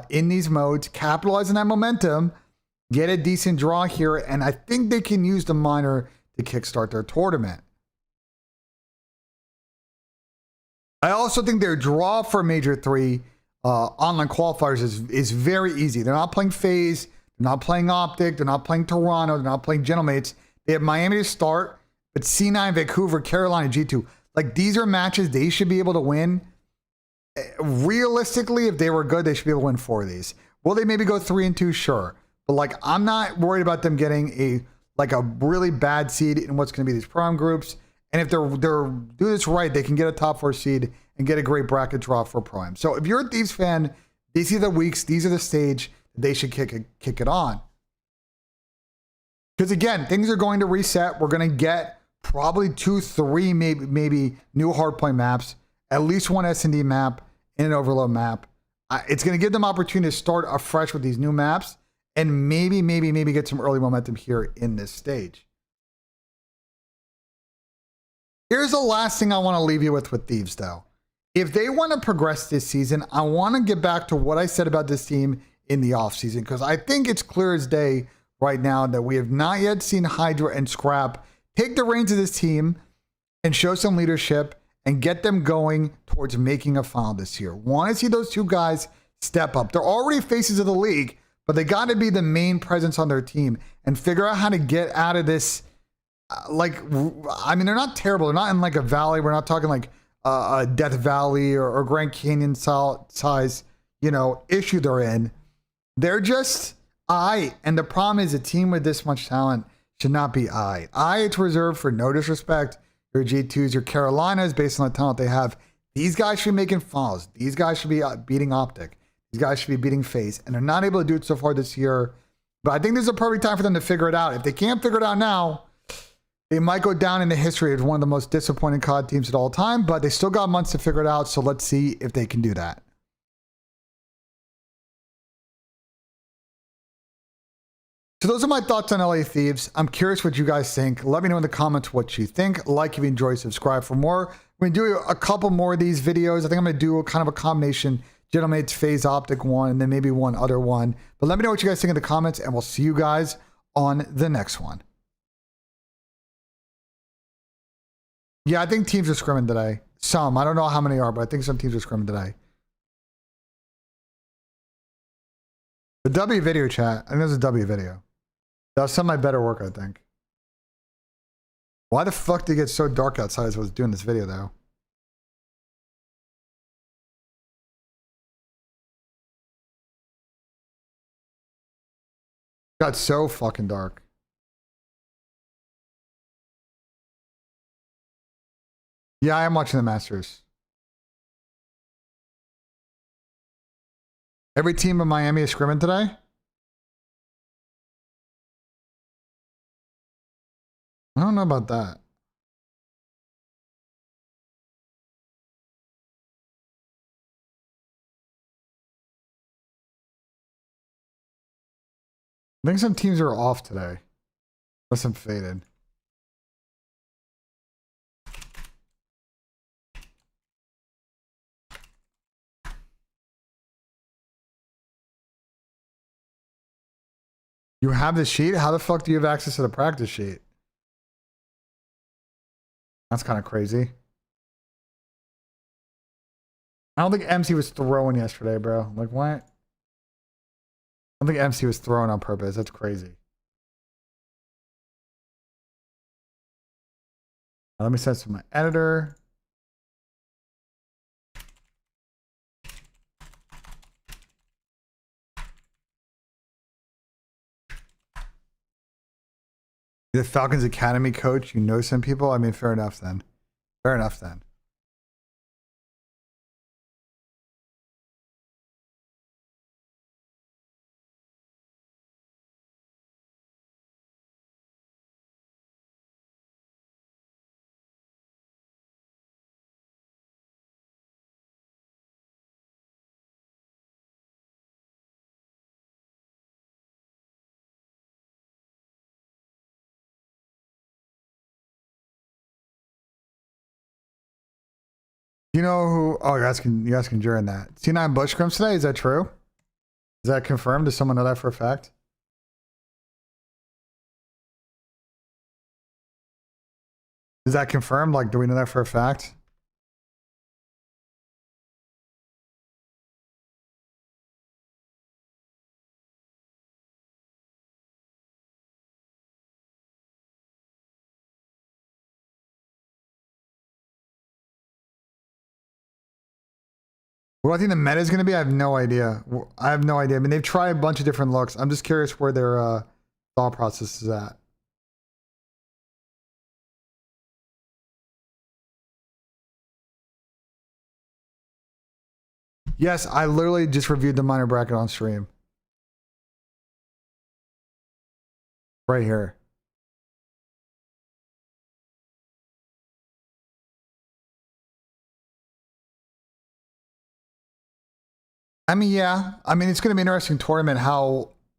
in these modes. Capitalize on that momentum. Get a decent draw here. And I think they can use the minor to kickstart their tournament. I also think their draw for Major 3 online qualifiers is very easy. They're not playing FaZe. They're not playing Optic. They're not playing Toronto. They're not playing Gentlemates. They have Miami to start, but C9, Vancouver, Carolina, G2. Like, these are matches they should be able to win. Realistically, if they were good, they should be able to win 4 of these. Will they maybe go 3-2? Sure. But, like, I'm not worried about them getting a really bad seed in what's going to be these prom groups. And if they're do this right, they can get a top 4 seed and get a great bracket draw for Prime. So if you're a Thieves fan, these are the weeks, these are the stage they should kick it on. Because again, things are going to reset. We're going to get probably 2, 3, maybe new hardplay maps, at least one S&D map and an overload map. It's going to give them opportunity to start afresh with these new maps and maybe get some early momentum here in this stage. Here's the last thing I want to leave you with Thieves, though. If they want to progress this season, I want to get back to what I said about this team in the offseason, because I think it's clear as day right now that we have not yet seen Hydra and Scrap take the reins of this team and show some leadership and get them going towards making a final this year. Want to see those two guys step up. They're already faces of the league, but they got to be the main presence on their team and figure out how to get out of this. I mean, they're not terrible. They're not in like a valley. We're not talking like a Death Valley or Grand Canyon size, issue they're in. They're just and the problem is a team with this much talent should not be it's reserved for no disrespect. Your G2s, your Carolinas, based on the talent they have. These guys should be making finals. These guys should be beating Optic. These guys should be beating FaZe. And they're not able to do it so far this year. But I think this is a perfect time for them to figure it out. If they can't figure it out now, they might go down into history as one of the most disappointing COD teams of all time, but they still got months to figure it out, so let's see if they can do that. So those are my thoughts on LA Thieves. I'm curious what you guys think. Let me know in the comments what you think. Like if you enjoy, subscribe for more. We're going to do a couple more of these videos. I think I'm going to do a kind of a combination, Gentlemates, FaZe, Optic one, and then maybe one other one. But let me know what you guys think in the comments, and we'll see you guys on the next one. Yeah, I think teams are scrimming today. Some. I don't know how many are, but I think some teams are scrimming today. The W video chat. I think there's a W video. That was some of my better work, I think. Why the fuck did it get so dark outside as I was doing this video, though? It got so fucking dark. Yeah, I am watching the Masters. Every team in Miami is scrimming today? I don't know about that. I think some teams are off today. Unless I'm faded. You have the sheet? How the fuck do you have access to the practice sheet? That's kind of crazy. I don't think MC was throwing yesterday, bro. Like, what? I don't think MC was throwing on purpose. That's crazy. Let me send this to my editor. The Falcons Academy coach, you know some people? I mean, fair enough then. Fair enough then. You know who? Oh, you guys can join that. C9 Bush scrims today. Is that true? Is that confirmed? Does someone know that for a fact? Is that confirmed? Like, do we know that for a fact? What I think the meta is going to be, I have no idea. I have no idea. I mean, they've tried a bunch of different looks. I'm just curious where their thought process is at. Yes, I literally just reviewed the minor bracket on stream. Right here. I mean, yeah. I mean, it's going to be an interesting tournament.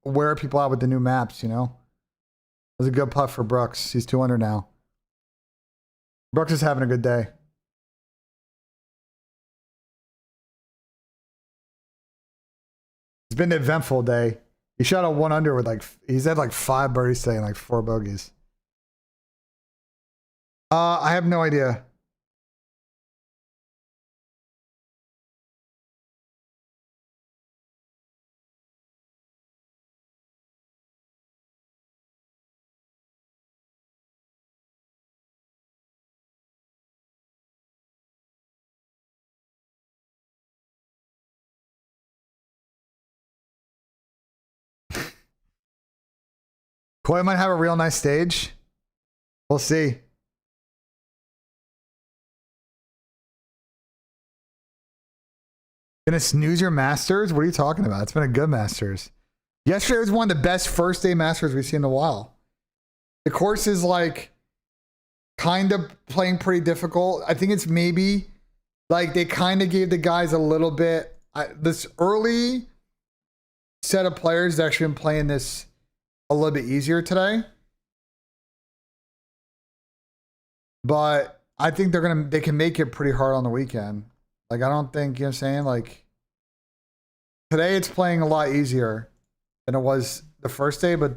Where are people at with the new maps, you know? It was a good putt for Brooks. He's 200 now. Brooks is having a good day. It's been an eventful day. He shot a 1 under with he's had 5 birdies today and 4 bogeys. I have no idea. Koi might have a real nice stage. We'll see. Gonna snooze your Masters? What are you talking about? It's been a good Masters. Yesterday was one of the best first day Masters we've seen in a while. The course is kind of playing pretty difficult. I think it's maybe they kind of gave the guys a little bit. This early set of players that actually been playing this a little bit easier today. But I think they can make it pretty hard on the weekend. I don't think, you know what I'm saying? Today it's playing a lot easier than it was the first day, but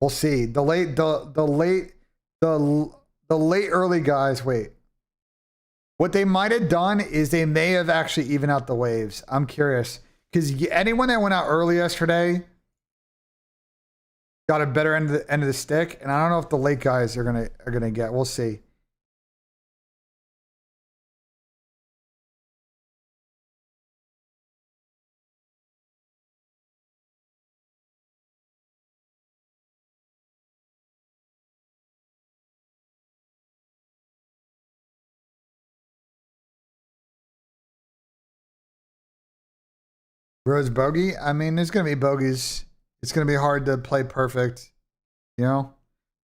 we'll see. The late early guys, wait. What they might have done is they may have actually evened out the waves. I'm curious. Because anyone that went out early yesterday got a better end of the stick, and I don't know if the late guys are gonna get. We'll see. Rose bogey. I mean, there's gonna be bogeys. It's gonna be hard to play perfect. You know,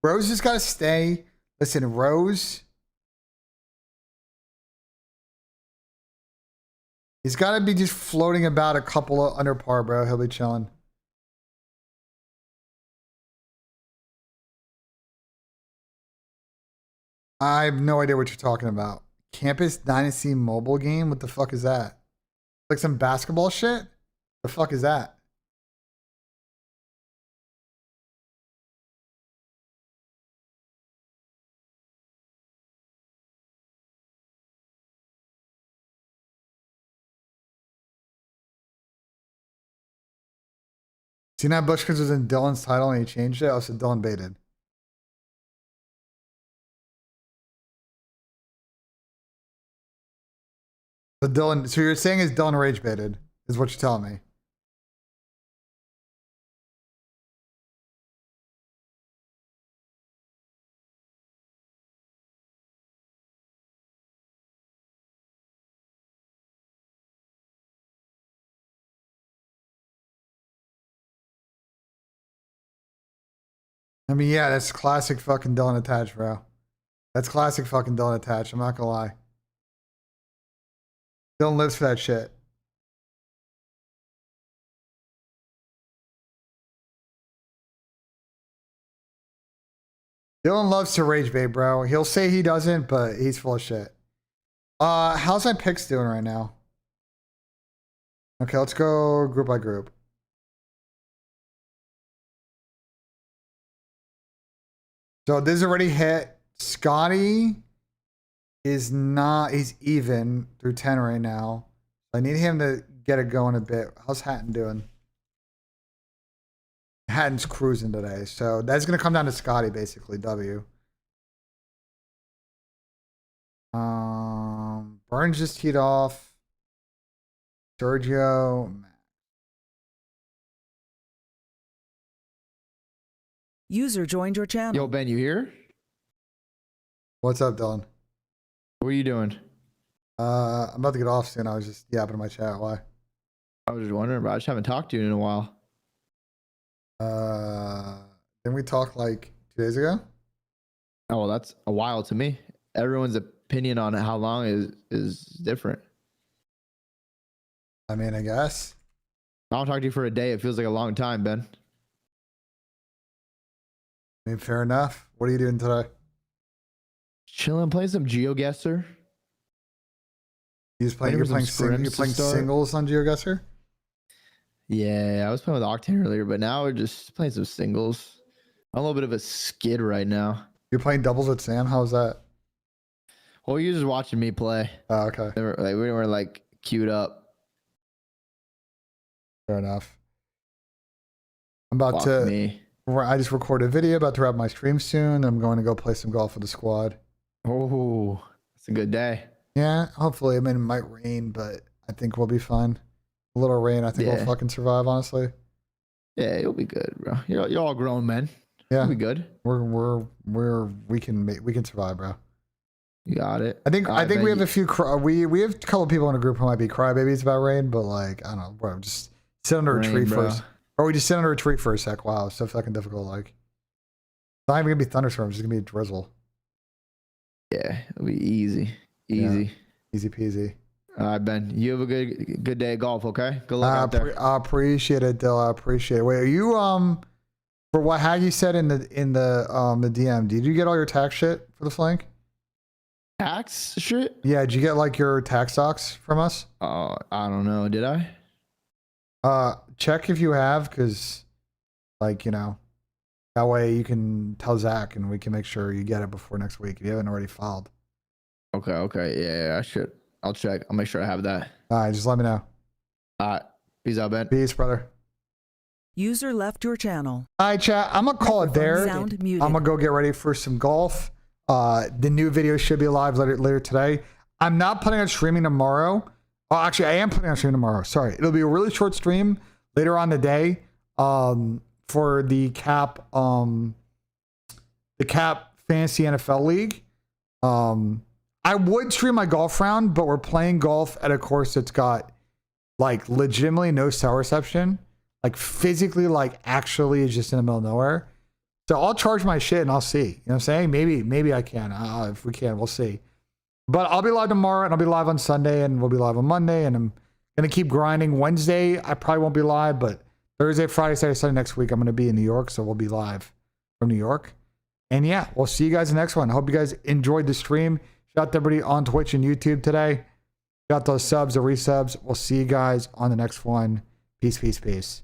Rose just gotta stay. Listen, Rose. He's got to be just floating about a couple of under par, bro. He'll be chilling. I have no idea what you're talking about. Campus Dynasty mobile game? What the fuck is that? Like some basketball shit? The fuck is that? See now Bushkins was in Dylan's title and he changed it? Oh, so Dylan baited. So Dylan, so you're saying is Dylan rage baited, is what you're telling me. I mean, yeah, that's classic fucking Dylan attached, bro. That's classic fucking Dylan attached. I'm not gonna lie. Dylan lives for that shit. Dylan loves to rage bait, bro. He'll say he doesn't, but he's full of shit. How's my picks doing right now? Okay, let's go group by group. So this is already hit. Scotty is not, he's even through 10 right now. I need him to get it going a bit. How's Hatton doing? Hatton's cruising today. So that's going to come down to Scotty, basically. W. Burns just teed off. Sergio. User joined your channel. Yo, Ben, you here? What's up, Dylan? What are you doing? I'm about to get off soon. I was just yapping in my chat. Why? I was just wondering, bro. I just haven't talked to you in a while. Didn't we talk like 2 days ago? Oh, well, that's a while to me. Everyone's opinion on how long is different. I mean, I guess. I don't talk to you for a day. It feels like a long time, Ben. I mean, fair enough. What are you doing today? Chilling, playing some GeoGuessr. You're playing singles on GeoGuessr? Yeah, I was playing with Octane earlier, but now we're just playing some singles. I'm a little bit of a skid right now. You're playing doubles with Sam? How's that? Well, you're just watching me play. Oh, okay. We were like queued up. Fair enough. I'm about to... I just recorded a video, about to wrap my stream soon. I'm going to go play some golf with the squad. Oh, it's a good day. Yeah, hopefully. I mean, it might rain, but I think we'll be fine. A little rain, I think we'll fucking survive, honestly. Yeah, you'll be good, bro. You're all grown men. Yeah, you'll be good. We can survive, bro. You got it. I think we have a few. We have a couple people in a group who might be crybabies about rain, but like I don't know, bro. Just sit under a tree first, or we just sit under a tree for a sec. Wow, it's so fucking difficult. Like, it's not even gonna be thunderstorms. It's gonna be a drizzle. Yeah, it'll be easy, easy peasy. All right, Ben. You have a good day at golf. Okay. Good luck out there. I appreciate it, Dill. I appreciate it. Wait, are you for what Haggy said in the DM? Did you get all your tax shit for the flank? Tax shit? Yeah. Did you get like your tax docs from us? I don't know. Did I? Check if you have, because like that way you can tell Zach and we can make sure you get it before next week if you haven't already filed. Okay. Yeah, I should. I'll check. I'll make sure I have that. All right, just let me know. All right. Peace out, Ben. Peace, brother. User left your channel. All right, chat. I'm going to call it there. Sound muted. I'm going to go get ready for some golf. The new video should be live later today. I'm not planning on streaming tomorrow. Oh, actually, I am planning on streaming tomorrow. Sorry. It'll be a really short stream later on today for the Cap Fantasy NFL League. I would stream my golf round, but we're playing golf at a course that's got like legitimately no cell reception. Like physically, like actually is just in the middle of nowhere. So I'll charge my shit and I'll see. You know what I'm saying? Maybe I can. If we can, we'll see. But I'll be live tomorrow and I'll be live on Sunday and we'll be live on Monday. And I'm going to keep grinding. Wednesday, I probably won't be live, but Thursday, Friday, Saturday, Sunday next week, I'm going to be in New York. So we'll be live from New York. And yeah, we'll see you guys in the next one. I hope you guys enjoyed the stream. Shout out to everybody on Twitch and YouTube today. Got those subs, the resubs. We'll see you guys on the next one. Peace, peace, peace.